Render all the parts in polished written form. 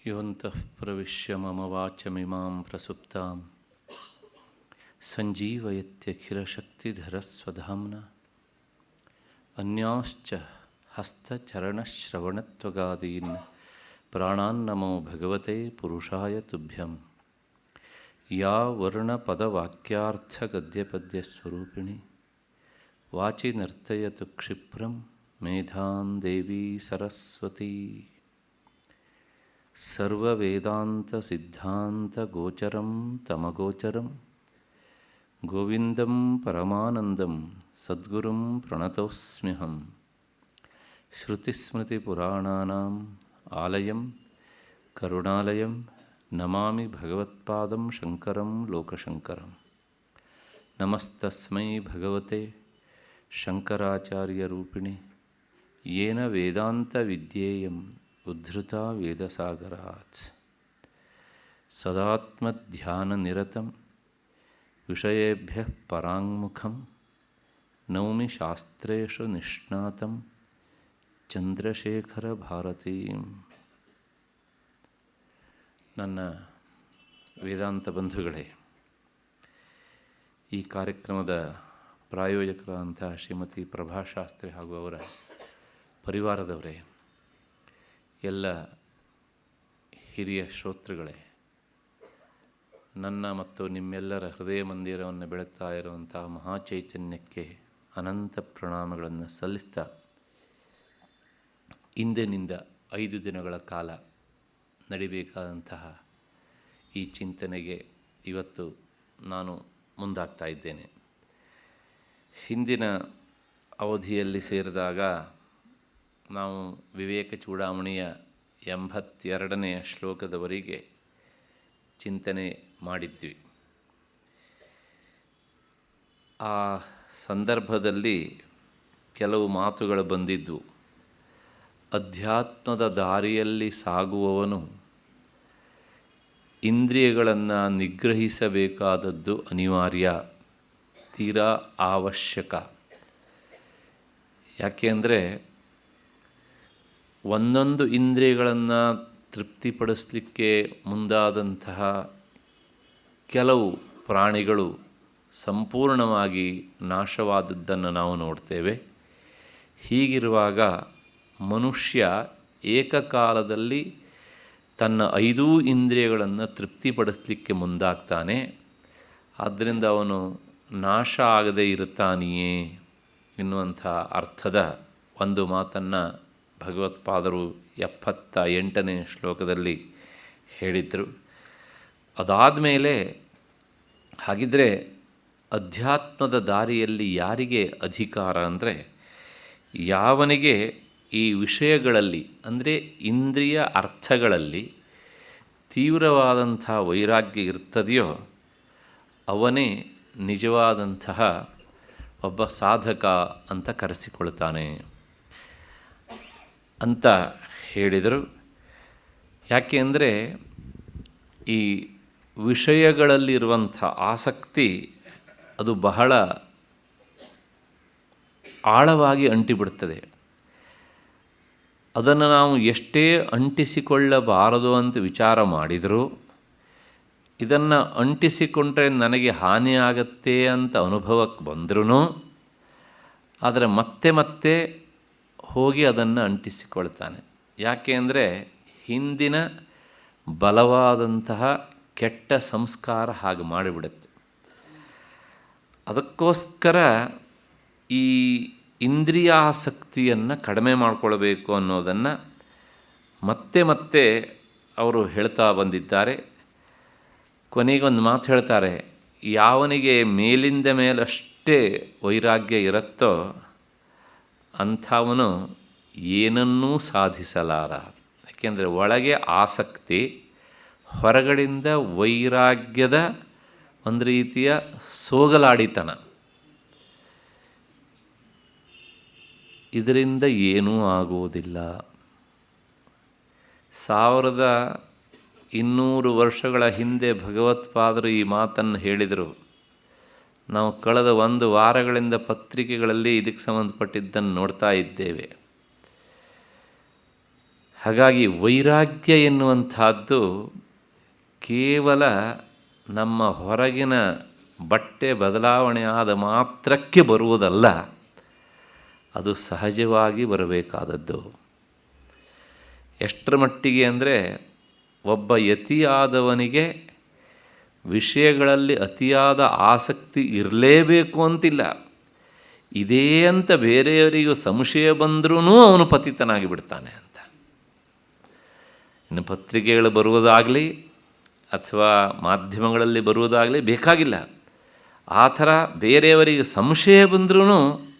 ಯೋऽन्तಃ ಪ್ರವಿಶ್ಯ ಮಮ ವಾಚಮಿಮಾಂ ಪ್ರಸುಪ್ತಾಂ ಸಂಜೀವಯತ್ಯಖಿಲಶಕ್ತಿಧರಸ್ವಧಾಮ್ನಾ ಅನ್ಯಾಂಶ್ಚ ಹಸ್ತಚರಣಶ್ರವಣತ್ವಗಾದೀನ್ ಪ್ರಾಣಾನ್ನಮೋ ಭಗವತೆ ಪುರುಷಾಯ ತುಭ್ಯಂ ಯಾ ವರ್ಣಪದವಾಕ್ಯಾರ್ಥಗದ್ಯಪದ್ಯಸ್ವರೂಪಿಣಿ ವಾಚಿ ನರ್ತಯತು ಕ್ಷಿಪ್ರಂ ಮೇಧಾಂ ದೇವಿ ಸರಸ್ವತಿ ಸರ್ವವೇದಾಂತಸಿದ್ಧಾಂತಗೋಚರಂ ತಮಗೋಚರಂ ಗೋವಿಂದಂ ಪರಮಾನಂದಂ ಸದ್ಗುರುಂ ಪ್ರಣತೋಸ್ಮ್ಯಹಂ ಶ್ರುತಿಸ್ಮೃತಿಪುರಾಣಾನಾಂ ಆಲಯಂ ಕರುಣಾಲಯಂ ನಮಾಮಿ ಭಗವತ್ಪಾದಂ ಶಂಕರಂ ಲೋಕಶಂಕರಂ. ನಮಸ್ತಸ್ಮೈ ಭಗವತೆ ಶಂಕರಾಚಾರ್ಯರೂಪಿಣೆ ಯೇನ ವೇದಾಂತವಿದ್ಯೇಯಂ ಉದ್ಧೃತಾ ವೇದಸಾಗರಾತ್. ಸದಾತ್ಮಧ್ಯಾನನಿರತಂ ವಿಷಯೇಭ್ಯಃ ಪರಾಂಗುಖಂ ನೌಮಿ ಶಾಸ್ತ್ರೇಷು ನಿಷ್ಣಾತಂ ಚಂದ್ರಶೇಖರ ಭಾರತೀಂ. ನನ್ನ ವೇದಾಂತ ಬಂಧುಗಳೇ, ಈ ಕಾರ್ಯಕ್ರಮದ ಪ್ರಾಯೋಜಕರಾದಂಥ ಶ್ರೀಮತಿ ಪ್ರಭಾಶಾಸ್ತ್ರಿ ಹಾಗೂ ಅವರ ಪರಿವಾರದವರೇ, ಎಲ್ಲ ಹಿರಿಯ ಶ್ರೋತೃಗಳೇ, ನನ್ನ ಮತ್ತು ನಿಮ್ಮೆಲ್ಲರ ಹೃದಯ ಮಂದಿರವನ್ನು ಬೆಳಗ್ತಾ ಇರುವಂಥ ಮಹಾಚೈತನ್ಯಕ್ಕೆ ಅನಂತ ಪ್ರಣಾಮಗಳನ್ನು ಸಲ್ಲಿಸ್ತಾ, ಇಂದಿನಿಂದ 5 ದಿನಗಳ ಕಾಲ ನಡಿಬೇಕಾದಂತಹ ಈ ಚಿಂತನೆಗೆ ಇವತ್ತು ನಾನು ಮುಂದಾಗ್ತಾ ಇದ್ದೇನೆ. ಹಿಂದಿನ ಅವಧಿಯಲ್ಲಿ ಸೇರಿದಾಗ ನಾವು ವಿವೇಕ ಚೂಡಾಮಣಿಯ 82ನೇ ಶ್ಲೋಕದವರೆಗೆ ಚಿಂತನೆ ಮಾಡಿದ್ವಿ. ಆ ಸಂದರ್ಭದಲ್ಲಿ ಕೆಲವು ಮಾತುಗಳು ಬಂದಿದ್ದು. ಅಧ್ಯಾತ್ಮದ ದಾರಿಯಲ್ಲಿ ಸಾಗುವವನು ಇಂದ್ರಿಯಗಳನ್ನು ನಿಗ್ರಹಿಸಬೇಕಾದದ್ದು ಅನಿವಾರ್ಯ, ತೀರಾ ಅವಶ್ಯಕ. ಯಾಕೆಂದರೆ ಒಂದೊಂದು ಇಂದ್ರಿಯಗಳನ್ನು ತೃಪ್ತಿಪಡಿಸಲಿಕ್ಕೆ ಮುಂದಾದಂತಹ ಕೆಲವು ಪ್ರಾಣಿಗಳು ಸಂಪೂರ್ಣವಾಗಿ ನಾಶವಾದದ್ದನ್ನು ನಾವು ನೋಡ್ತೇವೆ. ಹೀಗಿರುವಾಗ ಮನುಷ್ಯ ಏಕಕಾಲದಲ್ಲಿ ತನ್ನ 5 ಇಂದ್ರಿಯಗಳನ್ನು ತೃಪ್ತಿಪಡಿಸಲಿಕ್ಕೆ ಮುಂದಾಗ್ತಾನೆ. ಆದ್ದರಿಂದ ಅವನು ನಾಶ ಆಗದೇ ಇರುತ್ತಾನೆಯೇ ಎನ್ನುವಂಥ ಅರ್ಥದ ಒಂದು ಮಾತನ್ನು ಭಗವತ್ಪಾದರು 78ನೇ ಶ್ಲೋಕದಲ್ಲಿ ಹೇಳಿದರು. ಅದಾದ ಮೇಲೆ ಹಾಗಿದ್ದರೆ ಅಧ್ಯಾತ್ಮದ ದಾರಿಯಲ್ಲಿ ಯಾರಿಗೆ ಅಧಿಕಾರ ಅಂದರೆ, ಯಾವನಿಗೆ ಈ ವಿಷಯಗಳಲ್ಲಿ ಅಂದರೆ ಇಂದ್ರಿಯ ಅರ್ಥಗಳಲ್ಲಿ ತೀವ್ರವಾದಂಥ ವೈರಾಗ್ಯ ಇರ್ತದೆಯೋ ಅವನೇ ನಿಜವಾದಂತಹ ಒಬ್ಬ ಸಾಧಕ ಅಂತ ಕರೆಸಿಕೊಳ್ತಾನೆ ಅಂತ ಹೇಳಿದರು. ಯಾಕೆ ಅಂದರೆ ಈ ವಿಷಯಗಳಲ್ಲಿರುವಂಥ ಆಸಕ್ತಿ ಅದು ಬಹಳ ಆಳವಾಗಿ ಅಂಟಿಬಿಡ್ತದೆ. ಅದನ್ನು ನಾವು ಎಷ್ಟೇ ಅಂಟಿಸಿಕೊಳ್ಳಬಾರದು ಅಂತ ವಿಚಾರ ಮಾಡಿದರೂ, ಇದನ್ನು ಅಂಟಿಸಿಕೊಂಡ್ರೆ ನನಗೆ ಹಾನಿಯಾಗತ್ತೆ ಅಂತ ಅನುಭವಕ್ಕೆ ಬಂದ್ರೂ ಆದರೆ ಮತ್ತೆ ಮತ್ತೆ ಹೋಗಿ ಅದನ್ನು ಅಂಟಿಸಿಕೊಳ್ತಾನೆ. ಯಾಕೆ ಅಂದರೆ ಹಿಂದಿನ ಬಲವಾದಂತಹ ಕೆಟ್ಟ ಸಂಸ್ಕಾರ ಹಾಗೆ ಮಾಡಿಬಿಡುತ್ತೆ. ಅದಕ್ಕೋಸ್ಕರ ಈ ಇಂದ್ರಿಯಾಸಕ್ತಿಯನ್ನು ಕಡಿಮೆ ಮಾಡಿಕೊಳ್ಬೇಕು ಅನ್ನೋದನ್ನು ಮತ್ತೆ ಮತ್ತೆ ಅವರು ಹೇಳ್ತಾ ಬಂದಿದ್ದಾರೆ. ಕೊನೆಗೊಂದು ಮಾತು ಹೇಳ್ತಾರೆ, ಯಾವನಿಗೆ ಮೇಲಿಂದ ಮೇಲಷ್ಟೇ ವೈರಾಗ್ಯ ಇರುತ್ತೋ ಅಂಥವನು ಏನನ್ನೂ ಸಾಧಿಸಲಾರ. ಯಾಕೆಂದರೆ ಒಳಗೆ ಆಸಕ್ತಿ, ಹೊರಗಡೆಯಿಂದ ವೈರಾಗ್ಯದ ಒಂದು ರೀತಿಯ ಸೋಗಲಾಡಿತನ. ಇದರಿಂದ ಏನೂ ಆಗುವುದಿಲ್ಲ. 1200 ವರ್ಷಗಳ ಹಿಂದೆ ಭಗವತ್ಪಾದರು ಈ ಮಾತನ್ನು ಹೇಳಿದರು. ನಾವು ಕಳೆದ 1 ವಾರಗಳಿಂದ ಪತ್ರಿಕೆಗಳಲ್ಲಿ ಇದಕ್ಕೆ ಸಂಬಂಧಪಟ್ಟಿದ್ದನ್ನು ನೋಡ್ತಾ ಇದ್ದೇವೆ. ಹಾಗಾಗಿ ವೈರಾಗ್ಯ ಎನ್ನುವಂಥದ್ದು ಕೇವಲ ನಮ್ಮ ಹೊರಗಿನ ಬಟ್ಟೆ ಬದಲಾವಣೆ ಆದ ಮಾತ್ರಕ್ಕೆ ಬರುವುದಲ್ಲ, ಅದು ಸಹಜವಾಗಿ ಬರಬೇಕಾದದ್ದು. ಎಷ್ಟರ ಮಟ್ಟಿಗೆ ಅಂದರೆ, ಒಬ್ಬ ಯತಿಯಾದವನಿಗೆ ವಿಷಯಗಳಲ್ಲಿ ಅತಿಯಾದ ಆಸಕ್ತಿ ಇರಲೇಬೇಕು ಅಂತಿಲ್ಲ. ಇದೇ ಅಂತ ಬೇರೆಯವರಿಗೂ ಸಂಶಯ ಬಂದರೂ ಅವನು ಪತಿತನಾಗಿ ಬಿಡ್ತಾನೆ ಅಂತ. ಇನ್ನು ಪತ್ರಿಕೆಗಳು ಬರುವುದಾಗಲಿ ಅಥವಾ ಮಾಧ್ಯಮಗಳಲ್ಲಿ ಬರುವುದಾಗಲಿ ಬೇಕಾಗಿಲ್ಲ. ಆ ಥರ ಬೇರೆಯವರಿಗೆ ಸಂಶಯ ಬಂದ್ರೂ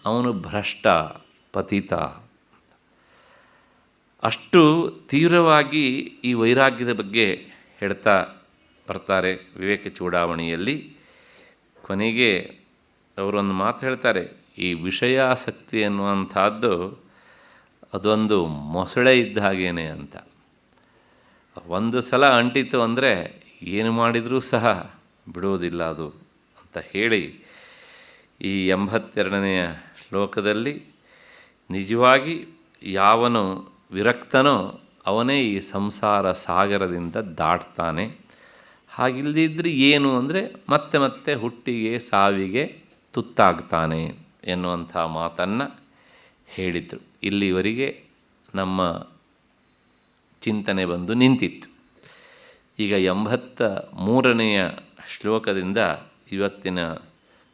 ಅವನು ಭ್ರಷ್ಟ, ಪತಿತ. ಅಷ್ಟು ತೀವ್ರವಾಗಿ ಈ ವೈರಾಗ್ಯದ ಬಗ್ಗೆ ಹೇಳ್ತಾ ಬರ್ತಾರೆ ವಿವೇಕ ಚೂಡಾವಣಿಯಲ್ಲಿ. ಕೊನೆಗೆ ಅವರೊಂದು ಮಾತು ಹೇಳ್ತಾರೆ, ಈ ವಿಷಯಾಸಕ್ತಿ ಅನ್ನುವಂಥದ್ದು ಅದೊಂದು ಮೊಸಳೆ ಇದ್ದ ಹಾಗೇನೆ ಅಂತ. ಒಂದು ಸಲ ಅಂಟಿತು ಅಂದರೆ ಏನು ಮಾಡಿದರೂ ಸಹ ಬಿಡುವುದಿಲ್ಲ ಅದು ಅಂತ ಹೇಳಿ, ಈ 82ನೆಯ ಶ್ಲೋಕದಲ್ಲಿ ನಿಜವಾಗಿ ಯಾವನು ವಿರಕ್ತನೋ ಅವನೇ ಈ ಸಂಸಾರ ಸಾಗರದಿಂದ ದಾಟ್ತಾನೆ. ಹಾಗಿಲ್ಲದಿದ್ದರೆ ಏನು ಅಂದರೆ ಮತ್ತೆ ಮತ್ತೆ ಹುಟ್ಟಿಗೆ ಸಾವಿಗೆ ತುತ್ತಾಗ್ತಾನೆ ಎನ್ನುವಂಥ ಮಾತನ್ನು ಹೇಳಿದರು. ಇಲ್ಲಿವರೆಗೆ ನಮ್ಮ ಚಿಂತನೆ ಬಂದು ನಿಂತಿತ್ತು. ಈಗ 83ನೆಯ ಶ್ಲೋಕದಿಂದ ಇವತ್ತಿನ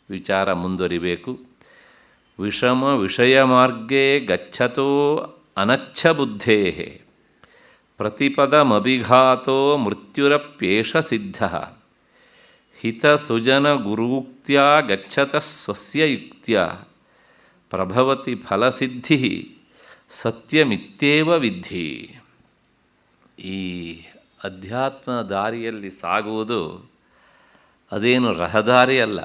ವಿಚಾರ ಮುಂದುವರಿಬೇಕು. ವಿಷಮ ವಿಷಯ ಮಾರ್ಗೇ ಗಚ್ಚತೋ ಅನಚ್ಛ ಬುದ್ಧೇ ಪ್ರತಿಪದಮಭಿಘಾತೋ ಮೃತ್ಯುರಪ್ಯೇಷ ಸಿದ್ಧ ಹಿತಸುಜನ ಗುರುಕ್ತ್ಯ ಗಚ್ಚತಃ ಸ್ವಸ್ಯ ಯುಕ್ತ್ಯ ಪ್ರಭವತಿ ಫಲಸಿದ್ಧಿ ಸತ್ಯಮಿತ್ಯೇವ ವಿದ್ಧಿ. ಈ ಅಧ್ಯಾತ್ಮ ದಾರಿಯಲ್ಲಿ ಸಾಗುವುದು ಅದೇನು ರಹದಾರಿ ಅಲ್ಲ.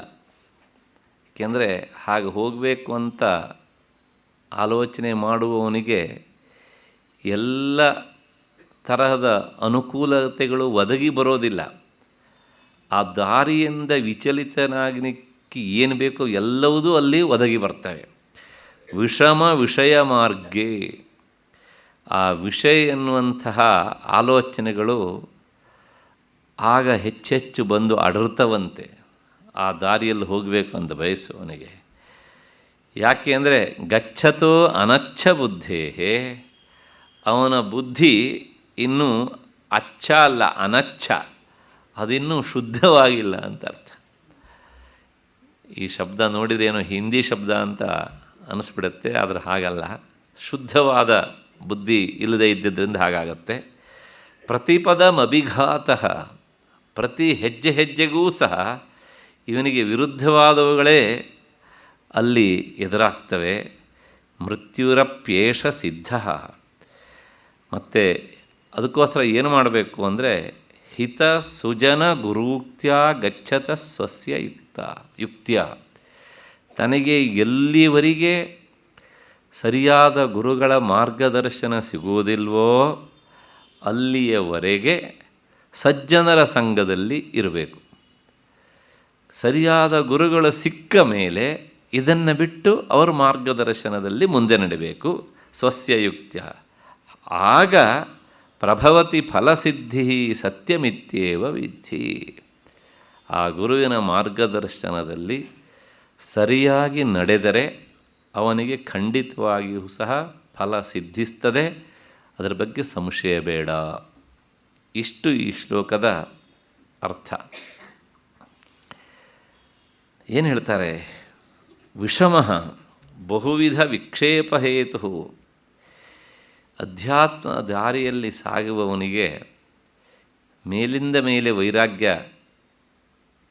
ಏಕೆಂದರೆ ಹಾಗೆ ಹೋಗಬೇಕು ಅಂತ ಆಲೋಚನೆ ಮಾಡುವವನಿಗೆ ಎಲ್ಲ ತರಹದ ಅನುಕೂಲತೆಗಳು ಒದಗಿ ಬರೋದಿಲ್ಲ. ಆ ದಾರಿಯಿಂದ ವಿಚಲಿತನಾಗಲಿಕ್ಕೆ ಏನು ಬೇಕೋ ಎಲ್ಲವೂ ಅಲ್ಲಿ ಒದಗಿ ಬರ್ತವೆ. ವಿಷಮ ವಿಷಯ ಮಾರ್ಗೇ, ಆ ವಿಷಯ ಎನ್ನುವಂತಹ ಆಲೋಚನೆಗಳು ಆಗ ಹೆಚ್ಚೆಚ್ಚು ಬಂದು ಅಡರ್ತವಂತೆ ಆ ದಾರಿಯಲ್ಲಿ ಹೋಗಬೇಕು ಅಂತ ಬಯಸುವವನಿಗೆ. ಯಾಕೆ ಅಂದರೆ ಗಚ್ಚತೋ ಅನಚ್ಛ ಬುದ್ಧೇ, ಅವನ ಬುದ್ಧಿ ಇನ್ನೂ ಅಚ್ಛ ಅಲ್ಲ, ಅನಚ್ಛ, ಅದಿನ್ನೂ ಶುದ್ಧವಾಗಿಲ್ಲ ಅಂತ ಅರ್ಥ. ಈ ಶಬ್ದ ನೋಡಿದರೆ ಏನೋ ಹಿಂದಿ ಶಬ್ದ ಅಂತ ಅನಿಸ್ಬಿಡುತ್ತೆ, ಆದರೆ ಹಾಗಲ್ಲ. ಶುದ್ಧವಾದ ಬುದ್ಧಿ ಇಲ್ಲದೆ ಇದ್ದಿದ್ದರಿಂದ ಹಾಗಾಗತ್ತೆ. ಪ್ರತಿಪದಮಭಿಘಾತಃ, ಪ್ರತಿ ಹೆಜ್ಜೆ ಹೆಜ್ಜೆಗೂ ಸಹ ಇವನಿಗೆ ವಿರುದ್ಧವಾದವುಗಳೇ ಅಲ್ಲಿ ಎದುರಾಗ್ತವೆ. ಮೃತ್ಯುರಪ್ಯೇಷ ಸಿದ್ಧ. ಮತ್ತು ಅದಕ್ಕೋಸ್ಕರ ಏನು ಮಾಡಬೇಕು ಅಂದರೆ ಹಿತ ಸುಜನ ಗುರುಕ್ತ್ಯ ಗಚ್ಚತ ಸ್ವಸ್ಯ ಯುಕ್ತ್ಯ. ತನಗೆ ಎಲ್ಲಿವರೆಗೆ ಸರಿಯಾದ ಗುರುಗಳ ಮಾರ್ಗದರ್ಶನ ಸಿಗುವುದಿಲ್ವೋ ಅಲ್ಲಿಯವರೆಗೆ ಸಜ್ಜನರ ಸಂಘದಲ್ಲಿ ಇರಬೇಕು. ಸರಿಯಾದ ಗುರುಗಳು ಸಿಕ್ಕ ಮೇಲೆ ಇದನ್ನು ಬಿಟ್ಟು ಅವರ ಮಾರ್ಗದರ್ಶನದಲ್ಲಿ ಮುಂದೆ ನಡೀಬೇಕು. ಸ್ವಸ್ಯ ಯುಕ್ತ್ಯ. ಆಗ ಪ್ರಭವತಿ ಫಲಸಿದ್ಧಿ ಸತ್ಯಮಿತ್ಯೇವ ವಿದ್ಧಿ. ಆ ಗುರುವಿನ ಮಾರ್ಗದರ್ಶನದಲ್ಲಿ ಸರಿಯಾಗಿ ನಡೆದರೆ ಅವನಿಗೆ ಖಂಡಿತವಾಗಿಯೂ ಸಹ ಫಲ ಸಿದ್ಧಿಸ್ತದೆ. ಅದರ ಬಗ್ಗೆ ಸಂಶಯ ಬೇಡ. ಇಷ್ಟು ಈ ಶ್ಲೋಕದ ಅರ್ಥ. ಏನು ಹೇಳ್ತಾರೆ? ವಿಷಮಃ ಬಹುವಿಧ ವಿಕ್ಷೇಪಹೇತು. ಅಧ್ಯಾತ್ಮ ದಾರಿಯಲ್ಲಿ ಸಾಗುವವನಿಗೆ ಮೇಲಿಂದ ಮೇಲೆ ವೈರಾಗ್ಯ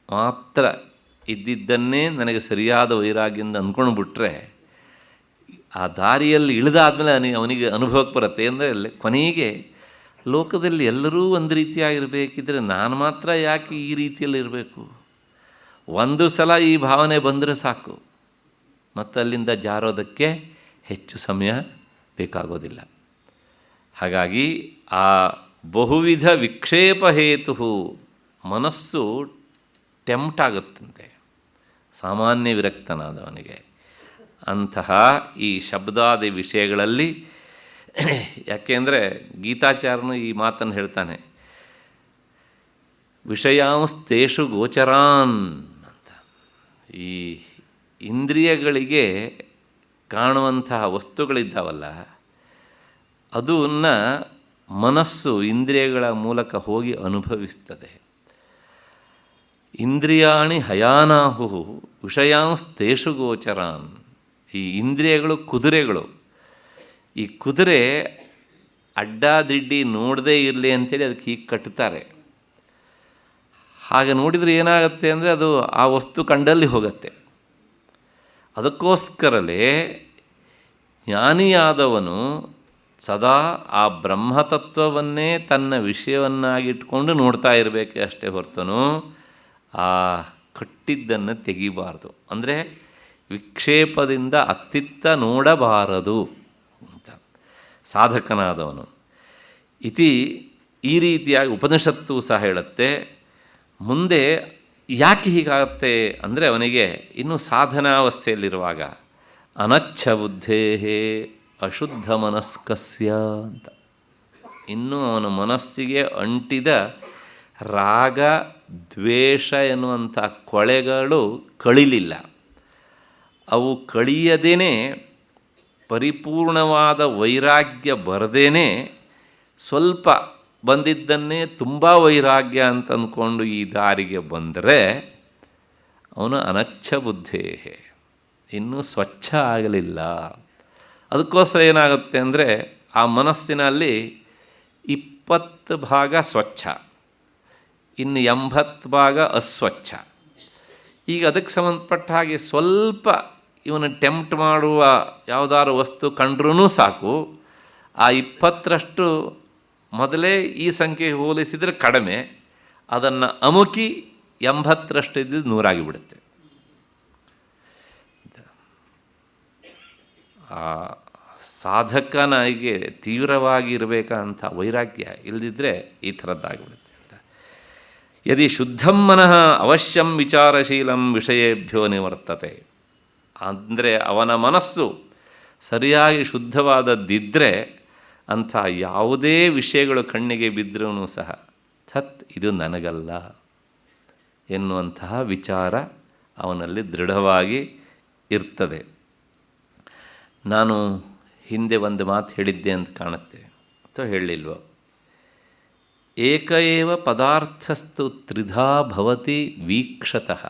ಮಾತ್ರ ಇದ್ದಿದ್ದನ್ನೇ ನನಗೆ ಸರಿಯಾದ ವೈರಾಗ್ಯದಿಂದ ಅಂದ್ಕೊಂಡು ಬಿಟ್ಟರೆ ಆ ದಾರಿಯಲ್ಲಿ ಇಳಿದಾದ್ಮೇಲೆ ಅವನಿಗೆ ಅನುಭವಕ್ಕೆ ಬರುತ್ತೆ. ಅಂದರೆ ಕೊನೆಗೆ ಲೋಕದಲ್ಲಿ ಎಲ್ಲರೂ ಒಂದು ರೀತಿಯಾಗಿರಬೇಕಿದ್ರೆ ನಾನು ಮಾತ್ರ ಯಾಕೆ ಈ ರೀತಿಯಲ್ಲಿ ಇರಬೇಕು? ಒಂದು ಸಲ ಈ ಭಾವನೆ ಬಂದರೆ ಸಾಕು, ಮತ್ತು ಅಲ್ಲಿಂದ ಜಾರೋದಕ್ಕೆ ಹೆಚ್ಚು ಸಮಯ ಬೇಕಾಗೋದಿಲ್ಲ. ಹಾಗಾಗಿ ಆ ಬಹುವಿಧ ವಿಕ್ಷೇಪ ಹೇತು ಮನಸ್ಸು ಟೆಂಪ್ಟ್ ಆಗುತ್ತಂತೆ ಸಾಮಾನ್ಯ ವಿರಕ್ತನಾದವನಿಗೆ. ಅಂತಹ ಈ ಶಬ್ದಾದಿ ವಿಷಯಗಳಲ್ಲಿ ಯಾಕೆಂದರೆ ಗೀತಾಚಾರ್ಯನು ಈ ಮಾತನ್ನು ಹೇಳ್ತಾನೆ, ವಿಷಯಾಂಸ್ತೇಷು ಗೋಚರಾನ್ ಅಂತ. ಈ ಇಂದ್ರಿಯಗಳಿಗೆ ಕಾಣುವಂತಹ ವಸ್ತುಗಳಿದ್ದಾವಲ್ಲ, ಅದನ್ನು ಮನಸ್ಸು ಇಂದ್ರಿಯಗಳ ಮೂಲಕ ಹೋಗಿ ಅನುಭವಿಸ್ತದೆ. ಇಂದ್ರಿಯಾಣಿ ಹಯಾನಾಹು ವಿಷಯಾಂಸ್ತೇಷು ಗೋಚರಾನ್. ಈ ಇಂದ್ರಿಯಗಳು ಕುದುರೆಗಳು. ಈ ಕುದುರೆ ಅಡ್ಡಾದಿಡ್ಡಿ ನೋಡದೇ ಇರಲಿ ಅಂಥೇಳಿ ಅದಕ್ಕೆ ಹೀಗೆ ಕಟ್ಟುತ್ತಾರೆ. ಹಾಗೆ ನೋಡಿದರೆ ಏನಾಗುತ್ತೆ ಅಂದರೆ ಅದು ಆ ವಸ್ತು ಕಂಡಲ್ಲಿ ಹೋಗುತ್ತೆ. ಅದಕ್ಕೋಸ್ಕರಲೇ ಜ್ಞಾನಿಯಾದವನು ಸದಾ ಆ ಬ್ರಹ್ಮತತ್ವವನ್ನೇ ತನ್ನ ವಿಷಯವನ್ನಾಗಿಟ್ಕೊಂಡು ನೋಡ್ತಾ ಇರಬೇಕೆ ಅಷ್ಟೇ ಹೊರತನು ಆ ಕಟ್ಟಿದ್ದನ್ನು ತೆಗಿಬಾರ್ದು. ಅಂದರೆ ವಿಕ್ಷೇಪದಿಂದ ಅತ್ತಿತ್ತ ನೋಡಬಾರದು ಅಂತ ಸಾಧಕನಾದವನು. ಈ ರೀತಿಯಾಗಿ ಉಪನಿಷತ್ತು ಸಹ ಹೇಳುತ್ತೆ. ಮುಂದೆ ಯಾಕೆ ಹೀಗಾಗುತ್ತೆ ಅಂದರೆ ಅವನಿಗೆ ಇನ್ನೂ ಸಾಧನಾವಸ್ಥೆಯಲ್ಲಿರುವಾಗ ಅನಚ್ಛ ಬುದ್ಧೇ ಅಶುದ್ಧ ಮನಸ್ಕಸ್ಯ ಅಂತ, ಇನ್ನೂ ಅವನ ಮನಸ್ಸಿಗೆ ಅಂಟಿದ ರಾಗ ದ್ವೇಷ ಎನ್ನುವಂಥ ಕೊಳೆಗಳು ಕಳಿಲಿಲ್ಲ. ಅವು ಕಳಿಯದೇ ಪರಿಪೂರ್ಣವಾದ ವೈರಾಗ್ಯ ಬರದೇನೆ ಸ್ವಲ್ಪ ಬಂದಿದ್ದನ್ನೇ ತುಂಬ ವೈರಾಗ್ಯ ಅಂತ ಅಂದ್ಕೊಂಡು ಈ ದಾರಿಗೆ ಬಂದರೆ ಅವನು ಅನಚ್ಛ ಬುದ್ಧೇ, ಇನ್ನೂ ಸ್ವಚ್ಛ ಆಗಲಿಲ್ಲ. ಅದಕ್ಕೋಸ್ಕರ ಏನಾಗುತ್ತೆ ಅಂದರೆ ಆ ಮನಸ್ಸಿನಲ್ಲಿ 20 ಭಾಗ ಸ್ವಚ್ಛ, ಇನ್ನು 80 ಭಾಗ ಅಸ್ವಚ್ಛ. ಈಗ ಅದಕ್ಕೆ ಸಂಬಂಧಪಟ್ಟ ಹಾಗೆ ಸ್ವಲ್ಪ ಇವನು ಟೆಂಪ್ಟ್ ಮಾಡುವ ಯಾವುದಾದ್ರು ವಸ್ತು ಕಂಡ್ರೂ ಸಾಕು, ಆ 20ರಷ್ಟು ಮೊದಲೇ ಈ ಸಂಖ್ಯೆಗೆ ಹೋಲಿಸಿದರೆ ಕಡಿಮೆ, ಅದನ್ನು ಅಮುಕಿ 80ರಷ್ಟು ಇದ್ದಿದ್ದು 100 ಆಗಿಬಿಡುತ್ತೆ. ಆ ಸಾಧಕನಿಗೆ ತೀವ್ರವಾಗಿರಬೇಕಂತ ವೈರಾಗ್ಯ ಇಲ್ಲದಿದ್ದರೆ ಈ ಥರದ್ದಾಗಿಬಿಡುತ್ತೆ ಅಂತ. ಯದಿ ಶುದ್ಧಂ ಮನಃ ಅವಶ್ಯಂ ವಿಚಾರಶೀಲಂ ವಿಷಯೇಭ್ಯೋ ನಿವರ್ತತೆ. ಅಂದರೆ ಅವನ ಮನಸ್ಸು ಸರಿಯಾಗಿ ಶುದ್ಧವಾದದ್ದಿದ್ದರೆ ಅಂಥ ಯಾವುದೇ ವಿಷಯಗಳು ಕಣ್ಣಿಗೆ ಬಿದ್ದರೂ ಸಹ ಥತ್ ಇದು ನನಗಲ್ಲ ಎನ್ನುವಂತಹ ವಿಚಾರ ಅವನಲ್ಲಿ ದೃಢವಾಗಿ ಇರ್ತದೆ. ನಾನು ಹಿಂದೆ ಒಂದು ಮಾತು ಹೇಳಿದ್ದೆ ಅಂತ ಕಾಣುತ್ತೆ, ಅಥವಾ ಹೇಳಲಿಲ್ವೋ? ಏಕ ಏವ ಪದಾರ್ಥಸ್ತು ತ್ರಿಧಾ ಭವತಿ ವೀಕ್ಷತಃ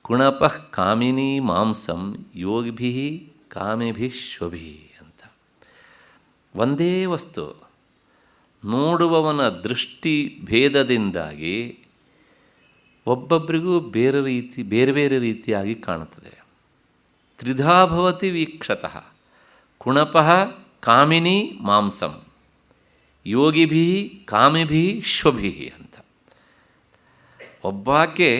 ಕುಣಪಃ ಕಾಮಿನಿ ಮಾಂಸಂ ಯೋಗಿಭಿಃ ಕಾಮಿಭಿಃ ಶ್ವಭಿಃ ಅಂತ. ಒಂದೇ ವಸ್ತು ನೋಡುವವನ ದೃಷ್ಟಿ ಭೇದದಿಂದಾಗಿ ಒಬ್ಬೊಬ್ಬರಿಗೂ ಬೇರೆ ಬೇರೆ ರೀತಿಯಾಗಿ ಕಾಣುತ್ತದೆ. ತ್ರಿಧಾ ಭವತಿ ವೀಕ್ಷತಃ ಕುಣಪಃ ಕಾಮಿನಿ ಮಾಂಸಂ ಯೋಗಿಭಿಃ ಕಾಮಿಭಿಃ ಶ್ವಭಿಃ ಅಂತ. ಒಬ್ಬಾಕೆ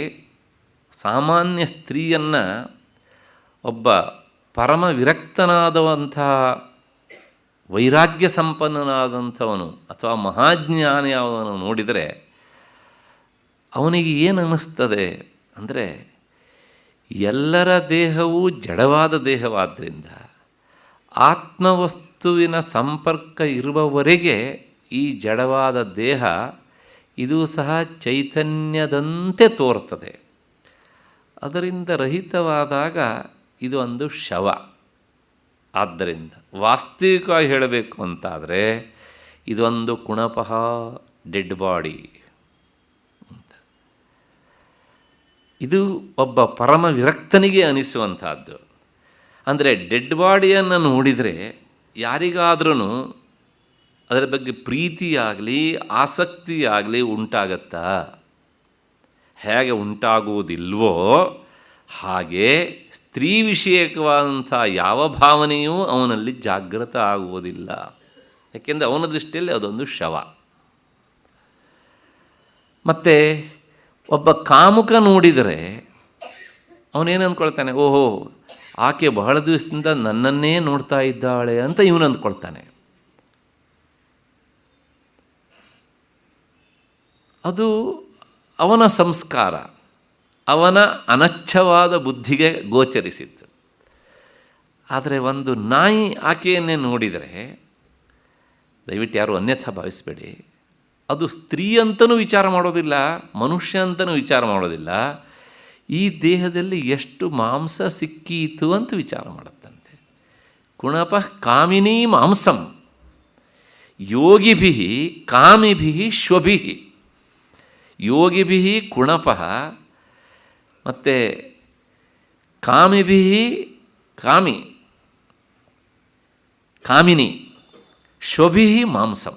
ಸಾಮಾನ್ಯ ಸ್ತ್ರೀಯನ್ನು ಒಬ್ಬ ಪರಮ ವಿರಕ್ತನಾದವಂಥ ವೈರಾಗ್ಯ ಸಂಪನ್ನನಾದಂಥವನು ಅಥವಾ ಮಹಾಜ್ಞಾನಿಯಾದವನು ನೋಡಿದರೆ ಅವನಿಗೆ ಏನು ಅನ್ನಿಸ್ತದೆ ಅಂದರೆ, ಎಲ್ಲರ ದೇಹವೂ ಜಡವಾದ ದೇಹವಾದ್ದರಿಂದ ಆತ್ಮವಸ್ತುವಿನ ಸಂಪರ್ಕ ಇರುವವರೆಗೆ ಈ ಜಡವಾದ ದೇಹ ಇದು ಸಹ ಚೈತನ್ಯದಂತೆ ತೋರ್ತದೆ. ಅದರಿಂದ ರಹಿತವಾದಾಗ ಇದು ಒಂದು ಶವ. ಆದ್ದರಿಂದ ವಾಸ್ತವಿಕವಾಗಿ ಹೇಳಬೇಕು ಅಂತಾದರೆ ಇದೊಂದು ಕುಣಪಃ ಡೆಡ್ ಬಾಡಿ ಅಂತ. ಇದು ಒಬ್ಬ ಪರಮ ವಿರಕ್ತನಿಗೆ ಅನಿಸುವಂಥದ್ದು. ಅಂದರೆ ಡೆಡ್ ಬಾಡಿಯನ್ನು ನೋಡಿದರೆ ಯಾರಿಗಾದ್ರೂ ಅದರ ಬಗ್ಗೆ ಪ್ರೀತಿಯಾಗಲಿ ಆಸಕ್ತಿಯಾಗಲಿ ಉಂಟಾಗತ್ತಾ? ಹೇಗೆ ಉಂಟಾಗುವುದಿಲ್ವೋ ಹಾಗೆ ಸ್ತ್ರೀ ವಿಷಯಕವಾದಂಥ ಯಾವ ಭಾವನೆಯೂ ಅವನಲ್ಲಿ ಜಾಗೃತ ಆಗುವುದಿಲ್ಲ. ಯಾಕೆಂದರೆ ಅವನ ದೃಷ್ಟಿಯಲ್ಲಿ ಅದೊಂದು ಶವ. ಮತ್ತು ಒಬ್ಬ ಕಾಮುಕ ನೋಡಿದರೆ ಅವನೇನು ಅಂದ್ಕೊಳ್ತಾನೆ, ಓಹೋ ಆಕೆ ಬಹಳ ದಿವಸದಿಂದ ನನ್ನನ್ನೇ ನೋಡ್ತಾ ಇದ್ದಾಳೆ ಅಂತ ಇವನು ಅಂದ್ಕೊಳ್ತಾನೆ. ಅದು ಅವನ ಸಂಸ್ಕಾರ, ಅವನ ಅನಚ್ಛವಾದ ಬುದ್ಧಿಗೆ ಗೋಚರಿಸಿತ್ತು. ಆದರೆ ಒಂದು ನಾಯಿ ಆಕೆಯನ್ನೇ ನೋಡಿದರೆ ದಯವಿಟ್ಟು ಯಾರು ಅನ್ಯಥಾ ಭಾವಿಸಬೇಡಿ. ಅದು ಸ್ತ್ರೀ ಅಂತಲೂ ವಿಚಾರ ಮಾಡೋದಿಲ್ಲ, ಮನುಷ್ಯ ಅಂತಲೂ ವಿಚಾರ ಮಾಡೋದಿಲ್ಲ, ಈ ದೇಹದಲ್ಲಿ ಎಷ್ಟು ಮಾಂಸ ಸಿಕ್ಕೀತು ಅಂತ ವಿಚಾರ ಮಾಡುತ್ತಂತೆ. ಕುಣಪಃ ಕಾಮಿನೀ ಮಾಂಸಂ ಯೋಗಿಭಿ ಕಾಮಿಭಿ ಶ್ವಭಿ. ಯೋಗಿಭಿ ಕುಣಪಃ ಮತ್ತು ಕಾಮಿಭಿ ಕಾಮಿನಿ ಶ್ವಭಿ ಮಾಂಸಂ.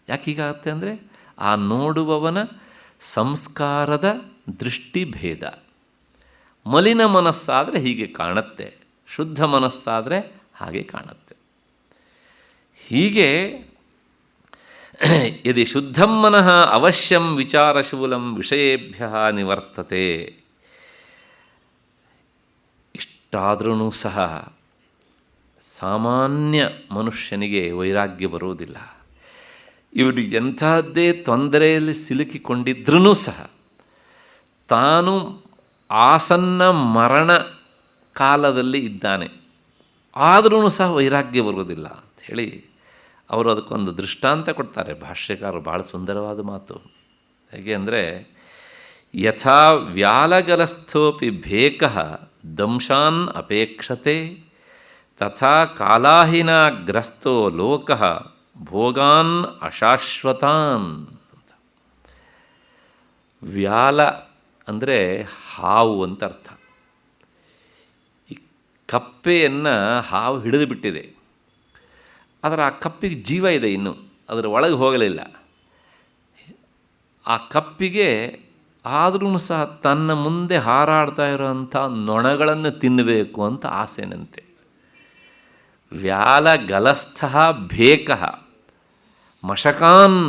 ಯಾಕೆ ಹೀಗಾಗುತ್ತೆ ಅಂದರೆ ಆ ನೋಡುವವನ ಸಂಸ್ಕಾರದ ದೃಷ್ಟಿಭೇದ. ಮಲಿನ ಮನಸ್ಸಾದರೆ ಹೀಗೆ ಕಾಣುತ್ತೆ, ಶುದ್ಧ ಮನಸ್ಸಾದರೆ ಹಾಗೆ ಕಾಣುತ್ತೆ. ಹೀಗೆ ಯದಿ ಶುದ್ಧಂ ಮನಃ ಅವಶ್ಯಂ ವಿಚಾರಶೂಲಂ ವಿಷಯೇಭ್ಯ ನಿವರ್ತತೆ. ಇಷ್ಟಾದ್ರೂ ಸಹ ಸಾಮಾನ್ಯ ಮನುಷ್ಯನಿಗೆ ವೈರಾಗ್ಯ ಬರುವುದಿಲ್ಲ. ಇವರು ಎಂಥದ್ದೇ ತೊಂದರೆಯಲ್ಲಿ ಸಿಲುಕಿಕೊಂಡಿದ್ರೂ ಸಹ ತಾನು ಆಸನ್ನ ಮರಣ ಕಾಲದಲ್ಲಿ ಇದ್ದಾನೆ, ಆದ್ರೂ ಸಹ ವೈರಾಗ್ಯ ಬರುವುದಿಲ್ಲ ಅಂಥೇಳಿ ಅವರು ಅದಕ್ಕೊಂದು ದೃಷ್ಟಾಂತ ಕೊಡ್ತಾರೆ ಭಾಷ್ಯಕಾರರು. ಭಾಳ ಸುಂದರವಾದ ಮಾತು. ಹೇಗೆ ಅಂದರೆ, ಯಥಾ ವ್ಯಾಲಗಲಸ್ಥೋಪಿ ಬೇಕಃ ದಂಶಾನ್ ಅಪೇಕ್ಷತೆ ತಥಾ ಕಾಲಾಹಿನಾಗ್ರಸ್ತೋ ಲೋಕಃ ಭೋಗಾನ್ ಅಶಾಶ್ವತಾನ್. ವ್ಯಾಲ ಅಂದರೆ ಹಾವು ಅಂತ ಅರ್ಥ. ಈ ಕಪ್ಪೆಯನ್ನು ಹಾವು ಹಿಡಿದು ಬಿಟ್ಟಿದೆ, ಆದರೆ ಆ ಕಪ್ಪಿಗೆ ಜೀವ ಇದೆ, ಇನ್ನು ಅದರ ಒಳಗೆ ಹೋಗಲಿಲ್ಲ. ಆ ಕಪ್ಪಿಗೆ ಆದ್ರೂ ಸಹ ತನ್ನ ಮುಂದೆ ಹಾರಾಡ್ತಾ ಇರೋವಂಥ ನೊಣಗಳನ್ನು ತಿನ್ನಬೇಕು ಅಂತ ಆಸೆನಂತೆ. ವ್ಯಾಲಗಲಸ್ಥ ಬೇಕಃ ಮಶಕಾನ್,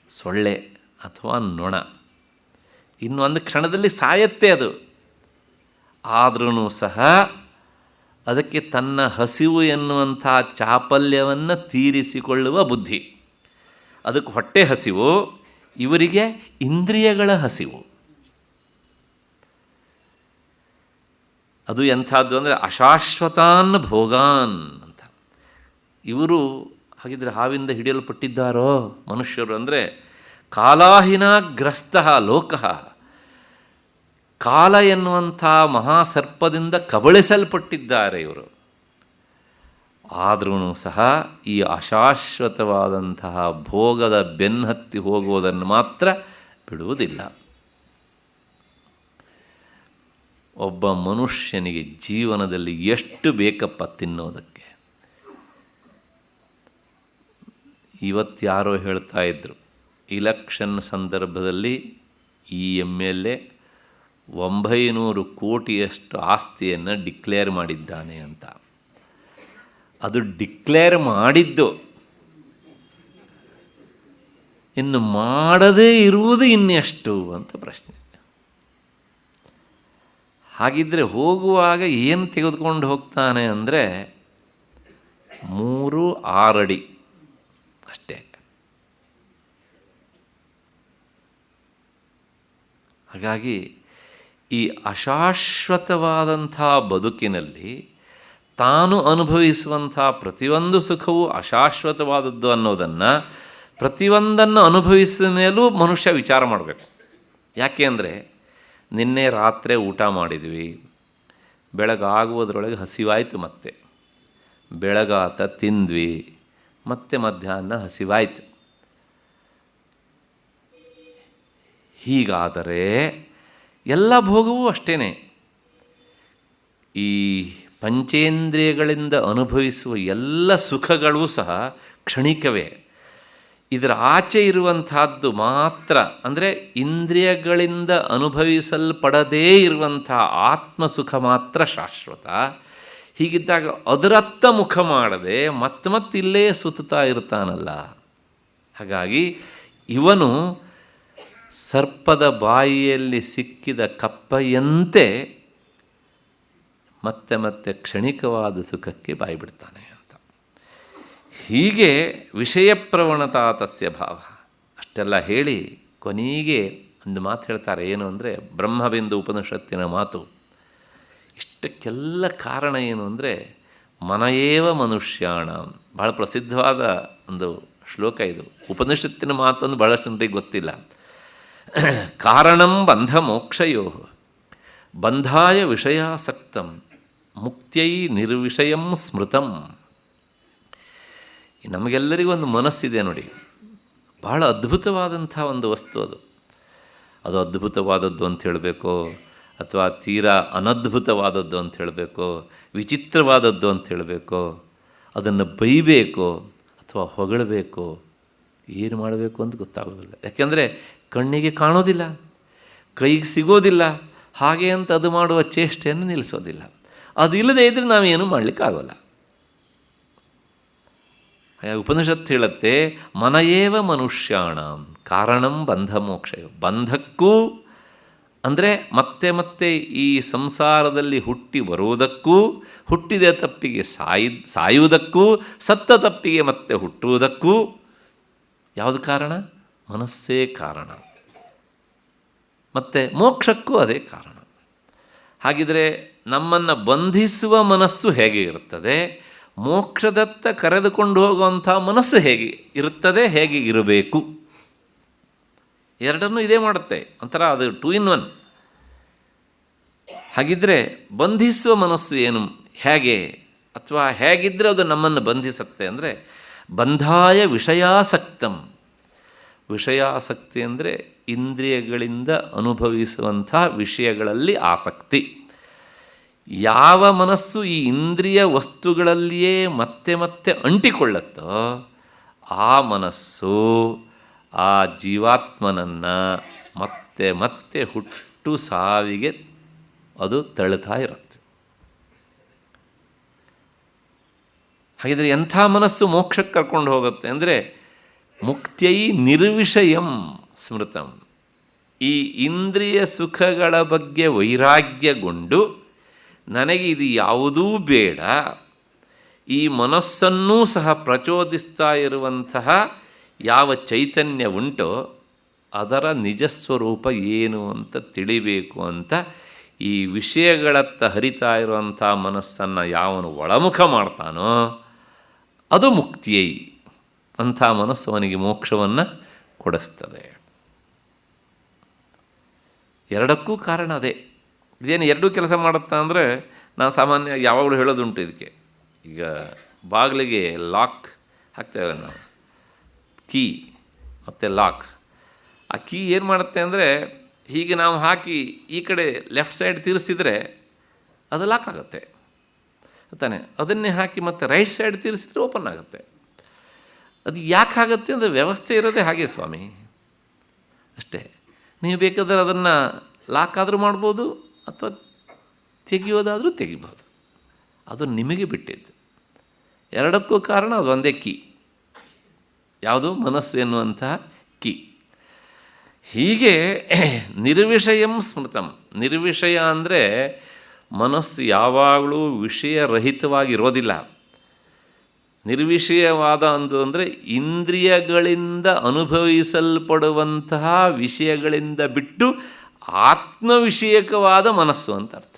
ಸೊಳ್ಳೆ ಅಥವಾ ನೊಣ, ಇನ್ನೊಂದು ಕ್ಷಣದಲ್ಲಿ ಸಾಯತ್ತೆ ಅದು. ಆದ್ರೂ ಸಹ ಅದಕ್ಕೆ ತನ್ನ ಹಸಿವು ಎನ್ನುವಂಥ ಚಾಪಲ್ಯವನ್ನು ತೀರಿಸಿಕೊಳ್ಳುವ ಬುದ್ಧಿ. ಅದಕ್ಕೆ ಹೊಟ್ಟೆ ಹಸಿವು, ಇವರಿಗೆ ಇಂದ್ರಿಯಗಳ ಹಸಿವು. ಅದು ಎಂಥದ್ದು ಅಂದರೆ ಅಶಾಶ್ವತಾನ್ ಭೋಗಾನ್ ಅಂತ. ಇವರು ಹಾಗಿದ್ರೆ ಹಾವಿಂದ ಹಿಡಿಯಲ್ಪಟ್ಟಿದ್ದಾರೋ ಮನುಷ್ಯರು ಅಂದರೆ, ಕಾಲಾಹಿನಾಗ್ರಸ್ತ ಲೋಕಃ, ಕಾಲ ಎನ್ನುವಂಥ ಮಹಾಸರ್ಪದಿಂದ ಕಬಳಿಸಲ್ಪಟ್ಟಿದ್ದಾರೆ ಇವರು. ಆದ್ರೂ ಸಹ ಈ ಅಶಾಶ್ವತವಾದಂತಹ ಭೋಗದ ಬೆನ್ನತ್ತಿ ಹೋಗುವುದನ್ನು ಮಾತ್ರ ಬಿಡುವುದಿಲ್ಲ. ಒಬ್ಬ ಮನುಷ್ಯನಿಗೆ ಜೀವನದಲ್ಲಿ ಎಷ್ಟು ಬೇಕಪ್ಪ ತಿನ್ನೋದಕ್ಕೆ. ಇವತ್ತು ಯಾರೋ ಹೇಳ್ತಾ ಇದ್ದರು, ಇಲೆಕ್ಷನ್ ಸಂದರ್ಭದಲ್ಲಿ ಈ MLA 900 ಕೋಟಿಯಷ್ಟು ಆಸ್ತಿಯನ್ನು ಡಿಕ್ಲೇರ್ ಮಾಡಿದ್ದಾನೆ ಅಂತ. ಅದು ಡಿಕ್ಲೇರ್ ಮಾಡಿದ್ದು, ಇನ್ನು ಮಾಡದೇ ಇರುವುದು ಇನ್ನೆಷ್ಟು ಅಂತ ಪ್ರಶ್ನೆ. ಹಾಗಿದ್ದರೆ ಹೋಗುವಾಗ ಏನು ತೆಗೆದುಕೊಂಡು ಹೋಗ್ತಾನೆ ಅಂದರೆ 3-6 ಅಡಿ ಅಷ್ಟೇ. ಹಾಗಾಗಿ ಈ ಅಶಾಶ್ವತವಾದಂಥ ಬದುಕಿನಲ್ಲಿ ತಾನು ಅನುಭವಿಸುವಂಥ ಪ್ರತಿಯೊಂದು ಸುಖವೂ ಅಶಾಶ್ವತವಾದದ್ದು ಅನ್ನೋದನ್ನು, ಪ್ರತಿಯೊಂದನ್ನು ಅನುಭವಿಸಿದ ಮೇಲೂ ಮನುಷ್ಯ ವಿಚಾರ ಮಾಡಬೇಕು. ಯಾಕೆ ಅಂದರೆ, ನಿನ್ನೆ ರಾತ್ರಿ ಊಟ ಮಾಡಿದ್ವಿ, ಬೆಳಗಾಗುವುದರೊಳಗೆ ಹಸಿವಾಯಿತು, ಮತ್ತೆ ಬೆಳಗಾತ ತಿಂದ್ವಿ, ಮತ್ತೆ ಮಧ್ಯಾಹ್ನ ಹಸಿವಾಯಿತು. ಹೀಗಾದರೆ ಎಲ್ಲ ಭೋಗವೂ ಅಷ್ಟೇ. ಈ ಪಂಚೇಂದ್ರಿಯಗಳಿಂದ ಅನುಭವಿಸುವ ಎಲ್ಲ ಸುಖಗಳೂ ಸಹ ಕ್ಷಣಿಕವೇ. ಇದರ ಆಚೆ ಇರುವಂತಹದ್ದು ಮಾತ್ರ ಅಂದರೆ ಇಂದ್ರಿಯಗಳಿಂದ ಅನುಭವಿಸಲ್ಪಡದೇ ಇರುವಂಥ ಆತ್ಮಸುಖ ಮಾತ್ರ ಶಾಶ್ವತ. ಹೀಗಿದ್ದಾಗ ಅದರತ್ತ ಮುಖ ಮಾಡದೆ ಮತ್ತಿಲ್ಲೇ ಸುತ್ತಾ ಇರ್ತಾನಲ್ಲ. ಹಾಗಾಗಿ ಇವನು ಸರ್ಪದ ಬಾಯಿಯಲ್ಲಿ ಸಿಕ್ಕಿದ ಕಪ್ಪೆಯಂತೆ ಮತ್ತೆ ಕ್ಷಣಿಕವಾದ ಸುಖಕ್ಕೆ ಬಾಯ್ಬಿಡ್ತಾನೆ ಅಂತ. ಹೀಗೆ ವಿಷಯ ಪ್ರವಣತಾ ತಸ್ಯ ಭಾವ. ಅಷ್ಟೆಲ್ಲ ಹೇಳಿ ಕೊನೆಗೆ ಒಂದು ಮಾತು ಹೇಳ್ತಾರೆ. ಏನು ಅಂದರೆ, ಬ್ರಹ್ಮಬಿಂದು ಉಪನಿಷತ್ತಿನ ಮಾತು. ಇಷ್ಟಕ್ಕೆಲ್ಲ ಕಾರಣ ಏನು ಅಂದರೆ, ಮನಯೇವ ಮನುಷ್ಯಾಣ. ಬಹಳ ಪ್ರಸಿದ್ಧವಾದ ಒಂದು ಶ್ಲೋಕ ಇದು. ಉಪನಿಷತ್ತಿನ ಮಾತೊಂದು ಬಹಳಷ್ಟು ಜನರಿಗೆ ಗೊತ್ತಿಲ್ಲ. ಕಾರಣಂ ಬಂಧ ಮೋಕ್ಷಯೋ ಬಂಧಾಯ ವಿಷಯಾಸಕ್ತಂ ಮುಕ್ತ್ಯೈ ನಿರ್ವಿಷಯಂ ಸ್ಮೃತಂ. ನಮಗೆಲ್ಲರಿಗೂ ಒಂದು ಮನಸ್ಸಿದೆ ನೋಡಿ, ಬಹಳ ಅದ್ಭುತವಾದಂಥ ಒಂದು ವಸ್ತು ಅದು. ಅದು ಅದ್ಭುತವಾದದ್ದು ಅಂತ ಹೇಳಬೇಕು, ಅಥವಾ ತೀರಾ ಅನದ್ಭುತವಾದದ್ದು ಅಂತ ಹೇಳಬೇಕು, ವಿಚಿತ್ರವಾದದ್ದು ಅಂತ ಹೇಳಬೇಕು, ಅದನ್ನು ಬೈಬೇಕು ಅಥವಾ ಹೊಗಳಬೇಕು, ಏನು ಮಾಡಬೇಕು ಅಂತ ಗೊತ್ತಾಗೋದಿಲ್ಲ. ಯಾಕೆಂದರೆ ಕಣ್ಣಿಗೆ ಕಾಣೋದಿಲ್ಲ, ಕೈಗೆ ಸಿಗೋದಿಲ್ಲ, ಹಾಗೆ ಅಂತ ಅದು ಮಾಡುವ ಚೇಷ್ಟೆಯನ್ನು ನಿಲ್ಲಿಸೋದಿಲ್ಲ. ಅದು ಇಲ್ಲದೇ ಇದ್ದರೆ ನಾವೇನು ಮಾಡಲಿಕ್ಕಾಗೋಲ್ಲ. ಉಪನಿಷತ್ತು ಹೇಳುತ್ತೆ, ಮನಯೇವ ಮನುಷ್ಯಾಣ ಕಾರಣಂ ಬಂಧ ಮೋಕ್ಷಯ. ಬಂಧಕ್ಕೂ ಅಂದರೆ ಮತ್ತೆ ಮತ್ತೆ ಈ ಸಂಸಾರದಲ್ಲಿ ಹುಟ್ಟಿ ಬರುವುದಕ್ಕೂ, ಹುಟ್ಟಿದ ತಪ್ಪಿಗೆ ಸಾಯುವುದಕ್ಕೂ, ಸತ್ತ ತಪ್ಪಿಗೆ ಮತ್ತೆ ಹುಟ್ಟುವುದಕ್ಕೂ ಯಾವುದು ಕಾರಣ? ಮನಸ್ಸೇ ಕಾರಣ. ಮತ್ತು ಮೋಕ್ಷಕ್ಕೂ ಅದೇ ಕಾರಣ. ಹಾಗಿದ್ರೆ ನಮ್ಮನ್ನು ಬಂಧಿಸುವ ಮನಸ್ಸು ಹೇಗೆ ಇರುತ್ತದೆ, ಮೋಕ್ಷದತ್ತ ಕರೆದುಕೊಂಡು ಹೋಗುವಂಥ ಮನಸ್ಸು ಹೇಗೆ ಇರುತ್ತದೆ, ಹೇಗೆ ಇರಬೇಕು, ಎರಡನ್ನೂ ಇದೇ ಮಾಡುತ್ತೆ. ಒಂಥರ ಅದು 2 in 1. ಹಾಗಿದ್ದರೆ ಬಂಧಿಸುವ ಮನಸ್ಸು ಏನು, ಹೇಗೆ, ಅಥವಾ ಹೇಗಿದ್ದರೆ ಅದು ನಮ್ಮನ್ನು ಬಂಧಿಸುತ್ತೆ ಅಂದರೆ ಬಂಧಾಯ ವಿಷಯಾಸಕ್ತಂ. ವಿಷಯಾಸಕ್ತಿ ಅಂದರೆ ಇಂದ್ರಿಯಗಳಿಂದ ಅನುಭವಿಸುವಂಥ ವಿಷಯಗಳಲ್ಲಿ ಆಸಕ್ತಿ. ಯಾವ ಮನಸ್ಸು ಈ ಇಂದ್ರಿಯ ವಸ್ತುಗಳಲ್ಲಿಯೇ ಮತ್ತೆ ಮತ್ತೆ ಅಂಟಿಕೊಳ್ಳುತ್ತೋ ಆ ಮನಸ್ಸು ಆ ಜೀವಾತ್ಮನನ್ನು ಮತ್ತೆ ಮತ್ತೆ ಹುಟ್ಟು ಸಾವಿಗೆ ಅದು ತಳ್ಳುತ್ತಾ ಇರುತ್ತೆ. ಹಾಗಿದ್ರೆ ಎಂಥ ಮನಸ್ಸು ಮೋಕ್ಷಕ್ಕೆ ಕರ್ಕೊಂಡು ಹೋಗುತ್ತೆ ಅಂದರೆ ಮುಕ್ತ್ಯೈ ನಿರ್ವಿಷಯಂ ಸ್ಮೃತಂ. ಈ ಇಂದ್ರಿಯ ಸುಖಗಳ ಬಗ್ಗೆ ವೈರಾಗ್ಯಗೊಂಡು ನನಗೆ ಇದು ಯಾವುದೂ ಬೇಡ, ಈ ಮನಸ್ಸನ್ನೂ ಸಹ ಪ್ರಚೋದಿಸ್ತಾ ಇರುವಂತಹ ಯಾವ ಚೈತನ್ಯ ಉಂಟೋ ಅದರ ನಿಜಸ್ವರೂಪ ಏನು ಅಂತ ತಿಳಿಬೇಕು ಅಂತ ಈ ವಿಷಯಗಳತ್ತ ಹರಿತಾ ಇರುವಂಥ ಮನಸ್ಸನ್ನು ಯಾವನು ಒಳಮುಖ ಮಾಡ್ತಾನೋ ಅದು ಮುಕ್ತಿಯೈ. ಅಂಥ ಮನಸ್ಸು ಅವನಿಗೆ ಮೋಕ್ಷವನ್ನು ಕೊಡಿಸ್ತದೆ. ಎರಡಕ್ಕೂ ಕಾರಣ ಅದೇ. ಇದೇನು ಎರಡೂ ಕೆಲಸ ಮಾಡುತ್ತಾ ಅಂದರೆ ನಾನು ಸಾಮಾನ್ಯ ಯಾವಾಗಲೂ ಹೇಳೋದುಂಟು ಇದಕ್ಕೆ. ಈಗ ಬಾಗಿಲಿಗೆ ಲಾಕ್ ಹಾಕ್ತೇವೆ ನಾವು, ಕೀ ಮತ್ತು ಲಾಕ್. ಆ ಕೀ ಏನು ಮಾಡುತ್ತೆ ಅಂದರೆ ಹೀಗೆ ನಾವು ಹಾಕಿ ಈ ಕಡೆ ಲೆಫ್ಟ್ ಸೈಡ್ ತಿರ್ಸಿದ್ರೆ ಅದು ಲಾಕ್ ಆಗುತ್ತೆ ತಾನೆ. ಅದನ್ನೇ ಹಾಕಿ ಮತ್ತು ರೈಟ್ ಸೈಡ್ ತಿರ್ಸಿದ್ರೆ ಓಪನ್ ಆಗುತ್ತೆ. ಅದು ಯಾಕೆ ಆಗುತ್ತೆ ಅಂದರೆ ವ್ಯವಸ್ಥೆ ಇರೋದೇ ಹಾಗೆ ಸ್ವಾಮಿ, ಅಷ್ಟೇ. ನೀವು ಬೇಕಾದರೆ ಅದನ್ನು ಲಾಕ್ ಆದರೂ ಮಾಡ್ಬೋದು ಅಥವಾ ತೆಗೆಯೋದಾದರೂ ತೆಗಿಬೋದು, ಅದು ನಿಮಗೆ ಬಿಟ್ಟಿದ್ದು. ಎರಡಕ್ಕೂ ಕಾರಣ ಅದು ಒಂದೇ ಕೀ. ಯಾವುದು? ಮನಸ್ಸು ಎನ್ನುವಂತಹ ಕೀ. ಹೀಗೆ ನಿರ್ವಿಷಯಂ ಸ್ಮೃತಂ. ನಿರ್ವಿಷಯ ಅಂದರೆ ಮನಸ್ಸು ಯಾವಾಗಲೂ ವಿಷಯರಹಿತವಾಗಿರೋದಿಲ್ಲ. ನಿರ್ವಿಷಯವಾದ ಅಂದರೆ ಇಂದ್ರಿಯಗಳಿಂದ ಅನುಭವಿಸಲ್ಪಡುವಂತಹ ವಿಷಯಗಳಿಂದ ಬಿಟ್ಟು ಆತ್ಮವಿಷಯಕವಾದ ಮನಸ್ಸು ಅಂತ ಅರ್ಥ.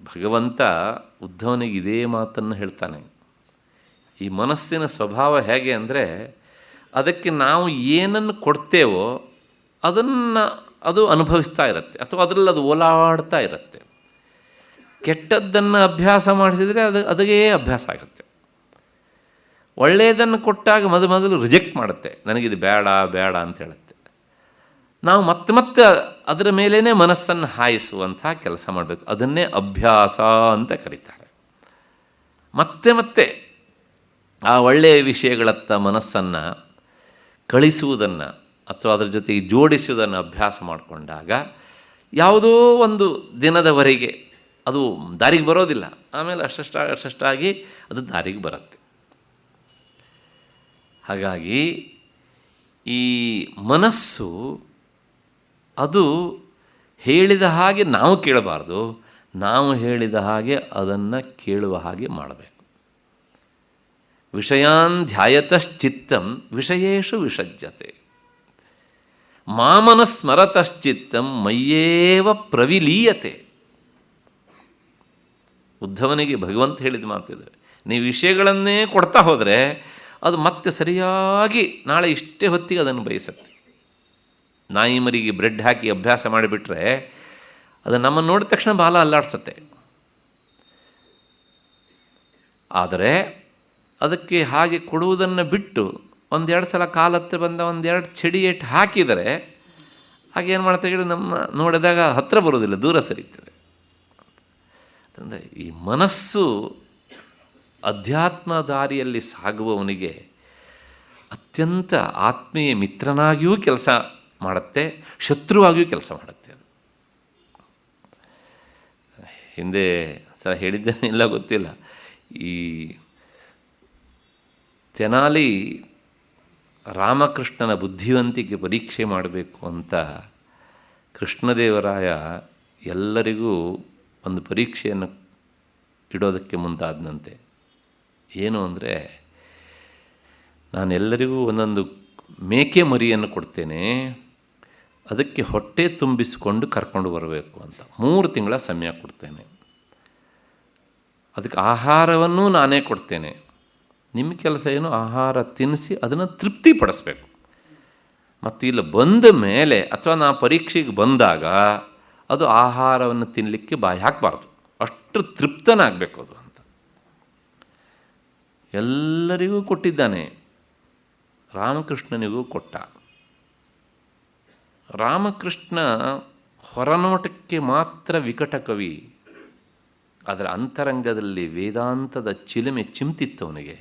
ಭಗವಂತ ಉದ್ಧವನಿಗೆ ಇದೇ ಮಾತನ್ನು ಹೇಳ್ತಾನೆ. ಈ ಮನಸ್ಸಿನ ಸ್ವಭಾವ ಹೇಗೆ ಅಂದರೆ ಅದಕ್ಕೆ ನಾವು ಏನನ್ನು ಕೊಡ್ತೇವೋ ಅದನ್ನು ಅದು ಅನುಭವಿಸ್ತಾ ಇರುತ್ತೆ, ಅಥವಾ ಅದರಲ್ಲಿ ಅದು ಓಲಾಡ್ತಾ ಇರುತ್ತೆ. ಕೆಟ್ಟದ್ದನ್ನು ಅಭ್ಯಾಸ ಮಾಡಿಸಿದರೆ ಅದಕ್ಕೆ ಅಭ್ಯಾಸ ಆಗುತ್ತೆ. ಒಳ್ಳೆಯದನ್ನು ಕೊಟ್ಟಾಗ ಮೊದಲು ರಿಜೆಕ್ಟ್ ಮಾಡುತ್ತೆ, ನನಗಿದು ಬೇಡ ಬೇಡ ಅಂತ ಹೇಳುತ್ತೆ. ನಾವು ಮತ್ತೆ ಮತ್ತೆ ಅದರ ಮೇಲೇ ಮನಸ್ಸನ್ನು ಹಾಯಿಸುವಂಥ ಕೆಲಸ ಮಾಡಬೇಕು. ಅದನ್ನೇ ಅಭ್ಯಾಸ ಅಂತ ಕರೀತಾರೆ. ಮತ್ತೆ ಮತ್ತೆ ಆ ಒಳ್ಳೆಯ ವಿಷಯಗಳತ್ತ ಮನಸ್ಸನ್ನು ಕಳಿಸುವುದನ್ನು ಅಥವಾ ಅದರ ಜೊತೆಗೆ ಜೋಡಿಸುವುದನ್ನು ಅಭ್ಯಾಸ ಮಾಡಿಕೊಂಡಾಗ ಯಾವುದೋ ಒಂದು ದಿನದವರೆಗೆ ಅದು ದಾರಿಗೆ ಬರೋದಿಲ್ಲ, ಆಮೇಲೆ ಅಷ್ಟಷ್ಟಾಗಿ ಅದು ದಾರಿಗೆ ಬರುತ್ತೆ. ಹಾಗಾಗಿ ಈ ಮನಸ್ಸು ಅದು ಹೇಳಿದ ಹಾಗೆ ನಾವು ಕೇಳಬಾರ್ದು, ನಾವು ಹೇಳಿದ ಹಾಗೆ ಅದನ್ನು ಕೇಳುವ ಹಾಗೆ ಮಾಡಬೇಕು. ವಿಷಯಾನ್ ಧ್ಯಾಯತಶ್ಚಿತ್ತಂ ವಿಷಯೇಷು ವಿಷಜ್ಯತೆ. ಮಾಮನಸ್ಮರತಶ್ಚಿತ್ತಂ ಮಯ್ಯೇವ ಪ್ರವಿಲೀಯತೆ. ಉದ್ಧವನಿಗೆ ಭಗವಂತ ಹೇಳಿದ ಮಾತಿದೆ. ನೀವು ವಿಷಯಗಳನ್ನೇ ಕೊಡ್ತಾ ಹೋದರೆ ಅದು ಮತ್ತೆ ಸರಿಯಾಗಿ ನಾಳೆ ಇಷ್ಟೇ ಹೊತ್ತಿಗೆ ಅದನ್ನು ಬಯಸುತ್ತೆ. ನಾಯಿ ಮರಿಗೆ ಬ್ರೆಡ್ ಹಾಕಿ ಅಭ್ಯಾಸ ಮಾಡಿಬಿಟ್ರೆ ಅದು ನಮ್ಮನ್ನು ನೋಡಿದ ತಕ್ಷಣ ಬಾಲ ಅಲ್ಲಾಡ್ಸತ್ತೆ. ಆದರೆ ಅದಕ್ಕೆ ಹಾಗೆ ಕೊಡುವುದನ್ನು ಬಿಟ್ಟು ಒಂದೆರಡು ಸಲ ಕಾಲತ್ತೆ ಬಂದ ಒಂದೆರಡು ಚಡಿ ಏಟು ಹಾಕಿದರೆ ಹಾಗೇನು ಮಾಡ್ತಾ ನಮ್ಮ ನೋಡಿದಾಗ ಹತ್ತಿರ ಬರೋದಿಲ್ಲ, ದೂರ ಸರಿತದೆ. ಅಂದರೆ ಈ ಮನಸ್ಸು ಅಧ್ಯಾತ್ಮ ದಾರಿಯಲ್ಲಿ ಸಾಗುವವನಿಗೆ ಅತ್ಯಂತ ಆತ್ಮೀಯ ಮಿತ್ರನಾಗಿಯೂ ಕೆಲಸ ಮಾಡುತ್ತೆ, ಶತ್ರುವಾಗಿಯೂ ಕೆಲಸ ಮಾಡುತ್ತೆ. ಅದು ಹಿಂದೆ ಸಹ ಹೇಳಿದ್ದೇನೆ ಇಲ್ಲ ಗೊತ್ತಿಲ್ಲ. ಈ ತೆನಾಲಿ ರಾಮಕೃಷ್ಣನ ಬುದ್ಧಿವಂತಿಕೆ ಪರೀಕ್ಷೆ ಮಾಡಬೇಕು ಅಂತ ಕೃಷ್ಣದೇವರಾಯ ಎಲ್ಲರಿಗೂ ಒಂದು ಪರೀಕ್ಷೆಯನ್ನು ಇಡೋದಕ್ಕೆ ಮುಂದಾದನಂತೆ. ಏನು ಅಂದರೆ, ನಾನೆಲ್ಲರಿಗೂ ಒಂದೊಂದು ಮೇಕೆ ಮರಿಯನ್ನು ಕೊಡ್ತೇನೆ, ಅದಕ್ಕೆ ಹೊಟ್ಟೆ ತುಂಬಿಸಿಕೊಂಡು ಕರ್ಕೊಂಡು ಬರಬೇಕು ಅಂತ 3 ತಿಂಗಳ ಸಮಯ ಕೊಡ್ತೇನೆ. ಅದಕ್ಕೆ ಆಹಾರವನ್ನೂ ನಾನೇ ಕೊಡ್ತೇನೆ. ನಿಮ್ಮ ಕೆಲಸ ಏನು, ಆಹಾರ ತಿನ್ನಿಸಿ ಅದನ್ನು ತೃಪ್ತಿಪಡಿಸ್ಬೇಕು. ಮತ್ತು ಇಲ್ಲಿ ಬಂದ ಮೇಲೆ ಅಥವಾ ನಾ ಪರೀಕ್ಷೆಗೆ ಬಂದಾಗ ಅದು ಆಹಾರವನ್ನು ತಿನ್ನಲಿಕ್ಕೆ ಬಾಯಿ ಹಾಕಬಾರ್ದು, ಅಷ್ಟು ತೃಪ್ತನಾಗಬೇಕು ಅದು ಅಂತ ಎಲ್ಲರಿಗೂ ಕೊಟ್ಟಿದ್ದಾನೆ. ರಾಮಕೃಷ್ಣನಿಗೂ ಕೊಟ್ಟ. ರಾಮಕೃಷ್ಣ ಹೊರನೋಟಕ್ಕೆ ಮಾತ್ರ ವಿಕಟ ಕವಿ, ಅದರ ಅಂತರಂಗದಲ್ಲಿ ವೇದಾಂತದ ಚಿಲುಮೆ ಚಿಮ್ತಿತ್ತು ಅವನಿಗೆ.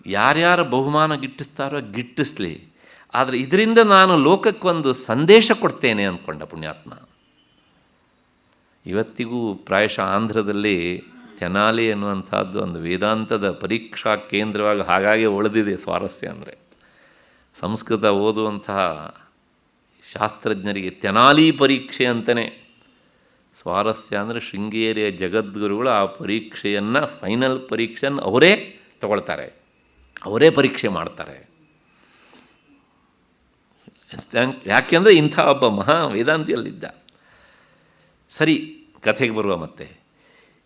ಯಾರ್ಯಾರು ಬಹುಮಾನ ಗಿಟ್ಟಿಸ್ತಾರೋ ಗಿಟ್ಟಿಸ್ಲಿ, ಆದರೆ ಇದರಿಂದ ನಾನು ಲೋಕಕ್ಕೊಂದು ಸಂದೇಶ ಕೊಡ್ತೇನೆ ಅಂದ್ಕೊಂಡ ಪುಣ್ಯಾತ್ಮ. ಇವತ್ತಿಗೂ ಪ್ರಾಯಶಃ ಆಂಧ್ರದಲ್ಲಿ ತೆನಾಲಿ ಎನ್ನುವಂಥದ್ದು ಒಂದು ವೇದಾಂತದ ಪರೀಕ್ಷಾ ಕೇಂದ್ರವಾಗಿ ಹಾಗಾಗಿ ಉಳಿದಿದೆ. ಸ್ವಾರಸ್ಯ ಅಂದರೆ ಸಂಸ್ಕೃತ ಓದುವಂತಹ ಶಾಸ್ತ್ರಜ್ಞರಿಗೆ ತೆನಾಲಿ ಪರೀಕ್ಷೆ ಅಂತಲೇ ಸ್ವಾರಸ್ಯ. ಅಂದರೆ ಶೃಂಗೇರಿಯ ಜಗದ್ಗುರುಗಳು ಆ ಪರೀಕ್ಷೆಯನ್ನು, ಫೈನಲ್ ಪರೀಕ್ಷೆಯನ್ನು ಅವರೇ ತಗೊಳ್ತಾರೆ, ಅವರೇ ಪರೀಕ್ಷೆ ಮಾಡ್ತಾರೆ. ಯಾಕೆಂದರೆ ಇಂಥ ಒಬ್ಬ ಮಹಾ ವೇದಾಂತಿಯಲ್ಲಿದ್ದ. ಸರಿ, ಕಥೆಗೆ ಬರುವ. ಮತ್ತೆ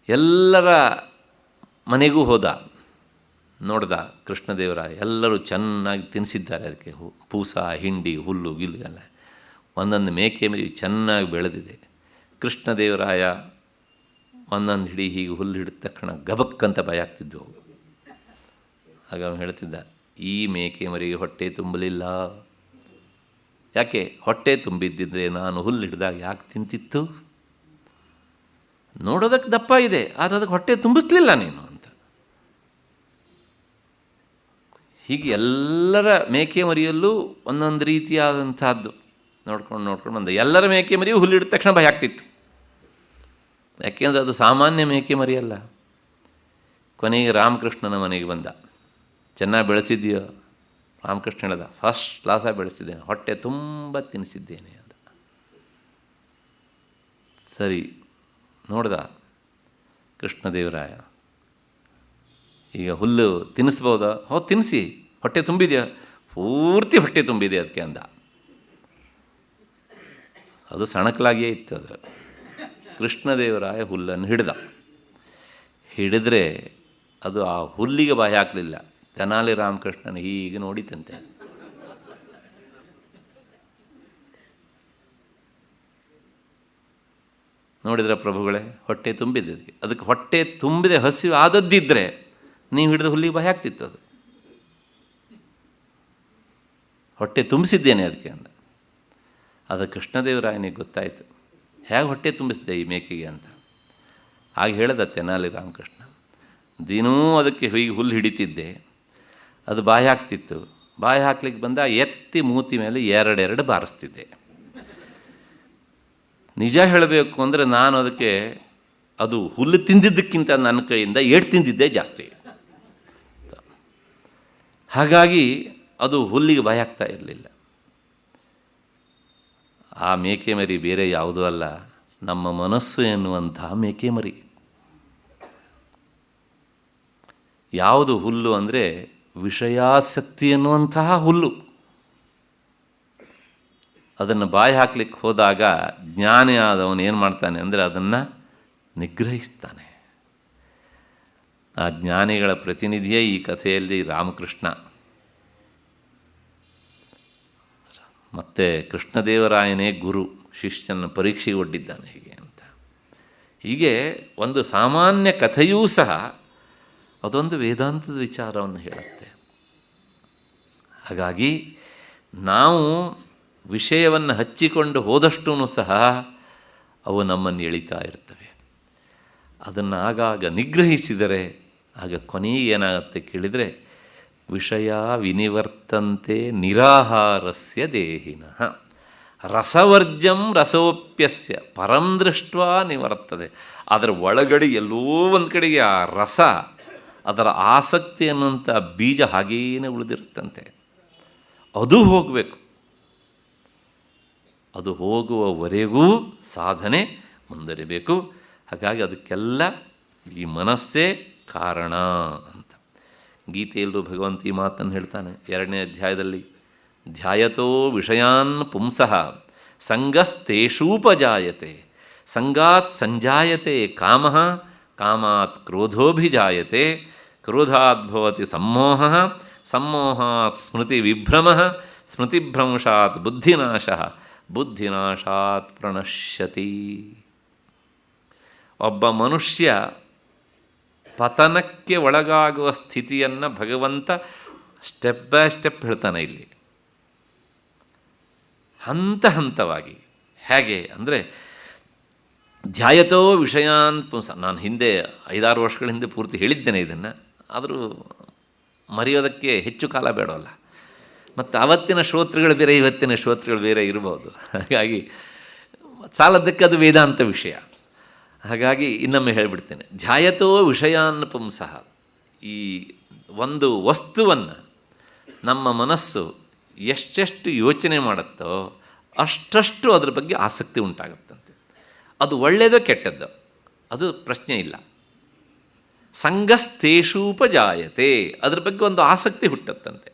ಎಲ್ಲರ ಮನೆಗೂ ಹೋದ, ನೋಡ್ದ ಕೃಷ್ಣದೇವರಾಯ ಎಲ್ಲರೂ ಚೆನ್ನಾಗಿ ತಿನ್ನಿಸಿದ್ದಾರೆ. ಅದಕ್ಕೆ ಪೂಸ, ಹಿಂಡಿ, ಹುಲ್ಲು ಗಿಲ್ಲು ಎಲ್ಲ ಒಂದೊಂದು ಮೇಕೆ ಮರಿ ಚೆನ್ನಾಗಿ ಬೆಳೆದಿದೆ. ಕೃಷ್ಣದೇವರಾಯ ಒಂದೊಂದು ಹಿಡಿ ಹೀಗೆ ಹುಲ್ಲು ಹಿಡಿದ ತಕ್ಷಣ ಗಬಕ್ಕಂತ ಭಯ ಆಗ್ತಿದ್ವು. ಆಗ ಅವನು ಹೇಳ್ತಿದ್ದ, ಈ ಮೇಕೆ ಮರಿಗೆ ಹೊಟ್ಟೆ ತುಂಬಲಿಲ್ಲ. ಯಾಕೆ? ಹೊಟ್ಟೆ ತುಂಬಿದ್ದಿದ್ರೆ ನಾನು ಹುಲ್ಲು ಹಿಡಿದಾಗ ಯಾಕೆ ತಿಂತಿತ್ತು? ನೋಡೋದಕ್ಕೆ ದಪ್ಪ ಇದೆ, ಆದರೆ ಅದಕ್ಕೆ ಹೊಟ್ಟೆ ತುಂಬಿಸ್ಲಿಲ್ಲ ನೀನು ಅಂತ. ಹೀಗೆ ಎಲ್ಲರ ಮೇಕೆ ಮರಿಯಲ್ಲೂ ಒಂದೊಂದು ರೀತಿಯಾದಂಥದ್ದು ನೋಡ್ಕೊಂಡು ಬಂದ. ಎಲ್ಲರ ಮೇಕೆ ಮರಿಯೂ ಹುಲ್ಲು ಹಿಡಿದ ತಕ್ಷಣ ಭಯ ಆಗ್ತಿತ್ತು. ಯಾಕೆಂದರೆ ಅದು ಸಾಮಾನ್ಯ ಮೇಕೆ ಮರಿಯಲ್ಲ. ಕೊನೆಗೆ ರಾಮಕೃಷ್ಣನ ಮನೆಗೆ ಬಂದ. ಚೆನ್ನಾಗಿ ಬೆಳೆಸಿದ್ದೀಯೋ? ರಾಮಕೃಷ್ಣ ಹೇಳ್ದ, ಫಸ್ಟ್ ಕ್ಲಾಸಾಗಿ ಬೆಳೆಸಿದ್ದೇನೆ, ಹೊಟ್ಟೆ ತುಂಬ ತಿನ್ನಿಸಿದ್ದೇನೆ ಅಂತ. ಸರಿ, ನೋಡ್ದ ಕೃಷ್ಣದೇವರಾಯ, ಈಗ ಹುಲ್ಲು ತಿನ್ನಿಸ್ಬೋದಾ? ತಿನ್ನಿಸಿ, ಹೊಟ್ಟೆ ತುಂಬಿದೆಯಾ? ಪೂರ್ತಿ ಹೊಟ್ಟೆ ತುಂಬಿದೆ ಅದಕ್ಕೆ ಅಂದ. ಅದು ಸಣಕಲಾಗಿಯೇ ಇತ್ತು. ಅದು ಕೃಷ್ಣದೇವರಾಯ ಹುಲ್ಲನ್ನು ಹಿಡಿದ್ರೆ ಅದು ಆ ಹುಲ್ಲಿಗೆ ಬಾಯಿ ಹಾಕಲಿಲ್ಲ. ತೆನಾಲಿ ರಾಮಕೃಷ್ಣನ ಹೀಗೆ ನೋಡಿತಂತೆ. ನೋಡಿದ್ರೆ ಪ್ರಭುಗಳೇ, ಹೊಟ್ಟೆ ತುಂಬಿದೆ. ಅದಕ್ಕೆ ಹೊಟ್ಟೆ ತುಂಬಿದೆ ಹಸಿವು ಆದದ್ದಿದ್ದರೆ ನೀವು ಹಿಡಿದ ಹುಲ್ಲಿಗೆ ಬಾಯಿ ಹಾಕ್ತಿತ್ತು. ಅದು ಹೊಟ್ಟೆ ತುಂಬಿಸಿದ್ದೇನೆ ಅದಕ್ಕೆ ಅಂದ. ಅದು ಕೃಷ್ಣದೇವರಾಯನಿಗೆ ಗೊತ್ತಾಯಿತು, ಹೇಗೆ ಹೊಟ್ಟೆ ತುಂಬಿಸಿದೆ ಈ ಮೇಕೆಗೆ ಅಂತ. ಆಗ ಹೇಳ್ದ ತೆನಾಲಿ ರಾಮಕೃಷ್ಣ, ದಿನವೂ ಅದಕ್ಕೆ ಹೀಗೆ ಹುಲ್ಲು ಹಿಡಿತಿದ್ದೆ, ಅದು ಬಾಯಿ ಹಾಕ್ತಿತ್ತು. ಬಾಯಿ ಹಾಕ್ಲಿಕ್ಕೆ ಬಂದ ಎತ್ತಿ ಮೂತಿ ಮೇಲೆ 2 ಬಾರಿಸ್ತಿದ್ದೆ. ನಿಜ ಹೇಳಬೇಕು ಅಂದರೆ ನಾನು ಅದಕ್ಕೆ ಅದು ಹುಲ್ಲು ತಿಂದಿದ್ದಕ್ಕಿಂತ ನನ್ನ ಕೈಯಿಂದ 8 ತಿಂದಿದ್ದೇ ಜಾಸ್ತಿ. ಹಾಗಾಗಿ ಅದು ಹುಲ್ಲಿಗೆ ಬಾಯಿ ಹಾಕ್ತಾ ಇರಲಿಲ್ಲ. ಆ ಮೇಕೆ ಮರಿ ಬೇರೆ ಯಾವುದೂ ಅಲ್ಲ, ನಮ್ಮ ಮನಸ್ಸು ಎನ್ನುವಂತಹ ಮೇಕೆ ಮರಿ. ಯಾವುದು ಹುಲ್ಲು ಅಂದರೆ ವಿಷಯಾಸಕ್ತಿ ಎನ್ನುವಂತಹ ಹುಲ್ಲು. ಅದನ್ನು ಬಾಯಿ ಹಾಕ್ಲಿಕ್ಕೆ ಹೋದಾಗ ಜ್ಞಾನಿ ಆದವನು ಏನು ಮಾಡ್ತಾನೆ ಅಂದರೆ ಅದನ್ನು ನಿಗ್ರಹಿಸ್ತಾನೆ. ಆ ಜ್ಞಾನಿಗಳ ಪ್ರತಿನಿಧಿಯೇ ಈ ಕಥೆಯಲ್ಲಿ ರಾಮಕೃಷ್ಣ. ಮತ್ತು ಕೃಷ್ಣದೇವರಾಯನೇ ಗುರು, ಶಿಷ್ಯನ ಪರೀಕ್ಷೆಗೆ ಒಡ್ಡಿದ್ದಾನೆ ಹೀಗೆ ಅಂತ. ಹೀಗೆ ಒಂದು ಸಾಮಾನ್ಯ ಕಥೆಯೂ ಸಹ ಅದೊಂದು ವೇದಾಂತದ ವಿಚಾರವನ್ನು ಹೇಳುತ್ತೆ. ಹಾಗಾಗಿ ನಾವು ವಿಷಯವನ್ನು ಹಚ್ಚಿಕೊಂಡು ಹೋದಷ್ಟೂ ಸಹ ಅವು ನಮ್ಮನ್ನು ಎಳಿತಾ ಇರ್ತವೆ. ಅದನ್ನು ಆಗಾಗ ನಿಗ್ರಹಿಸಿದರೆ ಆಗ ಕೊನೆಗೆ ಏನಾಗುತ್ತೆ ಕೇಳಿದರೆ, ವಿಷಯ ವಿನಿವರ್ತಂತೆ ನಿರಾಹಾರಸ್ಯ ದೇಹಿನಃ ರಸವರ್ಜಂ ರಸೋಪ್ಯಸ್ಯ ಪರಂ ದೃಷ್ಟ್ವಾ ನಿವರ್ತದೆ. ಅದರ ಒಳಗಡೆ ಎಲ್ಲೋ ಒಂದು ಕಡೆಗೆ ಆ ರಸ, ಅದರ ಆಸಕ್ತಿ ಅನ್ನುವಂಥ ಬೀಜ ಹಾಗೇನೆ ಉಳಿದಿರುತ್ತಂತೆ. ಅದು ಹೋಗಬೇಕು. ಅದು ಹೋಗುವವರೆಗೂ ಸಾಧನೆ ಮುಂದುವರಿಬೇಕು. ಹಾಗಾಗಿ ಅದಕ್ಕೆಲ್ಲ ಈ ಮನಸ್ಸೇ ಕಾರಣ ಅಂತ ಗೀತೆಯಲ್ಲೂ ಭಗವಂತ ಈ ಮಾತನ್ನು ಹೇಳ್ತಾನೆ 2ನೇ ಅಧ್ಯಾಯದಲ್ಲಿ. ಧ್ಯಾಯತೋ ವಿಷಯಾನ್ ಪುಂಸಃ ಸಂಗಸ್ತೇಷೂಪಜಾಯತೆ ಸಂಗಾತ್ ಸಂಜಾಯತೆ ಕಾಮಃ ಕಾಮಾತ್ ಕ್ರೋಧೋಭಿಜಾಯತೆ ಕ್ರೋಧಾತ್ ಭವತಿ ಸಮ್ಮೋಹಃ ಸಮ್ಮೋಹಾತ್ ಸ್ಮೃತಿ ವಿಭ್ರಮಃ ಸ್ಮೃತಿಭ್ರಂಶಾತ್ ಬುದ್ಧಿನಾಶಃ ಬುದ್ಧಿನಾಶಾತ್ ಪ್ರಣಶ್ಯತಿ. ಒಬ್ಬ ಮನುಷ್ಯ ಪತನಕ್ಕೆ ಒಳಗಾಗುವ ಸ್ಥಿತಿಯನ್ನು ಭಗವಂತ ಸ್ಟೆಪ್ ಬೈ ಸ್ಟೆಪ್ ಹೇಳ್ತಾನೆ ಇಲ್ಲಿ, ಹಂತ ಹಂತವಾಗಿ. ಹೇಗೆ ಅಂದರೆ ಧ್ಯಾಯತೋ ವಿಷಯಾನ್ ಪುಂಸ. ನಾನು ಹಿಂದೆ 5-6 ವರ್ಷಗಳ ಹಿಂದೆ ಪೂರ್ತಿ ಹೇಳಿದ್ದೇನೆ ಇದನ್ನು, ಆದರೂ ಮರೆಯೋದಕ್ಕೆ ಹೆಚ್ಚು ಕಾಲ ಬೇಡವಲ್ಲ. ಮತ್ತು ಆವತ್ತಿನ ಶ್ರೋತೃಗಳು ಬೇರೆ, ಇವತ್ತಿನ ಶ್ರೋತೃಗಳು ಬೇರೆ ಇರ್ಬೋದು. ಹಾಗಾಗಿ ಸಾಲದಕ್ಕೆ ಅದು ವೇದಾಂತ ವಿಷಯ. ಹಾಗಾಗಿ ಇನ್ನೊಮ್ಮೆ ಹೇಳಿಬಿಡ್ತೇನೆ. ಧ್ಯಾಯತೋ ವಿಷಯಾನ್ ಪುಂಸಃ. ಈ ಒಂದು ವಸ್ತುವನ್ನು ನಮ್ಮ ಮನಸ್ಸು ಎಷ್ಟೆಷ್ಟು ಯೋಚನೆ ಮಾಡುತ್ತೋ ಅಷ್ಟಷ್ಟು ಅದರ ಬಗ್ಗೆ ಆಸಕ್ತಿ ಉಂಟಾಗುತ್ತಂತೆ. ಅದು ಒಳ್ಳೆಯದೋ ಕೆಟ್ಟದ್ದೋ ಅದು ಪ್ರಶ್ನೆ ಇಲ್ಲ. ಸಂಗಸ್ತೇಷೂಪಜಾಯತೆ, ಅದ್ರ ಬಗ್ಗೆ ಒಂದು ಆಸಕ್ತಿ ಹುಟ್ಟತ್ತಂತೆ.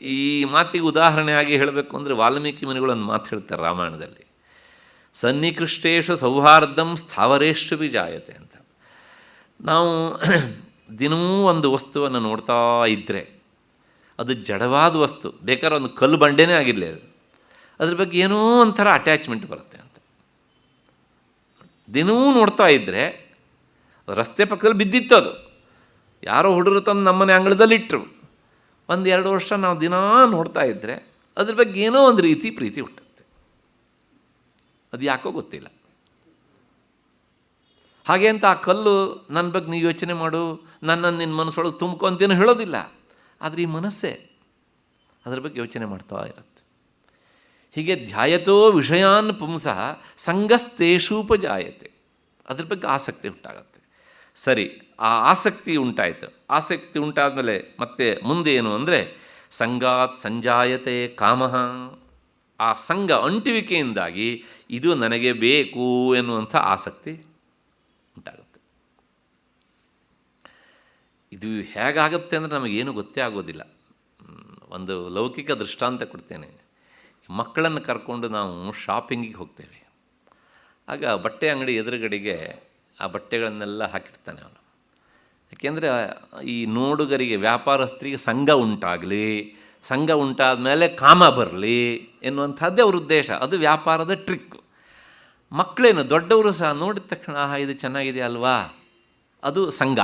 ಈ ಮಾತಿಗೆ ಉದಾಹರಣೆಯಾಗಿ ಹೇಳಬೇಕು ಅಂದರೆ ವಾಲ್ಮೀಕಿ ಮುನಿಗಳು ಮಾತು ಹೇಳ್ತಾರೆ ರಾಮಾಯಣದಲ್ಲಿ, ಸನ್ನಿಕೃಷ್ಟೇಶು ಸೌಹಾರ್ದಂ ಸ್ಥಾವರೇಶು ವಿಜಾಯತೆ ಅಂತ. ನಾವು ದಿನವೂ ಒಂದು ವಸ್ತುವನ್ನು ನೋಡ್ತಾ ಇದ್ದರೆ ಅದು ಜಡವಾದ ವಸ್ತು, ಬೇಕಾದ್ರೆ ಒಂದು ಕಲ್ಲು ಬಂಡೆನೇ ಆಗಿರಲಿ, ಅದ್ರ ಬಗ್ಗೆ ಏನೋ ಒಂಥರ ಅಟ್ಯಾಚ್ಮೆಂಟ್ ಬರುತ್ತೆ ಅಂತ. ದಿನವೂ ನೋಡ್ತಾ ಇದ್ದರೆ ರಸ್ತೆ ಪಕ್ಕದಲ್ಲಿ ಬಿದ್ದಿತ್ತು, ಅದು ಯಾರೋ ಹುಡುಗರು ತಂದು ನಮ್ಮನೆ ಅಂಗಳದಲ್ಲಿಟ್ಟರು. 1-2 ವರ್ಷ ನಾವು ದಿನಾ ನೋಡ್ತಾ ಇದ್ದರೆ ಅದ್ರ ಬಗ್ಗೆ ಏನೋ ಒಂದು ರೀತಿ ಪ್ರೀತಿ ಹುಟ್ಟುತ್ತೆ. ಅದು ಯಾಕೋ ಗೊತ್ತಿಲ್ಲ. ಹಾಗೆ ಅಂತ ಆ ಕಲ್ಲು ನನ್ನ ಬಗ್ಗೆ ನೀವು ಯೋಚನೆ ಮಾಡು, ನನ್ನನ್ನು ನಿನ್ನ ಮನಸ್ಸೊಳಗೆ ತುಂಬ್ಕೊಂತೇನೋ ಹೇಳೋದಿಲ್ಲ. ಆದರೆ ಈ ಮನಸ್ಸೇ ಅದ್ರ ಬಗ್ಗೆ ಯೋಚನೆ ಮಾಡ್ತಾ ಇರುತ್ತೆ. ಹೀಗೆ ಧ್ಯಾಯತೋ ವಿಷಯಾನ್ ಪುಂಸಃ ಸಂಗಸ್ತೇಷೂಪಜಾಯತೆ, ಅದ್ರ ಬಗ್ಗೆ ಆಸಕ್ತಿ ಉಂಟಾಗತ್ತೆ. ಸರಿ, ಆ ಆಸಕ್ತಿ ಉಂಟಾಯಿತು. ಆಸಕ್ತಿ ಉಂಟಾದಮೇಲೆ ಮತ್ತೆ ಮುಂದೆ ಏನು ಅಂದರೆ ಸಂಗಾತ್ ಸಂಜಾಯತೆ ಕಾಮಃ. ಆ ಸಂಘ ಅಂಟುವಿಕೆಯಿಂದಾಗಿ ಇದು ನನಗೆ ಬೇಕು ಎನ್ನುವಂಥ ಆಸಕ್ತಿ ಉಂಟಾಗುತ್ತೆ. ಇದು ಹೇಗಾಗುತ್ತೆ ಅಂದರೆ ನಮಗೇನು ಗೊತ್ತೇ ಆಗೋದಿಲ್ಲ. ಒಂದು ಲೌಕಿಕ ದೃಷ್ಟಾಂತ ಕೊಡ್ತೇನೆ. ಮಕ್ಕಳನ್ನು ಕರ್ಕೊಂಡು ನಾವು ಶಾಪಿಂಗಿಗೆ ಹೋಗ್ತೇವೆ. ಆಗ ಬಟ್ಟೆ ಅಂಗಡಿ ಎದುರುಗಡೆಗೆ ಆ ಬಟ್ಟೆಗಳನ್ನೆಲ್ಲ ಹಾಕಿರ್ತಾನೆ ಅವನು. ಯಾಕೆಂದರೆ ಈ ನೋಡುಗರಿಗೆ, ವ್ಯಾಪಾರಸ್ಥರಿಗೆ ಸಂಘ ಉಂಟಾಗಲಿ, ಸಂಘ ಉಂಟಾದ ಮೇಲೆ ಕಾಮ ಬರಲಿ ಎನ್ನುವಂಥದ್ದೇ ಅವ್ರ ಉದ್ದೇಶ. ಅದು ವ್ಯಾಪಾರದ ಟ್ರಿಕ್ಕು. ಮಕ್ಕಳೇನು, ದೊಡ್ಡವರು ಸಹ ನೋಡಿದ ತಕ್ಷಣ ಇದು ಚೆನ್ನಾಗಿದೆ ಅಲ್ವಾ, ಅದು ಸಂಘ.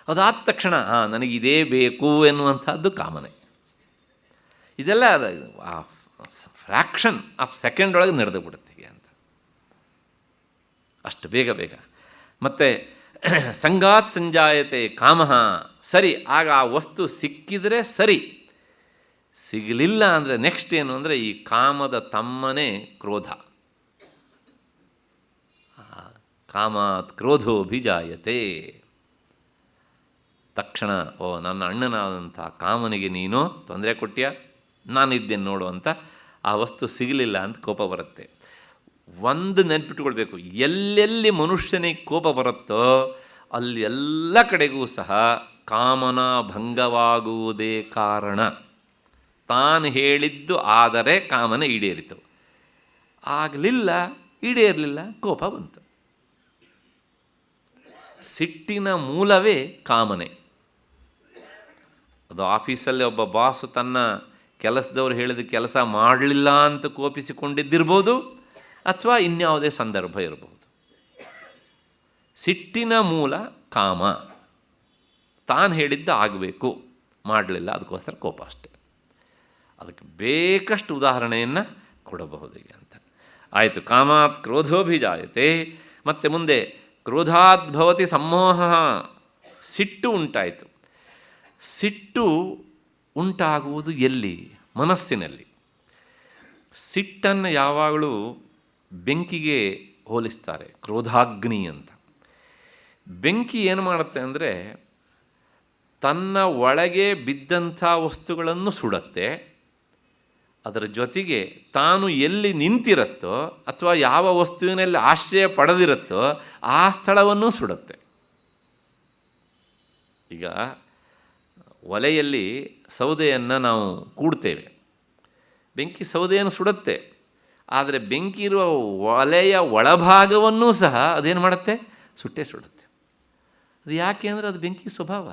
ಅದಾದ ತಕ್ಷಣ ನನಗಿದೇ ಬೇಕು ಎನ್ನುವಂಥದ್ದು ಕಾಮನೆ. ಇದೆಲ್ಲ ಫ್ರ್ಯಾಕ್ಷನ್ ಆಫ್ ಸೆಕೆಂಡ್ ಒಳಗೆ ನಡೆದು ಬಿಡುತ್ತೆ ಅಂತ, ಅಷ್ಟು ಬೇಗ ಬೇಗ. ಮತ್ತು ಸಂಗಾತ್ ಸಂಜಾಯತೆ ಕಾಮಃ. ಸರಿ, ಆಗ ಆ ವಸ್ತು ಸಿಕ್ಕಿದರೆ ಸರಿ, ಸಿಗಲಿಲ್ಲ ಅಂದರೆ ನೆಕ್ಸ್ಟ್ ಏನು ಅಂದರೆ ಈ ಕಾಮದ ತಮ್ಮನೇ ಕ್ರೋಧ. ಕಾಮಾತ್ ಕ್ರೋಧೋಭಿಜಾಯತೆ. ತಕ್ಷಣ ನನ್ನ ಅಣ್ಣನಾದಂಥ ಕಾಮನಿಗೆ ನೀನು ತೊಂದರೆ ಕೊಟ್ಟಿಯಾ, ನಾನಿದ್ದೇನೆ ನೋಡು ಅಂತ. ಆ ವಸ್ತು ಸಿಗಲಿಲ್ಲ ಅಂತ ಕೋಪ ಬರುತ್ತೆ. ಒಂದು ನೆನ್ಪಿಟ್ಕೊಳ್ಬೇಕು, ಎಲ್ಲೆಲ್ಲಿ ಮನುಷ್ಯನಿಗೆ ಕೋಪ ಬರುತ್ತೋ ಅಲ್ಲಿ ಎಲ್ಲ ಕಡೆಗೂ ಸಹ ಕಾಮನ ಭಂಗವಾಗುವುದೇ ಕಾರಣ. ತಾನು ಹೇಳಿದ್ದು ಆದರೆ ಕಾಮನೆ ಈಡೇರಿತು, ಆಗಲಿಲ್ಲ, ಈಡೇರಲಿಲ್ಲ, ಕೋಪ ಬಂತು. ಸಿಟ್ಟಿನ ಮೂಲವೇ ಕಾಮನೆ. ಅದು ಆಫೀಸಲ್ಲಿ ಒಬ್ಬ ಬಾಸು ತನ್ನ ಕೆಲಸದವ್ರು ಹೇಳಿದ ಕೆಲಸ ಮಾಡಲಿಲ್ಲ ಅಂತ ಕೋಪಿಸಿಕೊಂಡಿದ್ದಿರ್ಬೋದು, ಅಥವಾ ಇನ್ಯಾವುದೇ ಸಂದರ್ಭ ಇರ್ಬೋದು. ಸಿಟ್ಟಿನ ಮೂಲ ಕಾಮ. ತಾನು ಹೇಳಿದ್ದು ಆಗಬೇಕು, ಮಾಡಲಿಲ್ಲ, ಅದಕ್ಕೋಸ್ಕರ ಕೋಪ ಅಷ್ಟೆ. ಅದಕ್ಕೆ ಬೇಕಷ್ಟು ಉದಾಹರಣೆಯನ್ನು ಕೊಡಬಹುದು ಅಂತ. ಆಯಿತು, ಕಾಮಾತ್ ಕ್ರೋಧೋಭಿಜಾಯತೆ. ಮತ್ತು ಮುಂದೆ ಕ್ರೋಧಾದ್ಭವತಿ ಸಮ್ಮೋಹ, ಸಿಟ್ಟು ಉಂಟಾಯಿತು. ಸಿಟ್ಟು ಉಂಟಾಗುವುದು ಎಲ್ಲಿ? ಮನಸ್ಸಿನಲ್ಲಿ. ಸಿಟ್ಟನ್ನು ಯಾವಾಗಲೂ ಬೆಂಕಿಗೆ ಹೋಲಿಸ್ತಾರೆ, ಕ್ರೋಧಾಗ್ನಿ ಅಂತ. ಬೆಂಕಿ ಏನು ಮಾಡುತ್ತೆ ಅಂದರೆ ತನ್ನ ಒಳಗೆ ಬಿದ್ದಂಥ ವಸ್ತುಗಳನ್ನು ಸುಡುತ್ತೆ, ಅದರ ಜೊತೆಗೆ ತಾನು ಎಲ್ಲಿ ನಿಂತಿರುತ್ತೋ ಅಥವಾ ಯಾವ ವಸ್ತುವಿನಲ್ಲಿ ಆಶ್ರಯ ಪಡೆದಿರುತ್ತೋ ಆ ಸ್ಥಳವನ್ನು ಸುಡುತ್ತೆ. ಈಗ ಒಲೆಯಲ್ಲಿ ಸೌದೆಯನ್ನು ನಾವು ಕೂಡ್ತೇವೆ, ಬೆಂಕಿ ಸೌದೆಯನ್ನು ಸುಡುತ್ತೆ, ಆದರೆ ಬೆಂಕಿ ಇರುವ ಒಲೆಯ ಒಳಭಾಗವನ್ನೂ ಸಹ ಅದೇನು ಮಾಡುತ್ತೆ? ಸುಟ್ಟೇ ಸುಡುತ್ತೆ. ಅದು ಯಾಕೆ ಅಂದರೆ ಅದು ಬೆಂಕಿ ಸ್ವಭಾವ.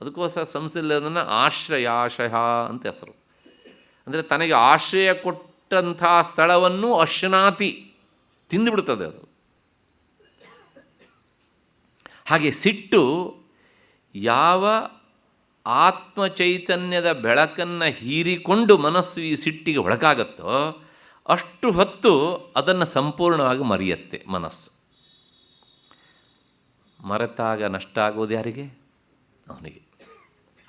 ಅದಕ್ಕೋಸ್ಕರ ಸಂಸ್ಥೆಯಲ್ಲಿ ಅದನ್ನು ಆಶ್ರಯಾಶಯ ಅಂತ ಹೆಸರು. ಅಂದರೆ ತನಗೆ ಆಶ್ರಯ ಕೊಟ್ಟಂಥ ಸ್ಥಳವನ್ನು ಅಶ್ನಾತಿ, ತಿಂದುಬಿಡ್ತದೆ ಅದು. ಹಾಗೆ ಸಿಟ್ಟು ಯಾವ ಆತ್ಮಚೈತನ್ಯದ ಬೆಳಕನ್ನು ಹೀರಿಕೊಂಡು ಮನಸ್ಸು ಈ ಸಿಟ್ಟಿಗೆ ಒಳಗಾಗುತ್ತೋ ಅಷ್ಟು ಹೊತ್ತು ಅದನ್ನು ಸಂಪೂರ್ಣವಾಗಿ ಮರೆಯುತ್ತೆ ಮನಸ್ಸು. ಮರೆತಾಗ ನಷ್ಟ ಆಗೋದು ಯಾರಿಗೆ? ಅವನಿಗೆ.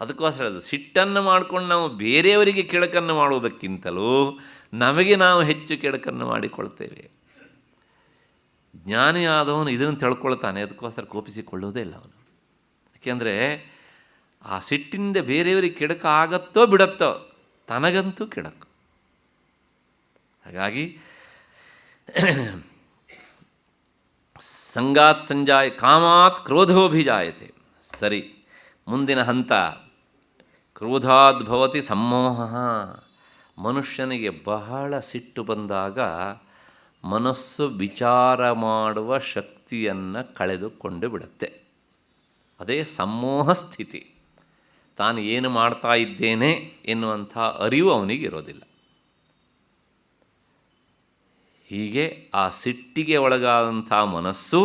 ಅದಕ್ಕೋಸ್ಕರ ಅದು ಸಿಟ್ಟನ್ನು ಮಾಡ್ಕೊಂಡು ನಾವು ಬೇರೆಯವರಿಗೆ ಕೆಡಕನ್ನು ಮಾಡುವುದಕ್ಕಿಂತಲೂ ನಮಗೆ ನಾವು ಹೆಚ್ಚು ಕೆಡಕನ್ನು ಮಾಡಿಕೊಳ್ತೇವೆ. ಜ್ಞಾನಿಯಾದವನು ಇದನ್ನು ತಿಳ್ಕೊಳ್ತಾನೆ, ಅದಕ್ಕೋಸ್ಕರ ಕೋಪಿಸಿಕೊಳ್ಳುವುದೇ ಇಲ್ಲ ಅವನು. ಯಾಕೆಂದರೆ ಆ ಸಿಟ್ಟಿಂದ ಬೇರೆಯವರಿಗೆ ಕೆಡಕ ಆಗತ್ತೋ ಬಿಡತ್ತೋ, ತನಗಂತೂ ಕೆಡಕು. ಹಾಗಾಗಿ ಸಂಗಾತ್ ಸಂಜಾಯ ಕಾಮಾತ್ ಕ್ರೋಧೋಭಿಜಾಯತೆ. ಸರಿ, ಮುಂದಿನ ಹಂತ ಕ್ರೋಧಾದ್ಭವತಿ ಸಮ್ಮೋಹ. ಮನುಷ್ಯನಿಗೆ ಬಹಳ ಸಿಟ್ಟು ಬಂದಾಗ ಮನಸ್ಸು ವಿಚಾರ ಮಾಡುವ ಶಕ್ತಿಯನ್ನು ಕಳೆದುಕೊಂಡು ಬಿಡುತ್ತೆ. ಅದೇ ಸಮ್ಮೋಹ ಸ್ಥಿತಿ. ತಾನು ಏನು ಮಾಡ್ತಾ ಇದ್ದೇನೆ ಎನ್ನುವಂಥ ಅರಿವು ಅವನಿಗೆ ಇರೋದಿಲ್ಲ. ಹೀಗೆ ಆ ಸಿಟ್ಟಿಗೆ ಒಳಗಾದಂಥ ಮನಸ್ಸು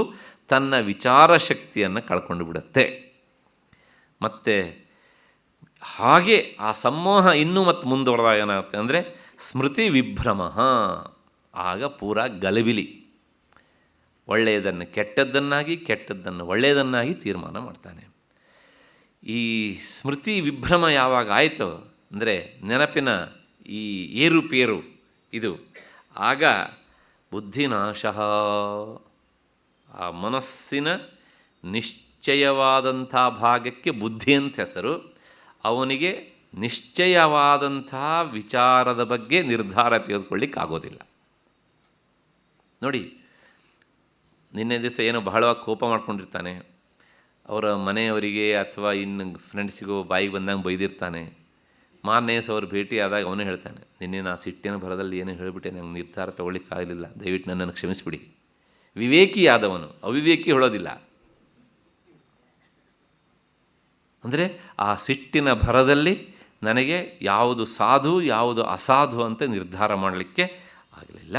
ತನ್ನ ವಿಚಾರ ಶಕ್ತಿಯನ್ನು ಕಳ್ಕೊಂಡು ಬಿಡುತ್ತೆ. ಮತ್ತು ಹಾಗೆ ಆ ಸಮ್ಮೋಹ ಇನ್ನೂ ಮತ್ತು ಮುಂದುವರೆದಾಗ ಏನಾಗುತ್ತೆ ಅಂದರೆ ಸ್ಮೃತಿ ವಿಭ್ರಮ. ಆಗ ಪೂರ ಗಲಿಬಿಲಿ. ಒಳ್ಳೆಯದನ್ನು ಕೆಟ್ಟದ್ದನ್ನಾಗಿ, ಕೆಟ್ಟದ್ದನ್ನು ಒಳ್ಳೆಯದನ್ನಾಗಿ ತೀರ್ಮಾನ ಮಾಡ್ತಾನೆ. ಈ ಸ್ಮೃತಿ ವಿಭ್ರಮ ಯಾವಾಗ ಆಯಿತೋ ಅಂದರೆ ನೆನಪಿನ ಈ ಏರುಪೇರು ಇದು, ಆಗ ಬುದ್ಧಿನಾಶ. ಆ ಮನಸ್ಸಿನ ನಿಶ್ಚಯವಾದಂಥ ಭಾಗಕ್ಕೆ ಬುದ್ಧಿ ಅಂತ ಹೆಸರು. ಅವನಿಗೆ ನಿಶ್ಚಯವಾದಂಥ ವಿಚಾರದ ಬಗ್ಗೆ ನಿರ್ಧಾರ ತೆಗೆದುಕೊಳ್ಳಿಕ್ಕಾಗೋದಿಲ್ಲ. ನೋಡಿ, ನಿನ್ನೆ ದಿವಸ ಏನೋ ಬಹಳವಾಗಿ ಕೋಪ ಮಾಡ್ಕೊಂಡಿರ್ತಾನೆ, ಅವರ ಮನೆಯವರಿಗೆ ಅಥವಾ ಇನ್ನು ಫ್ರೆಂಡ್ಸಿಗೋ ಬಾಯಿಗೆ ಬಂದಂಗೆ ಬೈದಿರ್ತಾನೆ. ಮಾರನೇ ದಿವಸ ಅವ್ರು ಭೇಟಿ ಆದಾಗ ಅವನೇ ಹೇಳ್ತಾನೆ, ನಿನ್ನೆ ನಾ ಸಿಟ್ಟಿನ ಭರದಲ್ಲಿ ಏನೋ ಹೇಳಿಬಿಟ್ಟೆ, ನಂಗೆ ನಿರ್ಧಾರ ತೊಗೊಳ್ಳಿಕ್ಕಾಗಲಿಲ್ಲ, ದಯವಿಟ್ಟು ನನ್ನನ್ನು ಕ್ಷಮಿಸಿಬಿಡಿ. ವಿವೇಕಿಯಾದವನು, ಅವಿವೇಕಿ ಹೇಳೋದಿಲ್ಲ. ಅಂದರೆ ಆ ಸಿಟ್ಟಿನ ಭರದಲ್ಲಿ ನನಗೆ ಯಾವುದು ಸಾಧು ಯಾವುದು ಅಸಾಧು ಅಂತ ನಿರ್ಧಾರ ಮಾಡಲಿಕ್ಕೆ ಆಗಲಿಲ್ಲ.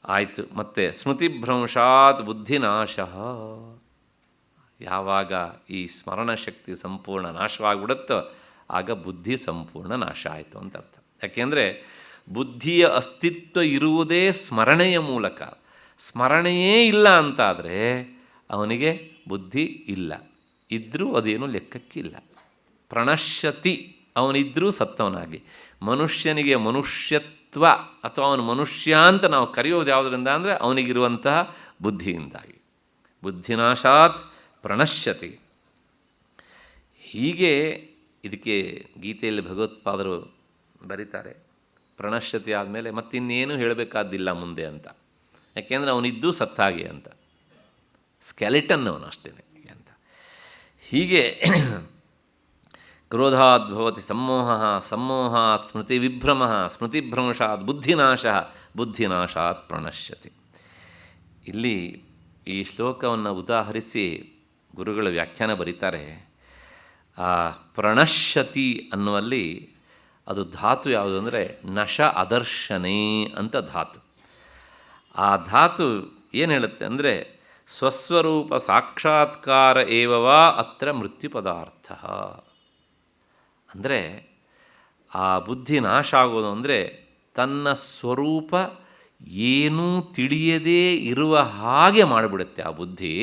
ಆಯಿತು. ಮತ್ತು ಸ್ಮೃತಿಭ್ರಂಶಾತ್ ಬುದ್ಧಿನಾಶ. ಯಾವಾಗ ಈ ಸ್ಮರಣಶಕ್ತಿ ಸಂಪೂರ್ಣ ನಾಶವಾಗಿಬಿಡುತ್ತೋ ಆಗ ಬುದ್ಧಿ ಸಂಪೂರ್ಣ ನಾಶ ಆಯಿತು ಅಂತ ಅರ್ಥ. ಯಾಕೆಂದರೆ ಬುದ್ಧಿಯ ಅಸ್ತಿತ್ವ ಇರುವುದೇ ಸ್ಮರಣೆಯ ಮೂಲಕ. ಸ್ಮರಣೆಯೇ ಇಲ್ಲ ಅಂತಾದರೆ ಅವನಿಗೆ ಬುದ್ಧಿ ಇಲ್ಲ, ಇದ್ದರೂ ಅದೇನು ಲೆಕ್ಕಕ್ಕಿಲ್ಲ. ಪ್ರಣಶ್ಯತಿ, ಅವನಿದ್ದರೂ ಸತ್ತವನಾಗಿ. ಮನುಷ್ಯನಿಗೆ ಮನುಷ್ಯತ್ವ ಅಥವಾ ಅವನು ಮನುಷ್ಯ ಅಂತ ನಾವು ಕರೆಯೋದು ಯಾವುದರಿಂದ ಅಂದರೆ ಅವನಿಗಿರುವಂತಹ ಬುದ್ಧಿಯಿಂದಾಗಿ. ಬುದ್ಧಿನಾಶಾತ್ ಪ್ರಣಶ್ಯತಿ. ಹೀಗೆ ಇದಕ್ಕೆ ಗೀತೆಯಲ್ಲಿ ಭಗವತ್ಪಾದರು ಬರೀತಾರೆ, ಪ್ರಣಶ್ಯತಿ ಆದಮೇಲೆ ಮತ್ತಿನ್ನೇನು ಹೇಳಬೇಕಾದ್ದಿಲ್ಲ ಮುಂದೆ ಅಂತ. ಯಾಕೆಂದರೆ ಅವನಿದ್ದು ಸತ್ತಾಗೆ ಅಂತ, ಸ್ಕೆಲಿಟನ್ ಅವನು ಅಷ್ಟೇ ಅಂತ. ಹೀಗೆ ಕ್ರೋಧಾತ್ ಭವತಿ ಸಮ್ಮೋಹ, ಸಮ್ಮೋಹಾತ್ ಸ್ಮೃತಿವಿಭ್ರಮ, ಸ್ಮೃತಿಭ್ರಂಶಾತ್ ಬುದ್ಧಿನಾಶ, ಬುದ್ಧಿನಾಶಾತ್ ಪ್ರಣಶ್ಯತಿ. ಇಲ್ಲಿ ಈ ಶ್ಲೋಕವನ್ನು ಉದಾಹರಿಸಿ ಗುರುಗಳು ವ್ಯಾಖ್ಯಾನ ಬರೀತಾರೆ. ಆ ಪ್ರಣಶ್ಯತಿ ಅನ್ನುವಲ್ಲಿ ಅದು ಧಾತು ಯಾವುದು ಅಂದರೆ ನಶ ಅದರ್ಶನೇ ಅಂತ ಧಾತು. ಆ ಧಾತು ಏನು ಹೇಳುತ್ತೆ ಅಂದರೆ ಸ್ವಸ್ವರೂಪ ಸಾಕ್ಷಾತ್ಕಾರ ಏವವಾ ಅತ್ರ ಮೃತ್ಯು ಪದಾರ್ಥ. ಅಂದರೆ ಆ ಬುದ್ಧಿ ನಾಶ ಆಗೋದು ಅಂದರೆ ತನ್ನ ಸ್ವರೂಪ ಏನೂ ತಿಳಿಯದೇ ಇರುವ ಹಾಗೆ ಮಾಡಿಬಿಡುತ್ತೆ ಆ ಬುದ್ಧಿ.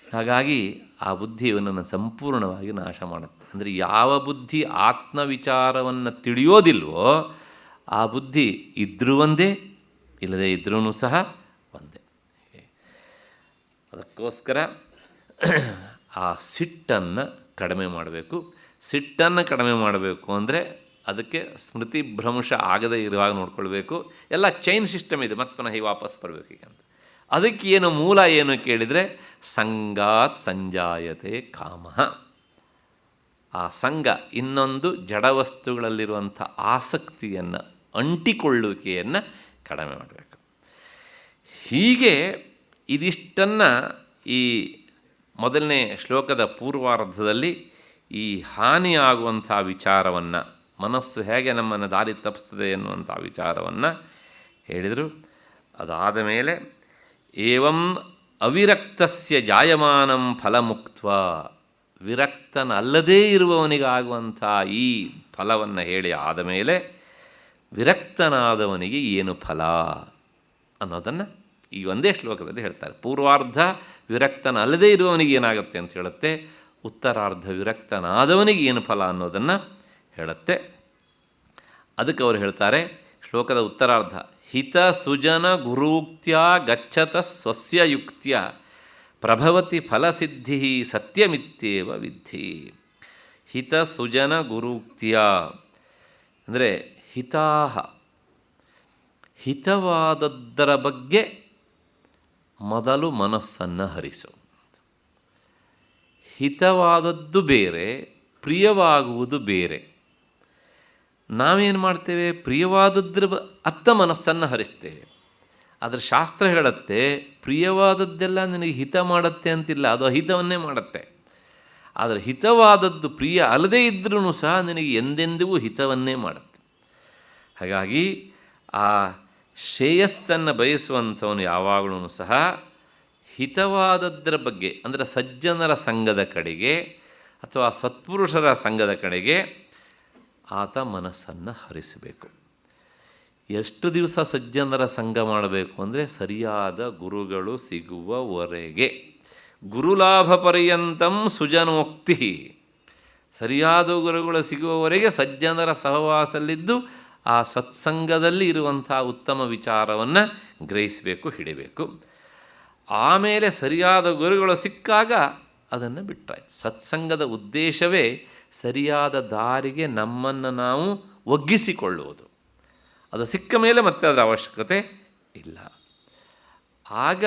ಹಾಗಾಗಿ ಆ ಬುದ್ಧಿ ಇವನನ್ನು ಸಂಪೂರ್ಣವಾಗಿ ನಾಶ ಮಾಡುತ್ತೆ. ಅಂದರೆ ಯಾವ ಬುದ್ಧಿ ಆತ್ಮವಿಚಾರವನ್ನು ತಿಳಿಯೋದಿಲ್ವೋ ಆ ಬುದ್ಧಿ ಇದ್ರೂ ಒಂದೇ, ಇಲ್ಲದೇ ಇದ್ರೂ ಸಹ ಒಂದೇ. ಅದಕ್ಕೋಸ್ಕರ ಆ ಸಿಟ್ಟನ್ನು ಕಡಿಮೆ ಮಾಡಬೇಕು. ಸಿಟ್ಟನ್ನು ಕಡಿಮೆ ಮಾಡಬೇಕು ಅಂದರೆ ಅದಕ್ಕೆ ಸ್ಮೃತಿ ಭ್ರಂಶ ಆಗದೇ ಇರುವಾಗ ನೋಡ್ಕೊಳ್ಬೇಕು. ಎಲ್ಲ ಚೈನ್ ಸಿಸ್ಟಮ್ ಇದೆ, ಮತ್ತೆ ಪುನಃ ವಾಪಸ್ ಬರಬೇಕೀಗಂತ. ಅದಕ್ಕೆ ಏನು ಮೂಲ ಏನು ಕೇಳಿದರೆ ಸಂಗಾತ್ ಸಂಜಾಯತೆ ಕಾಮ. ಆ ಸಂಘ ಇನ್ನೊಂದು ಜಡವಸ್ತುಗಳಲ್ಲಿರುವಂಥ ಆಸಕ್ತಿಯನ್ನು, ಅಂಟಿಕೊಳ್ಳುವಿಕೆಯನ್ನು ಕಡಿಮೆ ಮಾಡಬೇಕು. ಹೀಗೆ ಇದಿಷ್ಟನ್ನು ಈ ಮೊದಲನೇ ಶ್ಲೋಕದ ಪೂರ್ವಾರ್ಧದಲ್ಲಿ ಈ ಹಾನಿಯಾಗುವಂಥ ವಿಚಾರವನ್ನು, ಮನಸ್ಸು ಹೇಗೆ ನಮ್ಮನ್ನು ದಾರಿ ತಪ್ಪಿಸ್ತದೆ ಎನ್ನುವಂಥ ವಿಚಾರವನ್ನು ಹೇಳಿದರು. ಅದಾದ ಮೇಲೆ ಏವಂ ಅವಿರಕ್ತಸ್ಯ ಜಾಯಮಾನಂ ಫಲಮುಕ್ತ್ವ, ವಿರಕ್ತನಲ್ಲದೇ ಇರುವವನಿಗಾಗುವಂಥ ಈ ಫಲವನ್ನು ಹೇಳಿ ಆದ ಮೇಲೆ ವಿರಕ್ತನಾದವನಿಗೆ ಏನು ಫಲ ಅನ್ನೋದನ್ನು ಈ ಒಂದೇ ಶ್ಲೋಕದಲ್ಲಿ ಹೇಳ್ತಾರೆ. ಪೂರ್ವಾರ್ಧ ವಿರಕ್ತನಲ್ಲದೇ ಇರುವವನಿಗೆ ಏನಾಗುತ್ತೆ ಅಂತ ಹೇಳುತ್ತೆ, ಉತ್ತರಾರ್ಧ ವಿರಕ್ತನಾದವನಿಗೆ ಏನು ಫಲ ಅನ್ನೋದನ್ನು ಹೇಳುತ್ತೆ. ಅದಕ್ಕೆ ಅವರು ಹೇಳ್ತಾರೆ ಶ್ಲೋಕದ ಉತ್ತರಾರ್ಧ, ಹಿತ ಸುಜನ ಗುರೂಕ್ತ್ಯ ಗಚ್ಚತ ಸ್ವಸ್ಯ ಯುಕ್ತ್ಯ ಪ್ರಭವತಿ ಫಲಸಿದ್ಧಿ ಸತ್ಯಮಿತ್ಯೇವ ವಿದ್ಧಿ. ಹಿತ ಸುಜನ ಗುರೂಕ್ತ್ಯ ಅಂದರೆ ಹಿತಾಹ, ಹಿತವಾದದ್ದರ ಬಗ್ಗೆ ಮೊದಲು ಮನಸ್ಸನ್ನು ಹರಿಸು. ಹಿತವಾದದ್ದು ಬೇರೆ, ಪ್ರಿಯವಾಗುವುದು ಬೇರೆ. ನಾವೇನು ಮಾಡ್ತೇವೆ, ಪ್ರಿಯವಾದದ್ರ ಅತ್ತ ಮನಸ್ಸನ್ನು ಹರಿಸ್ತೇವೆ. ಆದರೆ ಶಾಸ್ತ್ರ ಹೇಳುತ್ತೆ ಪ್ರಿಯವಾದದ್ದೆಲ್ಲ ನಿನಗೆ ಹಿತ ಮಾಡುತ್ತೆ ಅಂತಿಲ್ಲ, ಅದು ಅಹಿತವನ್ನೇ ಮಾಡುತ್ತೆ. ಆದರೆ ಹಿತವಾದದ್ದು ಪ್ರಿಯ ಅಲ್ಲದೇ ಇದ್ರೂ ಸಹ ನಿನಗೆ ಎಂದೆಂದಿಗೂ ಹಿತವನ್ನೇ ಮಾಡುತ್ತೆ. ಹಾಗಾಗಿ ಆ ಶ್ರೇಯಸ್ಸನ್ನು ಬಯಸುವಂಥವನು ಯಾವಾಗಲೂ ಸಹ ಹಿತವಾದದ್ದರ ಬಗ್ಗೆ, ಅಂದರೆ ಸಜ್ಜನರ ಸಂಘದ ಕಡೆಗೆ ಅಥವಾ ಸತ್ಪುರುಷರ ಸಂಘದ ಕಡೆಗೆ ಆತ ಮನಸ್ಸನ್ನು ಹರಿಸಬೇಕು. ಎಷ್ಟು ದಿವಸ ಸಜ್ಜನರ ಸಂಘ ಮಾಡಬೇಕು ಅಂದರೆ ಸರಿಯಾದ ಗುರುಗಳು ಸಿಗುವವರೆಗೆ. ಗುರುಲಾಭ ಪರ್ಯಂತಂ ಸುಜನೋಕ್ತಿ, ಸರಿಯಾದ ಗುರುಗಳು ಸಿಗುವವರೆಗೆ ಸಜ್ಜನರ ಸಹವಾಸದಲ್ಲಿದ್ದು ಆ ಸತ್ಸಂಗದಲ್ಲಿ ಇರುವಂಥ ಉತ್ತಮ ವಿಚಾರವನ್ನು ಗ್ರಹಿಸಬೇಕು, ಹಿಡಿಬೇಕು. ಆಮೇಲೆ ಸರಿಯಾದ ಗುರುಗಳು ಸಿಕ್ಕಾಗ ಅದನ್ನು ಬಿಟ್ಟಾಯ್ತು. ಸತ್ಸಂಗದ ಉದ್ದೇಶವೇ ಸರಿಯಾದ ದಾರಿಗೆ ನಮ್ಮನ್ನು ನಾವು ಒಗ್ಗಿಸಿಕೊಳ್ಳುವುದು. ಅದು ಸಿಕ್ಕ ಮೇಲೆ ಮತ್ತೆ ಅದರ ಅವಶ್ಯಕತೆ ಇಲ್ಲ. ಆಗ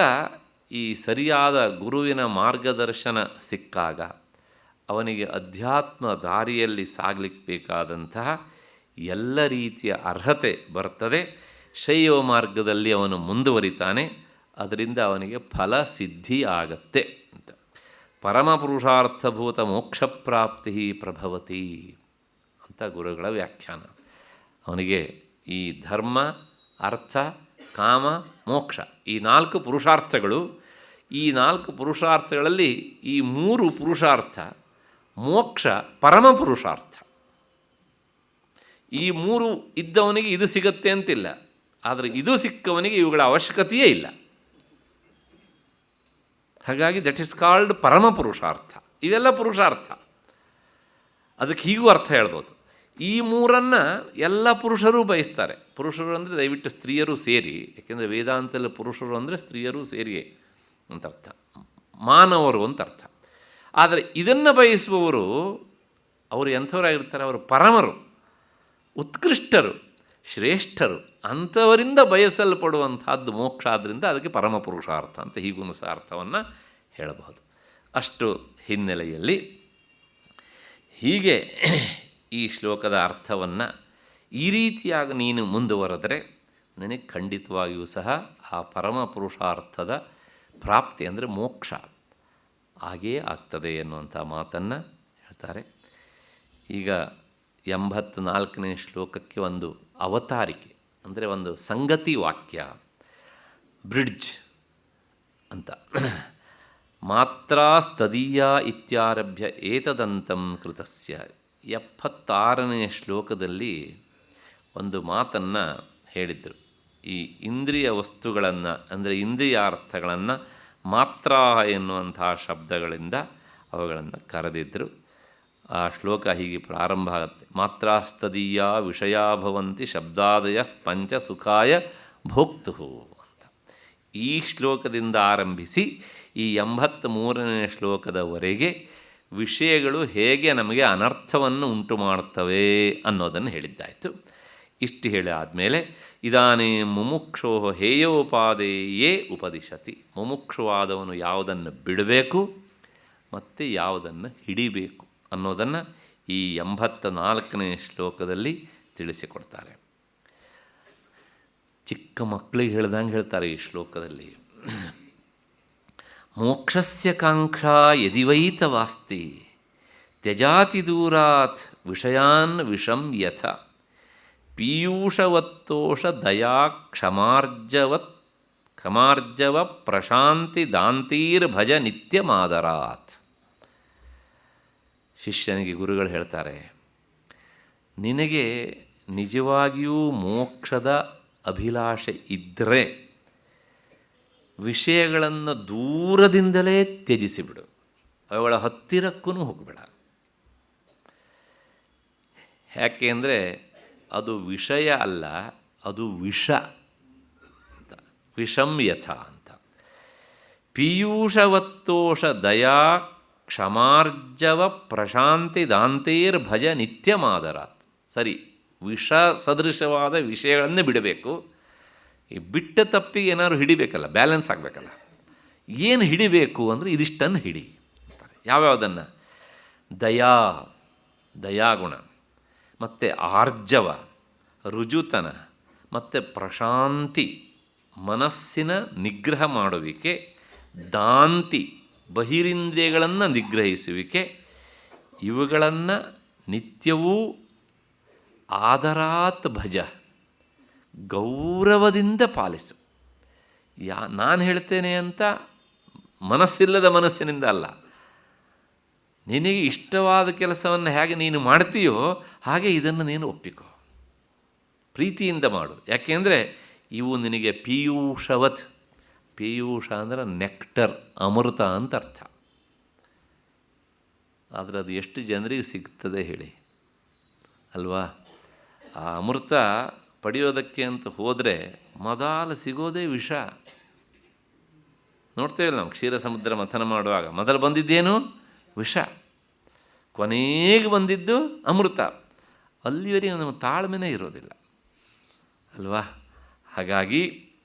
ಈ ಸರಿಯಾದ ಗುರುವಿನ ಮಾರ್ಗದರ್ಶನ ಸಿಕ್ಕಾಗ ಅವನಿಗೆ ಅಧ್ಯಾತ್ಮ ದಾರಿಯಲ್ಲಿ ಸಾಗಲಿಕ್ಕೆ ಬೇಕಾದಂತಹ ಎಲ್ಲ ರೀತಿಯ ಅರ್ಹತೆ ಬರ್ತದೆ. ಶೈವ ಮಾರ್ಗದಲ್ಲಿ ಅವನು ಮುಂದುವರಿತಾನೆ, ಅದರಿಂದ ಅವನಿಗೆ ಫಲ ಸಿದ್ಧಿ ಆಗತ್ತೆ ಅಂತ. ಪರಮಪುರುಷಾರ್ಥಭೂತ ಮೋಕ್ಷಪ್ರಾಪ್ತಿ ಪ್ರಭವತಿ ಅಂತ ಗುರುಗಳ ವ್ಯಾಖ್ಯಾನ. ಅವನಿಗೆ ಈ ಧರ್ಮ, ಅರ್ಥ, ಕಾಮ, ಮೋಕ್ಷ ಈ 4 ಪುರುಷಾರ್ಥಗಳು. ಈ 4 ಪುರುಷಾರ್ಥಗಳಲ್ಲಿ ಈ 3 ಪುರುಷಾರ್ಥ, ಮೋಕ್ಷ ಪರಮ ಪುರುಷಾರ್ಥ. ಈ 3 ಇದ್ದವನಿಗೆ ಇದು ಸಿಗತ್ತೆ ಅಂತಿಲ್ಲ, ಆದರೆ ಇದು ಸಿಕ್ಕವನಿಗೆ ಇವುಗಳ ಅವಶ್ಯಕತೆಯೇ ಇಲ್ಲ. ಹಾಗಾಗಿ ದಟ್ ಈಸ್ ಕಾಲ್ಡ್ ಪರಮ ಪುರುಷಾರ್ಥ. ಇವೆಲ್ಲ ಪುರುಷಾರ್ಥ. ಅದಕ್ಕೆ ಹೀಗೂ ಅರ್ಥ ಹೇಳ್ಬೋದು, ಈ 3 ಎಲ್ಲ ಪುರುಷರು ಬಯಸ್ತಾರೆ. ಪುರುಷರು ಅಂದರೆ ದಯವಿಟ್ಟು ಸ್ತ್ರೀಯರು ಸೇರಿ, ಏಕೆಂದರೆ ವೇದಾಂತದಲ್ಲಿ ಪುರುಷರು ಅಂದರೆ ಸ್ತ್ರೀಯರು ಸೇರಿಯೇ ಅಂತ ಅರ್ಥ, ಮಾನವರು ಅಂತ ಅರ್ಥ. ಆದರೆ ಇದನ್ನು ಬಯಸುವವರು ಅವರು ಎಂಥವರಾಗಿರ್ತಾರೆ, ಅವರು ಪರಮರು, ಉತ್ಕೃಷ್ಟರು, ಶ್ರೇಷ್ಠರು. ಅಂಥವರಿಂದ ಬಯಸಲ್ಪಡುವಂಥದ್ದು ಮೋಕ್ಷ. ಆದ್ದರಿಂದ ಅದಕ್ಕೆ ಪರಮ ಪುರುಷಾರ್ಥ ಅಂತ ಹೀಗೂ ಸಹ ಅರ್ಥವನ್ನು ಹೇಳಬಹುದು. ಅಷ್ಟು ಹಿನ್ನೆಲೆಯಲ್ಲಿ ಹೀಗೆ ಈ ಶ್ಲೋಕದ ಅರ್ಥವನ್ನು ಈ ರೀತಿಯಾಗಿ ನೀನು ಮುಂದುವರೆದರೆ ನನಗೆ ಖಂಡಿತವಾಗಿಯೂ ಸಹ ಆ ಪರಮ ಪುರುಷಾರ್ಥದ ಪ್ರಾಪ್ತಿ ಅಂದರೆ ಮೋಕ್ಷ ಹಾಗೇ ಆಗ್ತದೆ ಎನ್ನುವಂಥ ಮಾತನ್ನು ಹೇಳ್ತಾರೆ. ಈಗ 84ನೇ ಶ್ಲೋಕಕ್ಕೆ ಒಂದು ಅವತಾರಿಕೆ ಅಂದರೆ ಒಂದು ಸಂಗತಿ ವಾಕ್ಯ, ಬ್ರಿಡ್ಜ್ ಅಂತ. ಮಾತ್ರಾಸ್ತದೀಯ ಇತ್ಯಾರಭ್ಯ ಏತದಂತಂ ಕೃತಸ್ಯ. 76ನೇ ಶ್ಲೋಕದಲ್ಲಿ ಒಂದು ಮಾತನ್ನು ಹೇಳಿದರು. ಈ ಇಂದ್ರಿಯ ವಸ್ತುಗಳನ್ನು ಅಂದರೆ ಇಂದ್ರಿಯಾರ್ಥಗಳನ್ನು ಮಾತ್ರ ಎನ್ನುವಂತಹ ಶಬ್ದಗಳಿಂದ ಅವುಗಳನ್ನು ಕರೆದಿದ್ದರು. ಆ ಶ್ಲೋಕ ಹೀಗೆ ಪ್ರಾರಂಭ ಆಗುತ್ತೆ. ಮಾತ್ರಾಸ್ತದೀಯ ವಿಷಯಾ ಭವಂತಿ ಶಬ್ದಾದಯ ಪಂಚ ಸುಖಾಯ ಭೋಕ್ತು ಅಂತ. ಈ ಶ್ಲೋಕದಿಂದ ಆರಂಭಿಸಿ ಈ 83ನೇ ಶ್ಲೋಕದವರೆಗೆ ವಿಷಯಗಳು ಹೇಗೆ ನಮಗೆ ಅನರ್ಥವನ್ನು ಉಂಟು ಮಾಡುತ್ತವೆ ಅನ್ನೋದನ್ನು ಹೇಳಿದ್ದಾಯಿತು. ಇಷ್ಟು ಹೇಳಿ ಆದಮೇಲೆ ಇದಾನೇ ಮುಮುಕ್ಷೋ ಹೇಯೋಪಾದೇಯೇ ಉಪದಿಶತಿ. ಮುಮುಕ್ಷುವಾದವನು ಯಾವುದನ್ನು ಬಿಡಬೇಕು ಮತ್ತು ಯಾವುದನ್ನು ಹಿಡಿಬೇಕು ಅನ್ನೋದನ್ನು ಈ 84ನೇ ಶ್ಲೋಕದಲ್ಲಿ ತಿಳಿಸಿಕೊಡ್ತಾರೆ. ಚಿಕ್ಕ ಮಕ್ಕಳಿಗೆ ಹೇಳ್ದಂಗೆ ಹೇಳ್ತಾರೆ ಈ ಶ್ಲೋಕದಲ್ಲಿ. ಮೋಕ್ಷಸ್ಯ ಕಾಂಕ್ಷಾ ಯದಿವೈತವಾಸ್ತಿ ತ್ಯಜಾತಿ ದೂರಾತ್ ವಿಷಯಾನ್ ವಿಷಂ ಯಥ ಪೀಯೂಷವತ್ತೋಷ ದಯಾ ಕ್ಷಮಾರ್ಜವ ಪ್ರಶಾಂತಿ ದಾಂತೀರ್ಭಜ ನಿತ್ಯಮಾದರಾತ್. ಶಿಷ್ಯನಿಗೆ ಗುರುಗಳು ಹೇಳ್ತಾರೆ, ನಿನಗೆ ನಿಜವಾಗಿಯೂ ಮೋಕ್ಷದ ಅಭಿಲಾಷೆ ಇದ್ದರೆ ವಿಷಯಗಳನ್ನು ದೂರದಿಂದಲೇ ತ್ಯಜಿಸಿಬಿಡು, ಅವುಗಳ ಹತ್ತಿರಕ್ಕೂ ಹೋಗಬೇಡ. ಯಾಕೆ ಅಂದರೆ ಅದು ವಿಷಯ ಅಲ್ಲ, ಅದು ವಿಷ ಅಂತ. ವಿಷಂ ಯಥ ಅಂತ. ಪೀಯೂಷವತ್ತೋಷ ದಯಾ ಕ್ಷಮಾರ್ಜವ ಪ್ರಶಾಂತಿ ದಾಂತೇರ್ಭಜ ನಿತ್ಯಮಾದರಾತ್. ಸರಿ, ವಿಷ ಸದೃಶವಾದ ವಿಷಯಗಳನ್ನೇ ಬಿಡಬೇಕು. ಈ ಬಿಟ್ಟ ತಪ್ಪಿಗೆ ಏನಾದ್ರು ಹಿಡಿಬೇಕಲ್ಲ, ಬ್ಯಾಲೆನ್ಸ್ ಆಗಬೇಕಲ್ಲ. ಏನು ಹಿಡಿಬೇಕು ಅಂದರೆ ಇದಿಷ್ಟನ್ನು ಹಿಡಿ. ಯಾವ್ಯಾವುದನ್ನು? ದಯಾಗುಣ, ಮತ್ತು ಆರ್ಜವ ರುಜುತನ, ಮತ್ತು ಪ್ರಶಾಂತಿ ಮನಸ್ಸಿನ ನಿಗ್ರಹ ಮಾಡುವಿಕೆ, ದಾಂತಿ ಬಹಿರಿಂದ್ರಿಯಗಳನ್ನು ನಿಗ್ರಹಿಸುವಿಕೆ, ಇವುಗಳನ್ನು ನಿತ್ಯವೂ ಆದರಾತ್ ಭಜ, ಗೌರವದಿಂದ ಪಾಲಿಸು. ನಾನು ಹೇಳ್ತೇನೆ ಅಂತ ಮನಸ್ಸಿಲ್ಲದ ಮನಸ್ಸಿನಿಂದ ಅಲ್ಲ, ನಿನಗೆ ಇಷ್ಟವಾದ ಕೆಲಸವನ್ನು ಹೇಗೆ ನೀನು ಮಾಡ್ತೀಯೋ ಹಾಗೆ ಇದನ್ನು ನೀನು ಒಪ್ಪಿಕೋ, ಪ್ರೀತಿಯಿಂದ ಮಾಡು. ಯಾಕೆಂದರೆ ಇವು ನಿನಗೆ ಪೀಯೂಷವತ್. ಪೀಯೂಷ ಅಂದರೆ ನೆಕ್ಟರ್, ಅಮೃತ ಅಂತ ಅರ್ಥ. ಆದರೆ ಅದು ಎಷ್ಟು ಜನರಿಗೆ ಸಿಗ್ತದೆ ಹೇಳಿ ಅಲ್ವಾ? ಆ ಅಮೃತ ಪಡೆಯೋದಕ್ಕೆ ಅಂತ ಹೋದರೆ ಮೊದಲು ಸಿಗೋದೇ ವಿಷ. ನೋಡ್ತೇವೆ ನಾವು ಕ್ಷೀರ ಸಮುದ್ರ ಮಥನ ಮಾಡುವಾಗ ಮೊದಲು ಬಂದಿದ್ದೇನು? ವಿಷ. ಕೊನೆಗೆ ಬಂದಿದ್ದು ಅಮೃತ. ಅಲ್ಲಿವರೆಗೆ ನಮ್ಮ ತಾಳ್ಮೆನೇ ಇರೋದಿಲ್ಲ ಅಲ್ವಾ? ಹಾಗಾಗಿ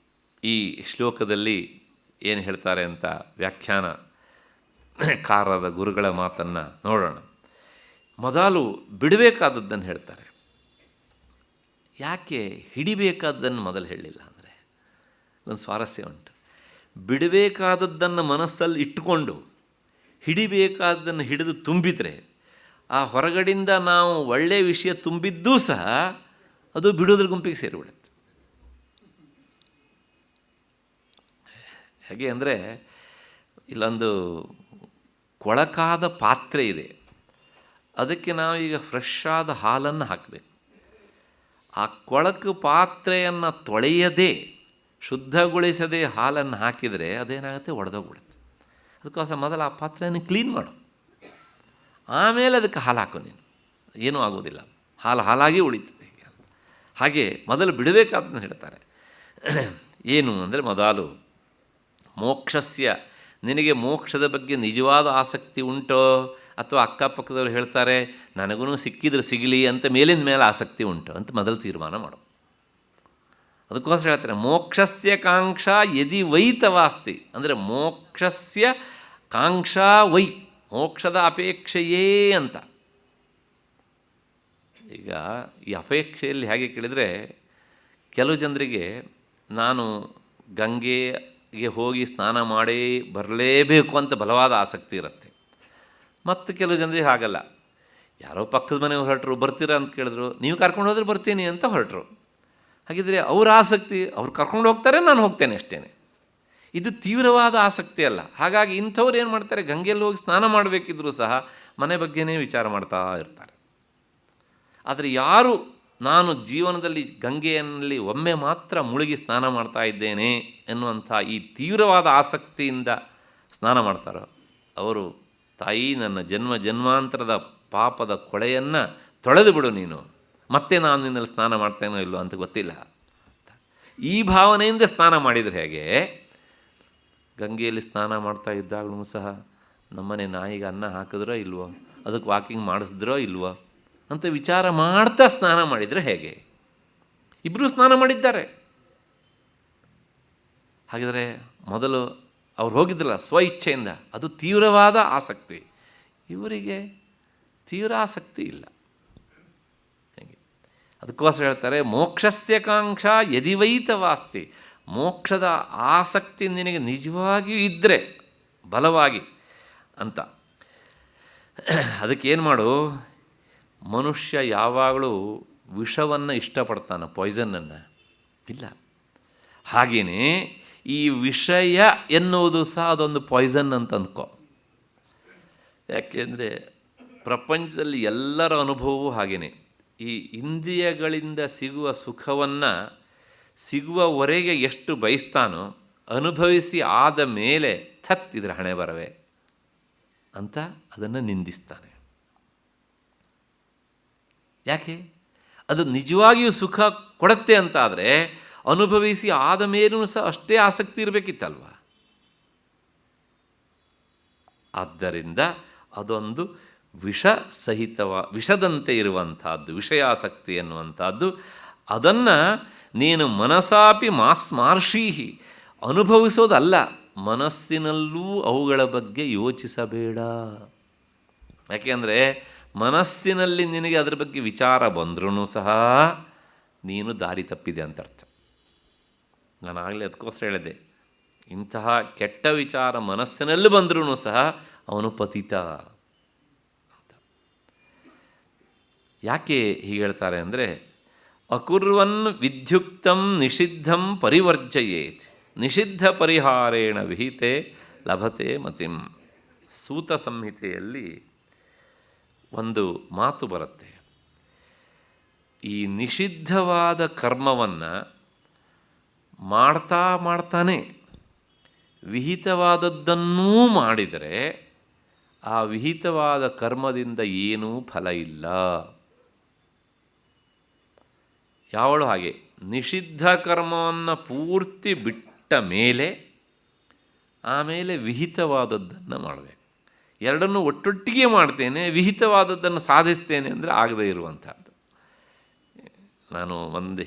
ಈ ಶ್ಲೋಕದಲ್ಲಿ ಏನು ಹೇಳ್ತಾರೆ ಅಂತ ವ್ಯಾಖ್ಯಾನಕಾರರ ಗುರುಗಳ ಮಾತನ್ನು ನೋಡೋಣ. ಮೊದಲು ಬಿಡಬೇಕಾದದ್ದನ್ನು ಹೇಳ್ತಾರೆ. ಯಾಕೆ ಹಿಡಿಬೇಕಾದ್ದನ್ನು ಮೊದಲು ಹೇಳಲಿಲ್ಲ ಅಂದರೆ ಒಂದು ಸ್ವಾರಸ್ಯ ಉಂಟು. ಬಿಡಬೇಕಾದದ್ದನ್ನು ಮನಸ್ಸಲ್ಲಿ ಇಟ್ಟುಕೊಂಡು ಹಿಡಿಬೇಕಾದನ್ನು ಹಿಡಿದು ತುಂಬಿದರೆ ಆ ಹೊರಗಡೆಯಿಂದ ನಾವು ಒಳ್ಳೆಯ ವಿಷಯ ತುಂಬಿದ್ದೂ ಸಹ ಅದು ಬಿಡೋದ್ರ ಗುಂಪಿಗೆ ಸೇರಿಬಿಡುತ್ತೆ. ಹೇಗೆ ಅಂದರೆ ಇಲ್ಲೊಂದು ಕೊಳಕಾದ ಪಾತ್ರೆ ಇದೆ, ಅದಕ್ಕೆ ನಾವೀಗ ಫ್ರೆಶ್ ಆದ ಹಾಲನ್ನು ಹಾಕಬೇಕು. ಆ ಕೊಳಕು ಪಾತ್ರೆಯನ್ನು ತೊಳೆಯದೆ ಶುದ್ಧಗೊಳಿಸದೆ ಹಾಲನ್ನು ಹಾಕಿದರೆ ಅದೇನಾಗುತ್ತೆ? ಒಡೆದೋಗ್ಬಿಡುತ್ತೆ. ಅದಕ್ಕೋಸ್ಕರ ಮೊದಲು ಆ ಪಾತ್ರೆಯನ್ನು ಕ್ಲೀನ್ ಮಾಡು, ಆಮೇಲೆ ಅದಕ್ಕೆ ಹಾಲು ಹಾಕು. ನೀನು ಏನೂ ಆಗೋದಿಲ್ಲ, ಹಾಲಾಗಿ ಉಳಿತದೆ. ಹಾಗೆ ಮೊದಲು ಬಿಡಬೇಕಾದ್ದನ್ನು ಹೇಳ್ತಾರೆ. ಏನು ಅಂದರೆ ಮೊದಲು ಮೋಕ್ಷಸ್ಯ, ನಿನಗೆ ಮೋಕ್ಷದ ಬಗ್ಗೆ ನಿಜವಾದ ಆಸಕ್ತಿ ಉಂಟೋ ಅಥವಾ ಅಕ್ಕಪಕ್ಕದವ್ರು ಹೇಳ್ತಾರೆ ನನಗೂ ಸಿಕ್ಕಿದ್ರೆ ಸಿಗಲಿ ಅಂತ ಮೇಲಿಂದ ಮೇಲೆ ಆಸಕ್ತಿ ಉಂಟು ಅಂತ ಮೊದಲು ತೀರ್ಮಾನ ಮಾಡು. ಅದಕ್ಕೋಸ್ಕರ ಹೇಳ್ತಾರೆ ಮೋಕ್ಷಸ್ಯ ಕಾಂಕ್ಷಾ ಯದಿ ವೈತವಾಸ್ತಿ, ಅಂದರೆ ಮೋಕ್ಷಸ್ಯ ಕಾಂಕ್ಷಾ ವೈ, ಮೋಕ್ಷದ ಅಪೇಕ್ಷೆಯೇ ಅಂತ. ಈಗ ಈ ಅಪೇಕ್ಷೆಯಲ್ಲಿ ಹೇಗೆ ಕೇಳಿದರೆ, ಕೆಲವು ಜನರಿಗೆ ನಾನು ಗಂಗೆಗೆ ಹೋಗಿ ಸ್ನಾನ ಮಾಡೇ ಬರಲೇಬೇಕು ಅಂತ ಬಲವಾದ ಆಸಕ್ತಿ ಇರುತ್ತೆ. ಮತ್ತು ಕೆಲವು ಜನರಿಗೆ ಹಾಗಲ್ಲ, ಯಾರೋ ಪಕ್ಕದ ಮನೆಗೆ ಹೊರಟರು, ಬರ್ತೀರಾ ಅಂತ ಕೇಳಿದ್ರು, ನೀವು ಕರ್ಕೊಂಡು ಹೋದ್ರೆ ಬರ್ತೀನಿ ಅಂತ ಹೊರಟರು. ಹಾಗಿದ್ರೆ ಅವ್ರ ಆಸಕ್ತಿ, ಅವ್ರು ಕರ್ಕೊಂಡು ಹೋಗ್ತಾರೆ, ನಾನು ಹೋಗ್ತೇನೆ ಅಷ್ಟೇ. ಇದು ತೀವ್ರವಾದ ಆಸಕ್ತಿ ಅಲ್ಲ. ಹಾಗಾಗಿ ಇಂಥವ್ರು ಏನು ಮಾಡ್ತಾರೆ, ಗಂಗೆಯಲ್ಲಿ ಹೋಗಿ ಸ್ನಾನ ಮಾಡಬೇಕಿದ್ರೂ ಸಹ ಮನೆ ಬಗ್ಗೆನೇ ವಿಚಾರ ಮಾಡ್ತಾ ಇರ್ತಾರೆ. ಆದರೆ ಯಾರು ನಾನು ಜೀವನದಲ್ಲಿ ಗಂಗೆಯಲ್ಲಿ ಒಮ್ಮೆ ಮಾತ್ರ ಮುಳುಗಿ ಸ್ನಾನ ಮಾಡ್ತಾ ಇದ್ದೇನೆ ಎನ್ನುವಂಥ ಈ ತೀವ್ರವಾದ ಆಸಕ್ತಿಯಿಂದ ಸ್ನಾನ ಮಾಡ್ತಾರೋ ಅವರು, ತಾಯಿ ನನ್ನ ಜನ್ಮ ಜನ್ಮಾಂತರದ ಪಾಪದ ಕೊಳೆಯನ್ನು ತೊಳೆದು ಬಿಡು ನೀನು, ಮತ್ತೆ ನಾನು ನಿನ್ನಲ್ಲಿ ಸ್ನಾನ ಮಾಡ್ತೇನೋ ಇಲ್ಲೋ ಅಂತ ಗೊತ್ತಿಲ್ಲ. ಈ ಭಾವನೆಯಿಂದ ಸ್ನಾನ ಮಾಡಿದರೆ ಹೇಗೆ, ಗಂಗೆಯಲ್ಲಿ ಸ್ನಾನ ಮಾಡ್ತಾ ಇದ್ದಾಗಲೂ ಸಹ ನಮ್ಮನೆ ನಾಯಿಗೆ ಅನ್ನ ಹಾಕಿದ್ರೋ ಇಲ್ವೋ, ಅದಕ್ಕೆ ವಾಕಿಂಗ್ ಮಾಡಿಸಿದ್ರೋ ಇಲ್ವೋ ಅಂತ ವಿಚಾರ ಮಾಡ್ತಾ ಸ್ನಾನ ಮಾಡಿದರೆ ಹೇಗೆ? ಇಬ್ಬರೂ ಸ್ನಾನ ಮಾಡಿದ್ದಾರೆ. ಹಾಗಿದ್ರೆ ಮೊದಲು ಅವ್ರು ಹೋಗಿದ್ರಲ್ಲ ಸ್ವ ಇಚ್ಛೆಯಿಂದ, ಅದು ತೀವ್ರವಾದ ಆಸಕ್ತಿ. ಇವರಿಗೆ ತೀವ್ರ ಆಸಕ್ತಿ ಇಲ್ಲ. ಹೇಗೆ? ಅದಕ್ಕೋಸ್ಕರ ಹೇಳ್ತಾರೆ, ಮೋಕ್ಷಸ್ಯ ಕಾಂಕ್ಷಾ ಯದಿವೈತವಾಸ್ತಿ. ಮೋಕ್ಷದ ಆಸಕ್ತಿ ನಿನಗೆ ನಿಜವಾಗಿಯೂ ಇದ್ದರೆ ಬಲವಾಗಿ ಅಂತ, ಅದಕ್ಕೇನು ಮಾಡು, ಮನುಷ್ಯ ಯಾವಾಗಲೂ ವಿಷವನ್ನು ಇಷ್ಟಪಡ್ತಾನೆ, ಪಾಯ್ಸನ್ನನ್ನು ಇಲ್ಲ. ಹಾಗೆಯೇ ಈ ವಿಷಯ ಎನ್ನುವುದು ಸಹ ಅದೊಂದು ಪಾಯ್ಸನ್ ಅಂತ ಅಂದ್ಕೋ. ಯಾಕೆಂದರೆ ಪ್ರಪಂಚದಲ್ಲಿ ಎಲ್ಲರ ಅನುಭವವೂ ಹಾಗೆಯೇ. ಈ ಇಂದ್ರಿಯಗಳಿಂದ ಸಿಗುವ ಸುಖವನ್ನು ಸಿಗುವವರೆಗೆ ಎಷ್ಟು ಬಯಸ್ತಾನೋ, ಅನುಭವಿಸಿ ಆದ ಮೇಲೆ ಥತ್ ಇದರ ಹಣೆ ಬರವೆ ಅಂತ ಅದನ್ನು ನಿಂದಿಸ್ತಾನೆ. ಯಾಕೆ? ಅದು ನಿಜವಾಗಿಯೂ ಸುಖ ಕೊಡುತ್ತೆ ಅಂತ ಆದರೆ ಅನುಭವಿಸಿ ಆದ ಮೇಲೂ ಸಹ ಅಷ್ಟೇ ಆಸಕ್ತಿ ಇರಬೇಕಿತ್ತಲ್ವ. ಆದ್ದರಿಂದ ಅದೊಂದು ವಿಷದಂತೆ ಇರುವಂಥದ್ದು, ವಿಷಯಾಸಕ್ತಿ ಎನ್ನುವಂಥದ್ದು. ಅದನ್ನು ನೀನು ಮನಸಾಪಿ ಮಾರ್ಷೀಹಿ, ಅನುಭವಿಸೋದಲ್ಲ, ಮನಸ್ಸಿನಲ್ಲೂ ಅವುಗಳ ಬಗ್ಗೆ ಯೋಚಿಸಬೇಡ. ಯಾಕೆಂದರೆ ಮನಸ್ಸಿನಲ್ಲಿ ನಿನಗೆ ಅದರ ಬಗ್ಗೆ ವಿಚಾರ ಬಂದ್ರೂ ಸಹ ನೀನು ದಾರಿ ತಪ್ಪಿದೆ ಅಂತ ಅರ್ಥ. ನಾನು ಆಗಲೇ ಅದಕ್ಕೋಸ್ಕರ ಹೇಳಿದೆ, ಇಂತಹ ಕೆಟ್ಟ ವಿಚಾರ ಮನಸ್ಸಿನಲ್ಲಿ ಬಂದ್ರೂ ಸಹ ಅವನು ಪತಿತ ಅಂತ. ಯಾಕೆ ಹೀಗೆ ಹೇಳ್ತಾರೆ ಅಂದರೆ, ಅಕುರ್ವನ್ ವಿದ್ಯುಕ್ತಂ ನಿಷಿದ್ಧಂ ಪರಿವರ್ಜಯೇತ್, ನಿಷಿದ್ಧ ಪರಿಹಾರೇಣ ವಿಹಿತೆ ಲಭತೆ ಮತಿಂ. ಸೂತ ಸಂಹಿತೆಯಲ್ಲಿ ಒಂದು ಮಾತು ಬರುತ್ತೆ, ಈ ನಿಷಿದ್ಧವಾದ ಕರ್ಮವನ್ನು ಮಾಡ್ತಾನೆ ವಿಹಿತವಾದದ್ದನ್ನೂ ಮಾಡಿದರೆ ಆ ವಿಹಿತವಾದ ಕರ್ಮದಿಂದ ಏನೂ ಫಲ ಇಲ್ಲ. ಯಾವಳು ಹಾಗೆ ನಿಷಿದ್ಧ ಕರ್ಮವನ್ನು ಪೂರ್ತಿ ಬಿಟ್ಟ ಮೇಲೆ ಆಮೇಲೆ ವಿಹಿತವಾದದ್ದನ್ನು ಮಾಡಬೇಕು. ಎರಡನ್ನೂ ಒಟ್ಟೊಟ್ಟಿಗೆ ಮಾಡ್ತೇನೆ, ವಿಹಿತವಾದದ್ದನ್ನು ಸಾಧಿಸ್ತೇನೆ ಅಂದರೆ ಆಗದೇ ಇರುವಂಥದ್ದು. ನಾನು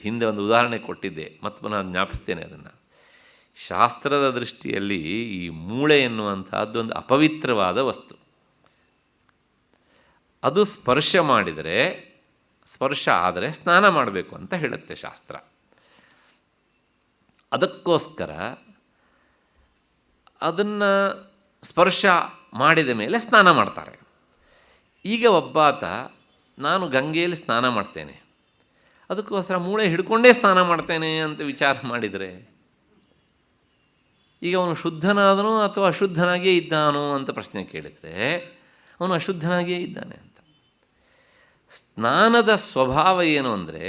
ಹಿಂದೆ ಒಂದು ಉದಾಹರಣೆ ಕೊಟ್ಟಿದ್ದೆ, ಮತ್ತು ಪುನಃ ಜ್ಞಾಪಿಸ್ತೇನೆ ಅದನ್ನು. ಶಾಸ್ತ್ರದ ದೃಷ್ಟಿಯಲ್ಲಿ ಈ ಮೂಳೆ ಎನ್ನುವಂಥದ್ದು ಒಂದು ಅಪವಿತ್ರವಾದ ವಸ್ತು. ಅದು ಸ್ಪರ್ಶ ಆದರೆ ಸ್ನಾನ ಮಾಡಬೇಕು ಅಂತ ಹೇಳುತ್ತೆ ಶಾಸ್ತ್ರ. ಅದಕ್ಕೋಸ್ಕರ ಅದನ್ನು ಸ್ಪರ್ಶ ಮಾಡಿದ ಮೇಲೆ ಸ್ನಾನ ಮಾಡ್ತಾರೆ. ಈಗ ಒಬ್ಬಾತ ನಾನು ಗಂಗೆಯಲ್ಲಿ ಸ್ನಾನ ಮಾಡ್ತೇನೆ, ಅದಕ್ಕೋಸ್ಕರ ಮೂಳೆ ಹಿಡ್ಕೊಂಡೇ ಸ್ನಾನ ಮಾಡ್ತೇನೆ ಅಂತ ವಿಚಾರ ಮಾಡಿದರೆ ಈಗ ಅವನು ಶುದ್ಧನಾದನೋ ಅಥವಾ ಅಶುದ್ಧನಾಗಿಯೇ ಇದ್ದಾನೋ ಅಂತ ಪ್ರಶ್ನೆ ಕೇಳಿದರೆ ಅವನು ಅಶುದ್ಧನಾಗಿಯೇ ಇದ್ದಾನೆ ಅಂತ. ಸ್ನಾನದ ಸ್ವಭಾವ ಏನು ಅಂದರೆ,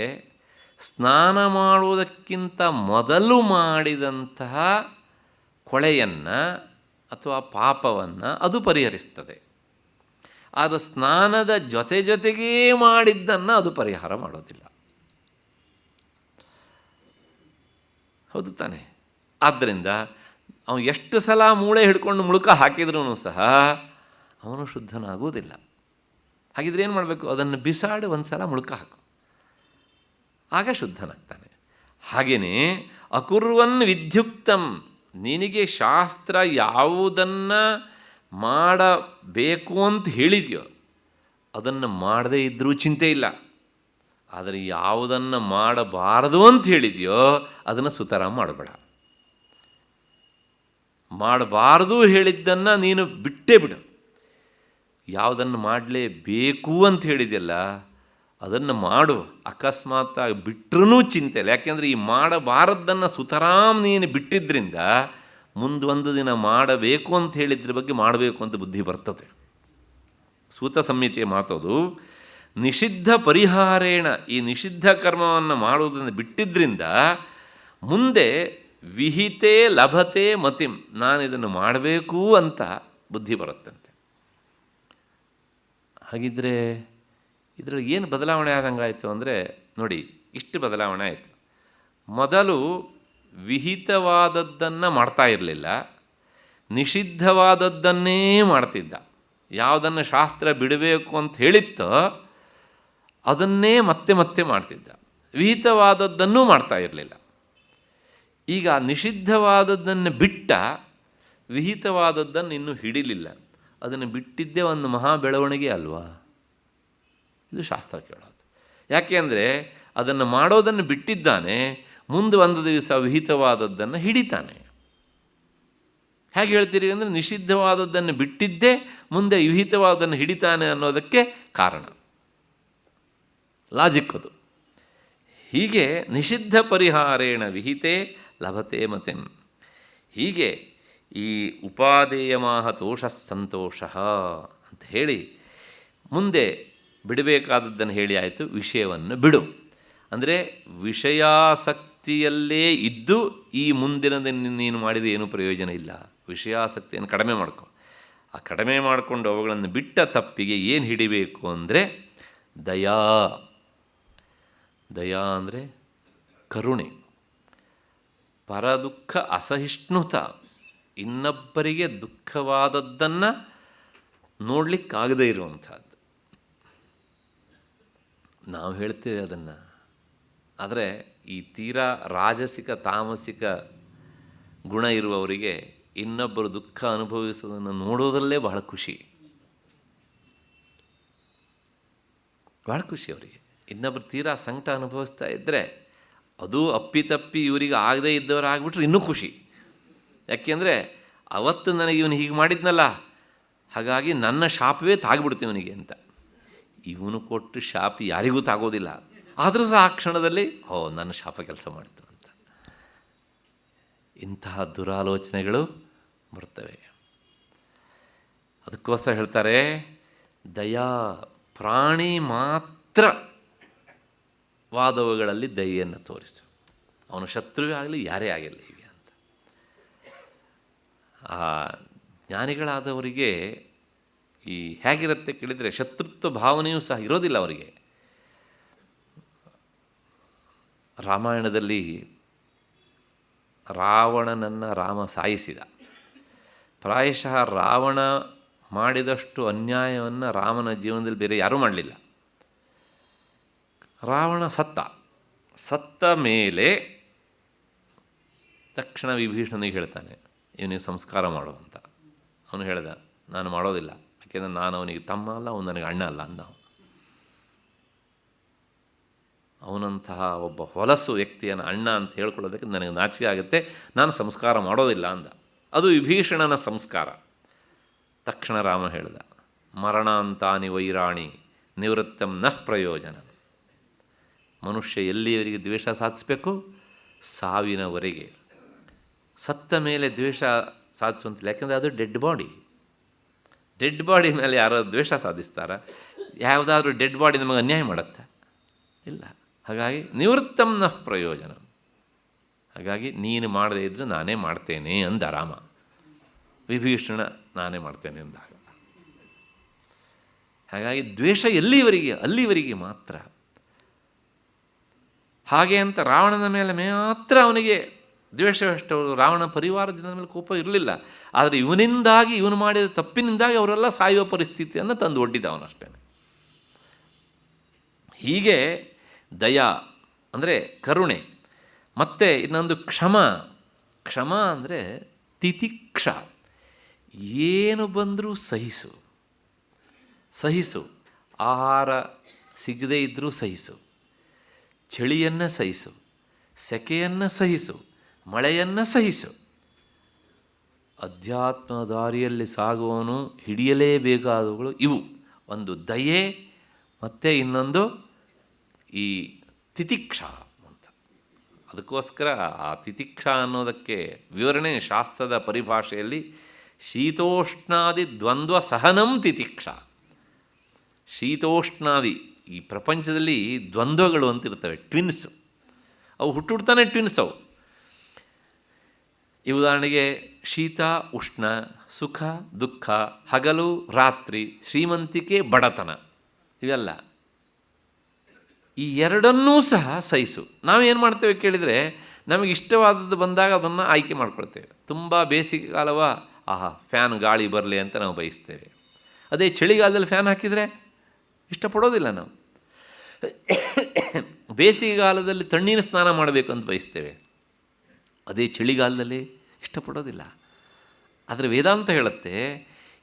ಸ್ನಾನ ಮಾಡುವುದಕ್ಕಿಂತ ಮೊದಲು ಮಾಡಿದಂತಹ ಕೊಳೆಯನ್ನು ಅಥವಾ ಪಾಪವನ್ನು ಅದು ಪರಿಹರಿಸ್ತದೆ. ಆದರೆ ಸ್ನಾನದ ಜೊತೆಗೇ ಮಾಡಿದ್ದನ್ನು ಅದು ಪರಿಹಾರ ಮಾಡೋದಿಲ್ಲ. ಹೌದು ತಾನೆ? ಆದ್ದರಿಂದ ಅವನು ಎಷ್ಟು ಸಲ ಮೂಳೆ ಹಿಡ್ಕೊಂಡು ಮುಳುಕ ಹಾಕಿದ್ರೂ ಸಹ ಅವನು ಶುದ್ಧನಾಗುವುದಿಲ್ಲ. ಹಾಗಿದ್ರೆ ಏನು ಮಾಡಬೇಕು? ಅದನ್ನು ಬಿಸಾಡಿ ಒಂದು ಸಲ ಮುಳುಕ ಹಾಕು, ಆಗ ಶುದ್ಧನಾಗ್ತಾನೆ. ಹಾಗೆಯೇ ಅಕುರ್ವನ್ ವಿದ್ಯುಕ್ತಂ, ನಿನಗೆ ಶಾಸ್ತ್ರ ಯಾವುದನ್ನು ಮಾಡಬೇಕು ಅಂತ ಹೇಳಿದೆಯೋ ಅದನ್ನು ಮಾಡದೇ ಇದ್ದರೂ ಚಿಂತೆ ಇಲ್ಲ. ಆದರೆ ಯಾವುದನ್ನು ಮಾಡಬಾರದು ಅಂತ ಹೇಳಿದೆಯೋ ಅದನ್ನು ಸುತರಾಮ್ ಮಾಡಬೇಡ. ಮಾಡಬಾರದು ಹೇಳಿದ್ದನ್ನು ನೀನು ಬಿಟ್ಟೇ ಬಿಡು. ಯಾವುದನ್ನು ಮಾಡಲೇಬೇಕು ಅಂತ ಹೇಳಿದೆಯಲ್ಲ ಅದನ್ನು ಮಾಡು. ಅಕಸ್ಮಾತ್ತಾಗಿ ಬಿಟ್ಟರೂ ಚಿಂತೆ ಇಲ್ಲ. ಯಾಕೆಂದರೆ ಈ ಮಾಡಬಾರದ್ದನ್ನು ಸುತರಾಮ್ ನೀನು ಬಿಟ್ಟಿದ್ದರಿಂದ ಮುಂದೊಂದು ದಿನ ಮಾಡಬೇಕು ಅಂತ ಹೇಳಿದ್ರ ಬಗ್ಗೆ ಮಾಡಬೇಕು ಅಂತ ಬುದ್ಧಿ ಬರ್ತದೆ. ಸೂತ ಸಂಹಿತೆಯ ಮಾತದು. ನಿಷಿದ್ಧ ಪರಿಹಾರೇಣ, ಈ ನಿಷಿದ್ಧ ಕರ್ಮವನ್ನು ಮಾಡುವುದನ್ನು ಬಿಟ್ಟಿದ್ದರಿಂದ ಮುಂದೆ ವಿಹಿತೆ ಲಭತೆ ಮತಿಂ, ನಾನು ಇದನ್ನು ಮಾಡಬೇಕು ಅಂತ ಬುದ್ಧಿ ಬರುತ್ತಂತೆ. ಹಾಗಿದ್ದರೆ ಇದರಲ್ಲಿ ಏನು ಬದಲಾವಣೆ ಆದಂಗಾಯಿತು ಅಂದರೆ ನೋಡಿ, ಇಷ್ಟು ಬದಲಾವಣೆ ಆಯಿತು. ಮೊದಲು ವಿಹಿತವಾದದ್ದನ್ನು ಮಾಡ್ತಾ ಇರಲಿಲ್ಲ, ನಿಷಿದ್ಧವಾದದ್ದನ್ನೇ ಮಾಡ್ತಿದ್ದ. ಯಾವುದನ್ನು ಶಾಸ್ತ್ರ ಬಿಡಬೇಕು ಅಂತ ಹೇಳಿತ್ತೋ ಅದನ್ನೇ ಮತ್ತೆ ಮತ್ತೆ ಮಾಡ್ತಿದ್ದ. ವಿಹಿತವಾದದ್ದನ್ನೂ ಮಾಡ್ತಾ ಇರಲಿಲ್ಲ. ಈಗ ನಿಷಿದ್ಧವಾದದ್ದನ್ನು ಬಿಟ್ಟ, ವಿಹಿತವಾದದ್ದನ್ನು ಇನ್ನೂ ಹಿಡಿಲಿಲ್ಲ. ಅದನ್ನು ಬಿಟ್ಟಿದ್ದೇ ಒಂದು ಮಹಾ ಬೆಳವಣಿಗೆ ಅಲ್ವಾ? ಇದು ಶಾಸ್ತ್ರ ಕೇಳೋದು. ಯಾಕೆ ಅಂದರೆ ಅದನ್ನು ಮಾಡೋದನ್ನು ಬಿಟ್ಟಿದ್ದಾನೆ, ಮುಂದೆ ಒಂದು ದಿವಸ ವಿಹಿತವಾದದ್ದನ್ನು ಹಿಡಿತಾನೆ. ಹೇಗೆ ಹೇಳ್ತೀರಿ ಅಂದರೆ ನಿಷಿದ್ಧವಾದದ್ದನ್ನು ಬಿಟ್ಟಿದ್ದೇ ಮುಂದೆ ವಿಹಿತವಾದದ್ದನ್ನು ಹಿಡಿತಾನೆ ಅನ್ನೋದಕ್ಕೆ ಕಾರಣ, ಲಾಜಿಕ್ ಅದು. ಹೀಗೆ ನಿಷಿದ್ಧ ಪರಿಹಾರೇಣ ವಿಹಿತೆ ಲಭತೆ ಮತಿಂ. ಹೀಗೆ ಈ ಉಪಾದೇಯಮಾಹ ತೋಷ ಸಂತೋಷ ಅಂತ ಹೇಳಿ ಮುಂದೆ ಬಿಡಬೇಕಾದದ್ದನ್ನು ಹೇಳಿ ಆಯಿತು. ವಿಷಯವನ್ನು ಬಿಡು ಅಂದರೆ ವಿಷಯಾಸಕ್ತಿಯಲ್ಲೇ ಇದ್ದು ಈ ಮುಂದಿನದನ್ನು ನೀನು ಮಾಡಿದ ಏನೂ ಪ್ರಯೋಜನ ಇಲ್ಲ. ವಿಷಯಾಸಕ್ತಿಯನ್ನು ಕಡಿಮೆ ಮಾಡ್ಕೊ. ಆ ಕಡಿಮೆ ಮಾಡಿಕೊಂಡು ಅವುಗಳನ್ನು ಬಿಟ್ಟ ತಪ್ಪಿಗೆ ಏನು ಹಿಡಿಬೇಕು ಅಂದರೆ ದಯಾ. ದಯಾ ಅಂದರೆ ಕರುಣೆ, ಪರದುಃಖ ಅಸಹಿಷ್ಣುತ, ಇನ್ನೊಬ್ಬರಿಗೆ ದುಃಖವಾದದ್ದನ್ನು ನೋಡಲಿಕ್ಕಾಗದೇ ಇರುವಂಥದ್ದು. ನಾವು ಹೇಳ್ತೇವೆ ಅದನ್ನು, ಆದರೆ ಈ ತೀರಾ ರಾಜಸಿಕ ತಾಮಸಿಕ ಗುಣ ಇರುವವರಿಗೆ ಇನ್ನೊಬ್ಬರು ದುಃಖ ಅನುಭವಿಸೋದನ್ನು ನೋಡೋದರಲ್ಲೇ ಬಹಳ ಖುಷಿ, ಬಹಳ ಖುಷಿ ಅವರಿಗೆ. ಇನ್ನೊಬ್ಬರು ತೀರಾ ಸಂಕಟ ಅನುಭವಿಸ್ತಾ ಇದ್ದರೆ ಅದು ಅಪ್ಪಿತಪ್ಪಿ ಇವರಿಗೆ ಆಗದೇ ಇದ್ದವರು ಆಗಿಬಿಟ್ರೆ ಇನ್ನೂ ಖುಷಿ. ಯಾಕೆಂದರೆ ಅವತ್ತು ನನಗೆ ಇವನು ಹೀಗೆ ಮಾಡಿದ್ನಲ್ಲ, ಹಾಗಾಗಿ ನನ್ನ ಶಾಪವೇ ತಾಗ್ಬಿಡ್ತು ಇವನಿಗೆ ಅಂತ. ಇವನು ಕೊಟ್ಟು ಶಾಪ ಯಾರಿಗೂ ತಾಗೋದಿಲ್ಲ, ಆದರೂ ಸಹ ಆ ಕ್ಷಣದಲ್ಲಿ ನನ್ನ ಶಾಪ ಕೆಲಸ ಮಾಡಿತು ಅಂತ ಇಂತಹ ದುರಾಲೋಚನೆಗಳು ಬರ್ತವೆ. ಅದಕ್ಕೋಸ್ಕರ ಹೇಳ್ತಾರೆ ದಯಾ, ಪ್ರಾಣಿ ಮಾತ್ರ ವಾದವುಗಳಲ್ಲಿ ದಯೆಯನ್ನು ತೋರಿಸು, ಅವನು ಶತ್ರುವೇ ಆಗಲಿ ಯಾರೇ ಆಗಿರಲಿ ಹೀಗೆ ಅಂತ. ಆ ಜ್ಞಾನಿಗಳಾದವರಿಗೆ ಈ ಹೇಗಿರುತ್ತೆ ಕೇಳಿದರೆ ಶತ್ರುತ್ವ ಭಾವನೆಯೂ ಸಹ ಇರೋದಿಲ್ಲ ಅವರಿಗೆ. ರಾಮಾಯಣದಲ್ಲಿ ರಾವಣನನ್ನು ರಾಮ ಸಾಯಿಸಿದ. ಪ್ರಾಯಶಃ ರಾವಣ ಮಾಡಿದಷ್ಟು ಅನ್ಯಾಯವನ್ನು ರಾಮನ ಜೀವನದಲ್ಲಿ ಬೇರೆ ಯಾರೂ ಮಾಡಲಿಲ್ಲ. ರಾವಣ ಸತ್ತ ಮೇಲೆ ತಕ್ಷಣ ವಿಭೀಷಣನಿಗೆ ಹೇಳ್ತಾನೆ ಇವನಿಗೆ ಸಂಸ್ಕಾರ ಮಾಡುವಂತ. ಅವನು ಹೇಳ್ದ ನಾನು ಮಾಡೋದಿಲ್ಲ, ಯಾಕೆಂದರೆ ನಾನು ಅವನಿಗೆ ತಮ್ಮ ಅಲ್ಲ, ಅವನು ನನಗೆ ಅಣ್ಣ ಅಲ್ಲ ಅಂದ. ಅವನಂತಹ ಒಬ್ಬ ಹೊಲಸು ವ್ಯಕ್ತಿಯನ್ನು ಅಣ್ಣ ಅಂತ ಹೇಳ್ಕೊಳ್ಳೋದಕ್ಕೆ ನನಗೆ ನಾಚಿಕೆ ಆಗುತ್ತೆ, ನಾನು ಸಂಸ್ಕಾರ ಮಾಡೋದಿಲ್ಲ ಅಂದ. ಅದು ವಿಭೀಷಣನ ಸಂಸ್ಕಾರ. ತಕ್ಷಣ ರಾಮ ಹೇಳ್ದ ಮರಣಾಂತಾನಿ ವೈರಾಣಿ ನಿವೃತ್ತಂ ನಃ ಪ್ರಯೋಜನ. ಮನುಷ್ಯ ಎಲ್ಲಿಯವರೆಗೆ ದ್ವೇಷ ಸಾಧಿಸಬೇಕು? ಸಾವಿನವರೆಗೆ. ಸತ್ತ ಮೇಲೆ ದ್ವೇಷ ಸಾಧಿಸುವಂತಿಲ್ಲ, ಯಾಕೆಂದರೆ ಅದು ಡೆಡ್ ಬಾಡಿ. ಡೆಡ್ ಬಾಡಿ ಮೇಲೆ ಯಾರೋ ದ್ವೇಷ ಸಾಧಿಸ್ತಾರ? ಯಾವುದಾದ್ರೂ ಡೆಡ್ ಬಾಡಿ ನಮಗೆ ಅನ್ಯಾಯ ಮಾಡುತ್ತೆ? ಇಲ್ಲ. ಹಾಗಾಗಿ ನಿವೃತ್ತಂ ನಃ ಪ್ರಯೋಜನ. ಹಾಗಾಗಿ ನೀನು ಮಾಡದೇ ಇದ್ದರೆ ನಾನೇ ಮಾಡ್ತೇನೆ ಅಂದ ರಾಮ. ವಿಭೀಷಣ ನಾನೇ ಮಾಡ್ತೇನೆ ಅಂದಾಗ. ಹಾಗಾಗಿ ದ್ವೇಷ ಎಲ್ಲಿವರೆಗೆ? ಅಲ್ಲಿವರೆಗೆ ಮಾತ್ರ. ಹಾಗೆ ಅಂತ ರಾವಣನ ಮೇಲೆ ಮಾತ್ರ ಅವನಿಗೆ ದ್ವೇಷವಷ್ಟು, ರಾವಣ ಪರಿವಾರದಿಂದ ಮೇಲೆ ಕೋಪ ಇರಲಿಲ್ಲ. ಆದರೆ ಇವನಿಂದಾಗಿ, ಇವನು ಮಾಡಿದ ತಪ್ಪಿನಿಂದಾಗಿ ಅವರೆಲ್ಲ ಸಾಯುವ ಪರಿಸ್ಥಿತಿಯನ್ನು ತಂದು ಒಡ್ಡಿದ ಅವನಷ್ಟೇ. ಹೀಗೆ ದಯಾ ಅಂದರೆ ಕರುಣೆ. ಮತ್ತು ಇನ್ನೊಂದು ಕ್ಷಮ. ಕ್ಷಮ ಅಂದರೆ ತಿತಿಕ್ಷ. ಏನು ಬಂದರೂ ಸಹಿಸು. ಆಹಾರ ಸಿಗದೇ ಇದ್ದರೂ ಸಹಿಸು. ಚಳಿಯನ್ನು ಸಹಿಸು, ಸೆಕೆಯನ್ನು ಸಹಿಸು, ಮಳೆಯನ್ನು ಸಹಿಸು. ಅಧ್ಯಾತ್ಮ ದಾರಿಯಲ್ಲಿ ಸಾಗುವವನು ಹಿಡಿಯಲೇಬೇಕಾದವುಗಳು ಇವು. ಒಂದು ದಯೆ, ಮತ್ತು ಇನ್ನೊಂದು ಈ ತಿತಿಕ್ಷಾ ಅಂತ. ಅದಕ್ಕೋಸ್ಕರ ಆ ತಿತಿಕ್ಷಾ ಅನ್ನೋದಕ್ಕೆ ವಿವರಣೆ ಶಾಸ್ತ್ರದ ಪರಿಭಾಷೆಯಲ್ಲಿ ಶೀತೋಷ್ಣಾದಿ ದ್ವಂದ್ವ ಸಹನಂ ತಿತಿಕ್ಷಾ. ಶೀತೋಷ್ಣಾದಿ, ಈ ಪ್ರಪಂಚದಲ್ಲಿ ದ್ವಂದ್ವಗಳು ಅಂತಿರ್ತವೆ, ಟ್ವಿನ್ಸ್. ಅವು ಹುಟ್ಟುಡ್ತಾನೆ ಟ್ವಿನ್ಸ್ ಅವು. ಈ ಉದಾಹರಣೆಗೆ ಶೀತ ಉಷ್ಣ, ಸುಖ ದುಃಖ, ಹಗಲು ರಾತ್ರಿ, ಶ್ರೀಮಂತಿಕೆ ಬಡತನ, ಇವೆಲ್ಲ. ಈ ಎರಡನ್ನೂ ಸಹ ಸಹಿಸು. ನಾವೇನು ಮಾಡ್ತೇವೆ ಕೇಳಿದರೆ, ನಮಗೆ ಇಷ್ಟವಾದದ್ದು ಬಂದಾಗ ಅದನ್ನು ಆಯ್ಕೆ ಮಾಡ್ಕೊಳ್ತೇವೆ. ತುಂಬ ಬೇಸಿಗೆ ಕಾಲವ, ಆಹಾ ಫ್ಯಾನ್ ಗಾಳಿ ಬರಲಿ ಅಂತ ನಾವು ಬಯಸ್ತೇವೆ. ಅದೇ ಚಳಿಗಾಲದಲ್ಲಿ ಫ್ಯಾನ್ ಹಾಕಿದರೆ ಇಷ್ಟಪಡೋದಿಲ್ಲ ನಾವು. ಬೇಸಿಗೆಗಾಲದಲ್ಲಿ ತಣ್ಣೀರು ಸ್ನಾನ ಮಾಡಬೇಕು ಅಂತ ಬಯಸ್ತೇವೆ. ಅದೇ ಚಳಿಗಾಲದಲ್ಲಿ ಇಷ್ಟಪಡೋದಿಲ್ಲ. ಆದರೆ ವೇದಾಂತ ಹೇಳುತ್ತೆ,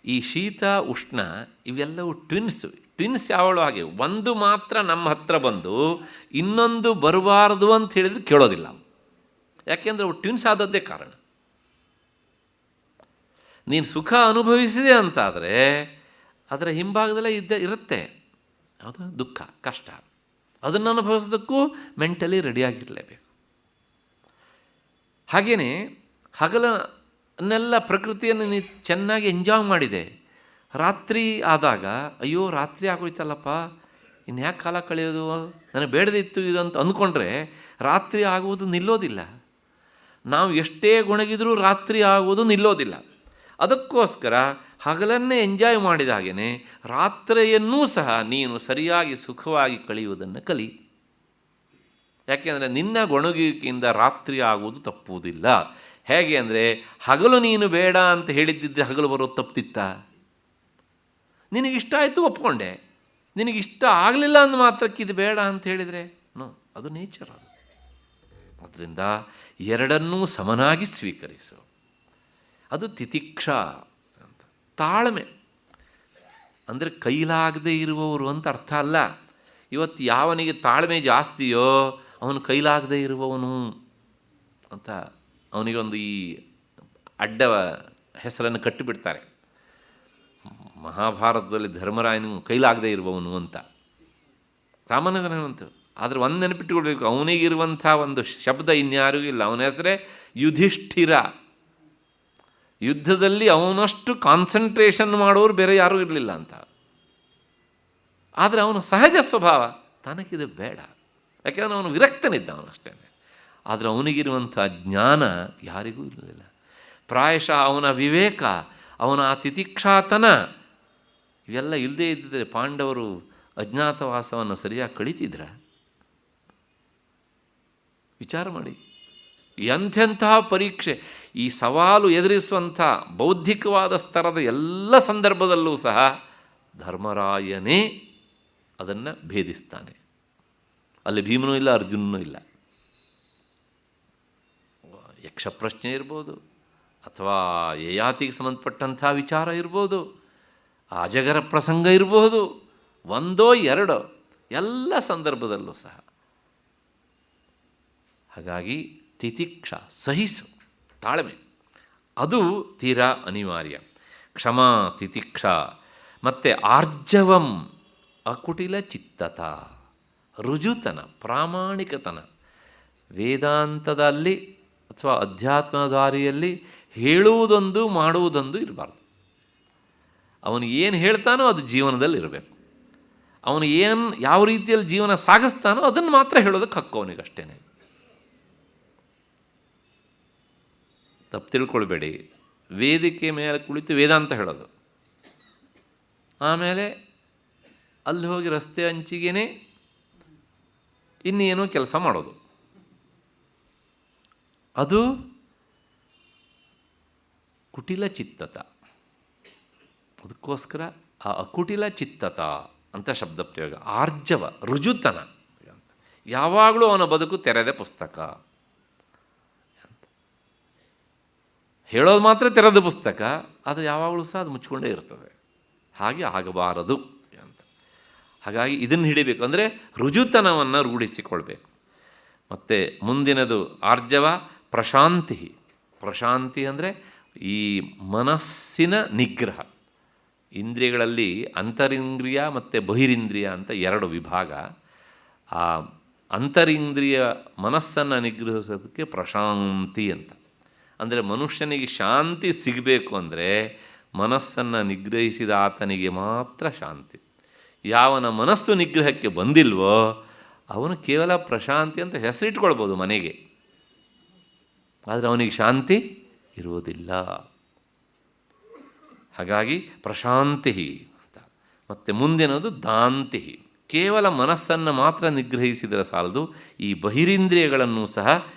ಈ ಶೀತ ಉಷ್ಣ ಇವೆಲ್ಲವೂ ಟ್ವಿನ್ಸ್ ಯಾವಳು ಹಾಗೆ. ಒಂದು ಮಾತ್ರ ನಮ್ಮ ಹತ್ರ ಬಂದು ಇನ್ನೊಂದು ಬರಬಾರ್ದು ಅಂತ ಹೇಳಿದರೆ ಕೇಳೋದಿಲ್ಲ. ಯಾಕೆಂದರೆ ಅವು ಟ್ವಿನ್ಸ್ ಆದದ್ದೇ ಕಾರಣ. ನೀನು ಸುಖ ಅನುಭವಿಸಿದೆ ಅಂತಾದರೆ ಅದರ ಹಿಂಭಾಗದಲ್ಲೇ ಇರುತ್ತೆ ಯಾವುದು ದುಃಖ, ಕಷ್ಟ. ಅದನ್ನು ಅನುಭವಿಸೋದಕ್ಕೂ ಮೆಂಟಲಿ ರೆಡಿಯಾಗಿರಲೇಬೇಕು. ಹಾಗೆಯೇ ಹಗಲನ್ನೆಲ್ಲ ಪ್ರಕೃತಿಯನ್ನು ನೀನು ಚೆನ್ನಾಗಿ ಎಂಜಾಯ್ ಮಾಡಿದೆ. ರಾತ್ರಿ ಆದಾಗ ಅಯ್ಯೋ ರಾತ್ರಿ ಆಗೋಯ್ತಲ್ಲಪ್ಪ, ಇನ್ನು ಯಾಕೆ ಕಾಲ ಕಳೆಯೋದು, ನನಗೆ ಬೇಡದಿತ್ತು ಇದು ಅಂತ ಅಂದ್ಕೊಂಡ್ರೆ ರಾತ್ರಿ ಆಗುವುದು ನಿಲ್ಲೋದಿಲ್ಲ. ನಾವು ಎಷ್ಟೇ ಗೊಣಗಿದ್ರೂ ರಾತ್ರಿ ಆಗುವುದು ನಿಲ್ಲೋದಿಲ್ಲ. ಅದಕ್ಕೋಸ್ಕರ ಹಗಲನ್ನೇ ಎಂಜಾಯ್ ಮಾಡಿದ ಹಾಗೆಯೇ ರಾತ್ರಿಯನ್ನೂ ಸಹ ನೀನು ಸರಿಯಾಗಿ ಸುಖವಾಗಿ ಕಳೆಯುವುದನ್ನು ಕಲಿ. ಯಾಕೆಂದರೆ ನಿನ್ನ ಗೊಣಗುವಿಕೆಯಿಂದ ರಾತ್ರಿ ಆಗುವುದು ತಪ್ಪುವುದಿಲ್ಲ. ಹೇಗೆ ಅಂದರೆ, ಹಗಲು ನೀನು ಬೇಡ ಅಂತ ಹೇಳಿದ್ದಿದ್ದರೆ ಹಗಲು ಬರೋದು ತಪ್ಪಿತ್ತ? ನಿನಗಿಷ್ಟ ಆಯಿತು ಒಪ್ಕೊಂಡೆ, ನಿನಗಿಷ್ಟ ಆಗಲಿಲ್ಲ ಅಂದ ಮಾತ್ರಕ್ಕೆ ಇದು ಬೇಡ ಅಂತ ಹೇಳಿದರೆ ಅದು ನೇಚರ್. ಅದರಿಂದ ಎರಡನ್ನೂ ಸಮನಾಗಿ ಸ್ವೀಕರಿಸು. ಅದು ತಿತಿಕ್ಷಾ ಅಂತ. ತಾಳ್ಮೆ ಅಂದರೆ ಕೈಲಾಗದೇ ಇರುವವರು ಅಂತ ಅರ್ಥ ಅಲ್ಲ. ಇವತ್ತು ಯಾವನಿಗೆ ತಾಳ್ಮೆ ಜಾಸ್ತಿಯೋ ಅವನು ಕೈಲಾಗದೇ ಇರುವವನು ಅಂತ ಅವನಿಗೊಂದು ಈ ಅಡ್ಡ ಹೆಸರನ್ನು ಕಟ್ಟಿಬಿಡ್ತಾರೆ. ಮಹಾಭಾರತದಲ್ಲಿ ಧರ್ಮರಾಯನು ಕೈಲಾಗದೇ ಇರುವವನು ಅಂತ ಸಾಮಾನ್ಯವಂತು. ಆದರೆ ಒಂದು ನೆನಪಿಟ್ಟುಕೊಳ್ಬೇಕು, ಅವನಿಗಿರುವಂಥ ಒಂದು ಶಬ್ದ ಇನ್ಯಾರಿಗೂ ಇಲ್ಲ. ಅವನ ಹೆಸರೇ ಯುಧಿಷ್ಠಿರ. ಯುದ್ಧದಲ್ಲಿ ಅವನಷ್ಟು ಕಾನ್ಸಂಟ್ರೇಷನ್ ಮಾಡೋರು ಬೇರೆ ಯಾರೂ ಇರಲಿಲ್ಲ ಅಂತ. ಆದರೆ ಅವನ ಸಹಜ ಸ್ವಭಾವ ತನಗಿದು ಬೇಡ, ಯಾಕೆಂದರೆ ಅವನು ವಿರಕ್ತನಿದ್ದ ಅವನಷ್ಟೇ. ಆದರೆ ಅವನಿಗಿರುವಂಥ ಜ್ಞಾನ ಯಾರಿಗೂ ಇರಲಿಲ್ಲ. ಪ್ರಾಯಶಃ ಅವನ ವಿವೇಕ, ಅವನ ಆ ತಿತಿಕ್ಷಾತನ ಇವೆಲ್ಲ ಇಲ್ಲದೇ ಇದ್ದಿದ್ದರೆ ಪಾಂಡವರು ಅಜ್ಞಾತವಾಸವನ್ನು ಸರಿಯಾಗಿ ಕಳೀತಿದ್ರ? ವಿಚಾರ ಮಾಡಿ. ಎಂಥೆಂತಹ ಪರೀಕ್ಷೆ, ಈ ಸವಾಲು ಎದುರಿಸುವಂಥ ಬೌದ್ಧಿಕವಾದ ಸ್ತರದ ಎಲ್ಲ ಸಂದರ್ಭದಲ್ಲೂ ಸಹ ಧರ್ಮರಾಯನೇ ಅದನ್ನು ಭೇದಿಸ್ತಾನೆ. ಅಲ್ಲಿ ಭೀಮನೂ ಇಲ್ಲ, ಅರ್ಜುನನೂ ಇಲ್ಲ. ಯಕ್ಷ ಪ್ರಶ್ನೆ ಇರ್ಬೋದು, ಅಥವಾ ಯಯಾತಿಗೆ ಸಂಬಂಧಪಟ್ಟಂಥ ವಿಚಾರ ಇರ್ಬೋದು, ಅಜಗರ ಪ್ರಸಂಗ ಇರಬಹುದು, ಒಂದೋ ಎರಡೋ, ಎಲ್ಲ ಸಂದರ್ಭದಲ್ಲೂ ಸಹ. ಹಾಗಾಗಿ ತಿತಿಕ್ಷ, ಸಹಿಸು, ತಾಳ್ಮೆ ಅದು ತೀರಾ ಅನಿವಾರ್ಯ. ಕ್ಷಮಾ, ತಿತಿಕ್ಷ, ಮತ್ತು ಆರ್ಜವಂ, ಅಕುಟಿಲ ಚಿತ್ತತ, ರುಜುತನ, ಪ್ರಾಮಾಣಿಕತನ. ವೇದಾಂತದಲ್ಲಿ ಅಥವಾ ಅಧ್ಯಾತ್ಮ ದಾರಿಯಲ್ಲಿ ಹೇಳುವುದೊಂದು ಮಾಡುವುದೊಂದು ಇರಬಾರ್ದು. ಅವನು ಏನು ಹೇಳ್ತಾನೋ ಅದು ಜೀವನದಲ್ಲಿ ಇರಬೇಕು. ಅವನು ಯಾವ ರೀತಿಯಲ್ಲಿ ಜೀವನ ಸಾಗಿಸ್ತಾನೋ ಅದನ್ನು ಮಾತ್ರ ಹೇಳೋದಕ್ಕೆ ಹಕ್ಕು ಅವನಿಗಷ್ಟೇ. ತಪ್ಪು ತಿಳ್ಕೊಳ್ಬೇಡಿ, ವೇದಿಕೆ ಮೇಲೆ ಕುಳಿತು ವೇದಾಂತ ಹೇಳೋದು, ಆಮೇಲೆ ಅಲ್ಲಿ ಹೋಗಿ ರಸ್ತೆ ಅಂಚಿಗೆನೇ ಇನ್ನೇನೋ ಕೆಲಸ ಮಾಡೋದು, ಅದು ಕುಟಿಲ ಚಿತ್ತತ. ಅದಕ್ಕೋಸ್ಕರ ಆ ಅಕುಟಿಲ ಚಿತ್ತತ ಅಂತ ಶಬ್ದ ಪ್ರಯೋಗ. ಆರ್ಜವ, ರುಜುತನ, ಯಾವಾಗಲೂ ಅವನ ಬದುಕು ತೆರೆದ ಪುಸ್ತಕ. ಹೇಳೋದು ಮಾತ್ರ ತೆರೆದ ಪುಸ್ತಕ, ಅದು ಯಾವಾಗಲೂ ಸಹ ಅದು ಮುಚ್ಚಿಕೊಂಡೇ ಇರ್ತದೆ. ಹಾಗೆ ಆಗಬಾರದು ಅಂತ. ಹಾಗಾಗಿ ಇದನ್ನು ಹಿಡಿಬೇಕು ಅಂದರೆ ರುಜುತನವನ್ನು ರೂಢಿಸಿಕೊಳ್ಬೇಕು. ಮತ್ತು ಮುಂದಿನದು ಆರ್ಜವ ಪ್ರಶಾಂತಿ. ಪ್ರಶಾಂತಿ ಅಂದರೆ ಈ ಮನಸ್ಸಿನ ನಿಗ್ರಹ. ಇಂದ್ರಿಯಗಳಲ್ಲಿ ಅಂತರಿಂದ್ರಿಯ ಮತ್ತು ಬಹಿರಿಂದ್ರಿಯ ಅಂತ ಎರಡು ವಿಭಾಗ. ಆ ಅಂತರಿಂದ್ರಿಯ ಮನಸ್ಸನ್ನು ನಿಗ್ರಹಿಸೋದಕ್ಕೆ ಪ್ರಶಾಂತಿ ಅಂತ. ಅಂದರೆ ಮನುಷ್ಯನಿಗೆ ಶಾಂತಿ ಸಿಗಬೇಕು ಅಂದರೆ ಮನಸ್ಸನ್ನು ನಿಗ್ರಹಿಸಿದ ಆತನಿಗೆ ಮಾತ್ರ ಶಾಂತಿ. ಯಾವನ ಮನಸ್ಸು ನಿಗ್ರಹಕ್ಕೆ ಬಂದಿಲ್ವೋ ಅವನು ಕೇವಲ ಪ್ರಶಾಂತಿ ಅಂತ ಹೆಸರಿಟ್ಕೊಳ್ಬೋದು ಮನೆಗೆ, ಆದರೆ ಅವನಿಗೆ ಶಾಂತಿ ಇರುವುದಿಲ್ಲ. ಹಾಗಾಗಿ ಪ್ರಶಾಂತಿ ಅಂತ. ಮತ್ತು ಮುಂದಿನದು ದಾಂತಿ. ಕೇವಲ ಮನಸ್ಸನ್ನು ಮಾತ್ರ ನಿಗ್ರಹಿಸಿದರೆ ಸಾಲದು, ಈ ಬಹಿರಿಂದ್ರಿಯಗಳನ್ನು ಸಹ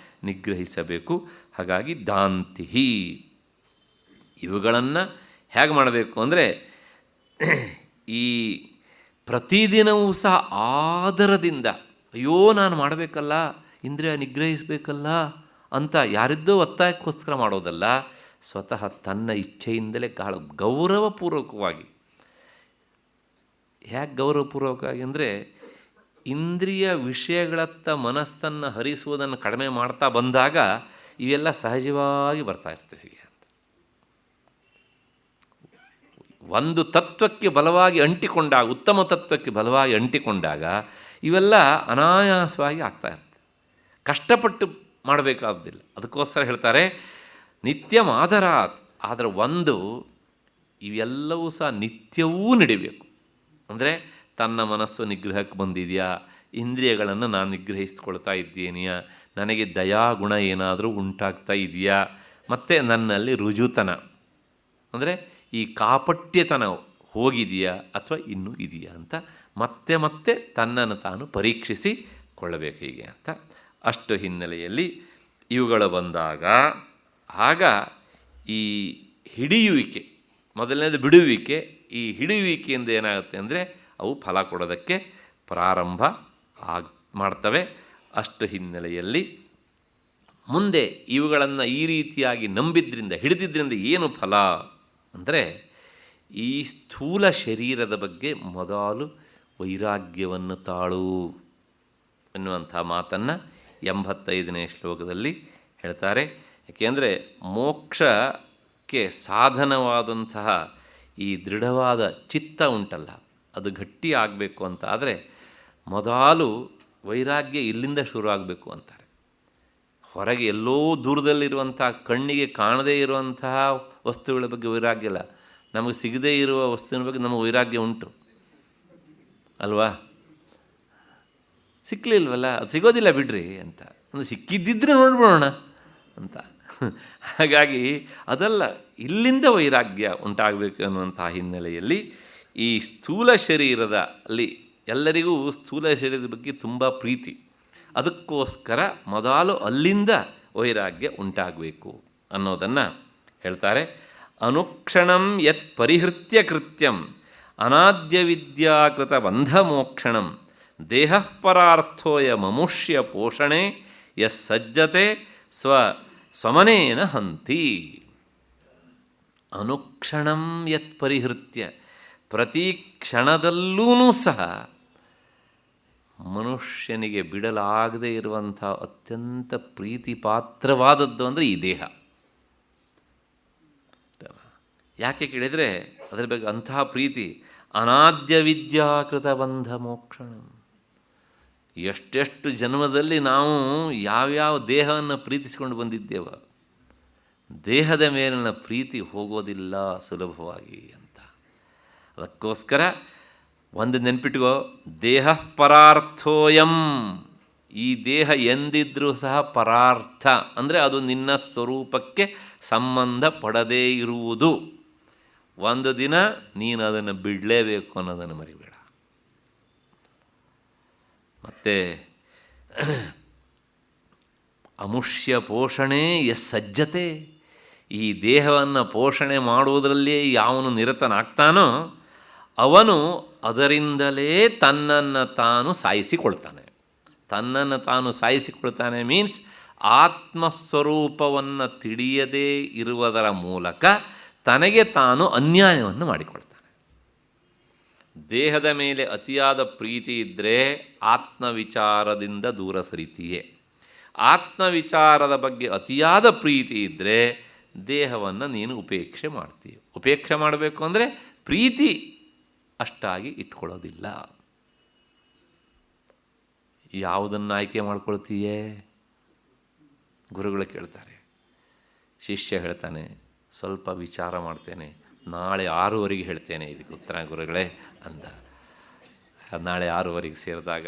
ನಿಗ್ರಹಿಸಬೇಕು. ಹಾಗಾಗಿ ದಾಂತಿ. ಇವುಗಳನ್ನು ಹೇಗೆ ಮಾಡಬೇಕು ಅಂದರೆ ಈ ಪ್ರತಿದಿನವೂ ಸಹ ಆದರದಿಂದ, ಅಯ್ಯೋ ನಾನು ಮಾಡಬೇಕಲ್ಲ, ಇಂದ್ರಿಯ ನಿಗ್ರಹಿಸಬೇಕಲ್ಲ ಅಂತ ಯಾರಿದ್ದೋ ಒತ್ತಾಯಕ್ಕೋಸ್ಕರ ಮಾಡೋದಲ್ಲ, ಸ್ವತಃ ತನ್ನ ಇಚ್ಛೆಯಿಂದಲೇ ಗೌರವಪೂರ್ವಕವಾಗಿ. ಹೇಗೆ ಗೌರವಪೂರ್ವಕವಾಗಿ ಅಂದರೆ ಇಂದ್ರಿಯ ವಿಷಯಗಳತ್ತ ಮನಸ್ಸನ್ನು ಹರಿಸುವುದನ್ನು ಕಡಿಮೆ ಮಾಡ್ತಾ ಬಂದಾಗ ಇವೆಲ್ಲ ಸಹಜವಾಗಿ ಬರ್ತಾ ಇರ್ತವೆ. ಹೀಗೆ ಅಂತ ಒಂದು ತತ್ವಕ್ಕೆ ಬಲವಾಗಿ ಅಂಟಿಕೊಂಡಾಗ, ಉತ್ತಮ ತತ್ವಕ್ಕೆ ಬಲವಾಗಿ ಅಂಟಿಕೊಂಡಾಗ ಇವೆಲ್ಲ ಅನಾಯಾಸವಾಗಿ ಆಗ್ತಾ ಇರ್ತದೆ. ಕಷ್ಟಪಟ್ಟು ಮಾಡಬೇಕಾದ್ದಿಲ್ಲ. ಅದಕ್ಕೋಸ್ಕರ ಹೇಳ್ತಾರೆ ನಿತ್ಯ ಮಾದರಾತ್. ಆದರೆ ಒಂದು ಇವೆಲ್ಲವೂ ಸಹ ನಿತ್ಯವೂ ನಡಿಬೇಕು. ಅಂದರೆ ತನ್ನ ಮನಸ್ಸು ನಿಗ್ರಹಕ್ಕೆ ಬಂದಿದೆಯಾ, ಇಂದ್ರಿಯಗಳನ್ನು ನಾನು ನಿಗ್ರಹಿಸ್ಕೊಳ್ತಾ ಇದ್ದೇನೆಯಾ, ನನಗೆ ದಯಾಗುಣ ಏನಾದರೂ ಉಂಟಾಗ್ತಾ ಇದೆಯಾ, ಮತ್ತು ನನ್ನಲ್ಲಿ ರುಜುತನ ಅಂದರೆ ಈ ಕಾಪಟ್ಯತನ ಹೋಗಿದೆಯಾ ಅಥವಾ ಇನ್ನೂ ಇದೆಯಾ ಅಂತ ಮತ್ತೆ ಮತ್ತೆ ತನ್ನನ್ನು ತಾನು ಪರೀಕ್ಷಿಸಿಕೊಳ್ಳಬೇಕು ಹೀಗೆ ಅಂತ. ಅಷ್ಟು ಹಿನ್ನೆಲೆಯಲ್ಲಿ ಇವುಗಳು ಬಂದಾಗ ಆಗ ಈ ಹಿಡಿಯುವಿಕೆ, ಮೊದಲನೇದು ಬಿಡುವಿಕೆ, ಈ ಹಿಡಿಯುವಿಕೆಯಿಂದ ಏನಾಗುತ್ತೆ ಅಂದರೆ ಅವು ಫಲ ಕೊಡೋದಕ್ಕೆ ಪ್ರಾರಂಭ ಮಾಡ್ತವೆ. ಅಷ್ಟು ಹಿನ್ನೆಲೆಯಲ್ಲಿ ಮುಂದೆ ಇವುಗಳನ್ನು ಈ ರೀತಿಯಾಗಿ ನಂಬಿದ್ರಿಂದ, ಹಿಡಿದಿದ್ದರಿಂದ ಏನು ಫಲ ಅಂದರೆ ಈ ಸ್ಥೂಲ ಶರೀರದ ಬಗ್ಗೆ ಮೊದಲು ವೈರಾಗ್ಯವನ್ನು ತಾಳು ಎನ್ನುವಂಥ ಮಾತನ್ನು 85ನೇ ಶ್ಲೋಕದಲ್ಲಿ ಹೇಳ್ತಾರೆ. ಏಕೆಂದರೆ ಮೋಕ್ಷಕ್ಕೆ ಸಾಧನವಾದಂತಹ ಈ ದೃಢವಾದ ಚಿತ್ತ ಉಂಟಲ್ಲ, ಅದು ಗಟ್ಟಿ ಆಗಬೇಕು ಅಂತ ಆದರೆ ಮೊದಲು ವೈರಾಗ್ಯ ಇಲ್ಲಿಂದ ಶುರು ಆಗಬೇಕು ಅಂತಾರೆ. ಹೊರಗೆ ಎಲ್ಲೋ ದೂರದಲ್ಲಿರುವಂಥ ಕಣ್ಣಿಗೆ ಕಾಣದೇ ಇರುವಂತಹ ವಸ್ತುಗಳ ಬಗ್ಗೆ ವೈರಾಗ್ಯ ಇಲ್ಲ, ನಮಗೆ ಸಿಗದೇ ಇರುವ ವಸ್ತುವಿನ ಬಗ್ಗೆ ನಮಗೆ ವೈರಾಗ್ಯ ಉಂಟು ಅಲ್ವಾ? ಸಿಕ್ಕಲಿಲ್ವಲ್ಲ, ಅದು ಸಿಗೋದಿಲ್ಲ ಬಿಡ್ರಿ ಅಂತ, ಒಂದು ಸಿಕ್ಕಿದ್ದಿದ್ರೆ ನೋಡ್ಬಿಡೋಣ ಅಂತ. ಹಾಗಾಗಿ ಅದಲ್ಲ, ಇಲ್ಲಿಂದ ವೈರಾಗ್ಯ ಉಂಟಾಗಬೇಕು ಅನ್ನುವಂಥ ಹಿನ್ನೆಲೆಯಲ್ಲಿ ಈ ಸ್ಥೂಲ ಶರೀರದ ಅಲ್ಲಿ ಎಲ್ಲರಿಗೂ ಸ್ಥೂಲ ಶರೀರದ ಬಗ್ಗೆ ತುಂಬ ಪ್ರೀತಿ. ಅದಕ್ಕೋಸ್ಕರ ಮೊದಲು ಅಲ್ಲಿಂದ ವೈರಾಗ್ಯ ಉಂಟಾಗಬೇಕು ಅನ್ನೋದನ್ನು ಹೇಳ್ತಾರೆ. ಅನುಕ್ಷಣಂ ಯತ್ ಪರಿಹೃತ್ಯ ಕೃತ್ಯಂ ಅನಾದ್ಯ ವಿದ್ಯಾಕೃತ ಬಂಧಮೋಕ್ಷಣಂ ದೇಹಪರಾರ್ಥೋಯ ಮಮುಷ್ಯ ಪೋಷಣೆ ಯಸ್ಸಜ್ಜತೆ ಸ್ವಮನೇನ ಹಂತಿ. ಅನುಕ್ಷಣಂ ಯತ್ ಪರಿಹೃತ್ಯ, ಪ್ರತಿ ಕ್ಷಣದಲ್ಲೂ ಸಹ ಮನುಷ್ಯನಿಗೆ ಬಿಡಲಾಗದೇ ಇರುವಂಥ ಅತ್ಯಂತ ಪ್ರೀತಿಪಾತ್ರವಾದದ್ದು ಅಂದರೆ ಈ ದೇಹ. ಯಾಕೆ ಕೇಳಿದರೆ ಅದರ ಬಗ್ಗೆ ಅಂತಹ ಪ್ರೀತಿ. ಅನಾದ್ಯ ವಿದ್ಯಾಕೃತ ಬಂಧ ಮೋಕ್ಷಣ. ಎಷ್ಟೆಷ್ಟು ಜನ್ಮದಲ್ಲಿ ನಾವು ಯಾವ್ಯಾವ ದೇಹವನ್ನು ಪ್ರೀತಿಸಿಕೊಂಡು ಬಂದಿದ್ದೇವ, ದೇಹದ ಮೇಲಿನ ಪ್ರೀತಿ ಹೋಗೋದಿಲ್ಲ ಸುಲಭವಾಗಿ ಅಂತ. ಅದಕ್ಕೋಸ್ಕರ ಒಂದು ನೆನ್ಪಿಟ್ಕೋ, ದೇಹ ಪರಾರ್ಥೋಯಂ. ಈ ದೇಹ ಎಂದಿದ್ರೂ ಸಹ ಪರಾರ್ಥ ಅಂದರೆ ಅದು ನಿನ್ನ ಸ್ವರೂಪಕ್ಕೆ ಸಂಬಂಧ ಪಡದೇ ಇರುವುದು. ಒಂದು ದಿನ ನೀನು ಅದನ್ನು ಬಿಡಲೇಬೇಕು ಅನ್ನೋದನ್ನು ಮರಿಬೇಡ. ಮತ್ತು ಅಮುಷ್ಯ ಪೋಷಣೆ ಸಜ್ಜತೆ. ಈ ದೇಹವನ್ನು ಪೋಷಣೆ ಮಾಡುವುದರಲ್ಲಿಯೇ ಯಾವನು ನಿರತನಾಗ್ತಾನೋ ಅವನು ಅದರಿಂದಲೇ ತನ್ನನ್ನು ತಾನು ಸಾಯಿಸಿಕೊಳ್ತಾನೆ. ತನ್ನನ್ನು ತಾನು ಸಾಯಿಸಿಕೊಳ್ತಾನೆ ಮೀನ್ಸ್ ಆತ್ಮಸ್ವರೂಪವನ್ನು ತಿಳಿಯದೇ ಇರುವುದರ ಮೂಲಕ ತನಗೆ ತಾನು ಅನ್ಯಾಯವನ್ನು ಮಾಡಿಕೊಳ್ತಾನೆ. ದೇಹದ ಮೇಲೆ ಅತಿಯಾದ ಪ್ರೀತಿ ಇದ್ದರೆ ಆತ್ಮವಿಚಾರದಿಂದ ದೂರ ಸರಿತೀಯೇ. ಆತ್ಮವಿಚಾರದ ಬಗ್ಗೆ ಅತಿಯಾದ ಪ್ರೀತಿ ಇದ್ದರೆ ದೇಹವನ್ನು ನೀನು ಉಪೇಕ್ಷೆ ಮಾಡ್ತೀಯ. ಉಪೇಕ್ಷೆ ಮಾಡಬೇಕು ಅಂದರೆ ಪ್ರೀತಿ ಅಷ್ಟಾಗಿ ಇಟ್ಕೊಳ್ಳೋದಿಲ್ಲ. ಯಾವುದನ್ನು ಆಯ್ಕೆ ಮಾಡ್ಕೊಳ್ತೀಯೇ? ಗುರುಗಳು ಕೇಳ್ತಾರೆ. ಶಿಷ್ಯ ಹೇಳ್ತಾನೆ, ಸ್ವಲ್ಪ ವಿಚಾರ ಮಾಡ್ತೇನೆ, ನಾಳೆ 6:15 ಹೇಳ್ತೇನೆ ಇದಕ್ಕೆ ಉತ್ತರ ಗುರುಗಳೇ ಅಂದ. ನಾಳೆ 6:15 ಸೇರಿದಾಗ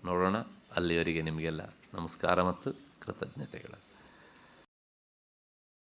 ನೋಡೋಣ. ಅಲ್ಲಿವರೆಗೆ ನಿಮಗೆಲ್ಲ ನಮಸ್ಕಾರ ಮತ್ತು ಕೃತಜ್ಞತೆಗಳು.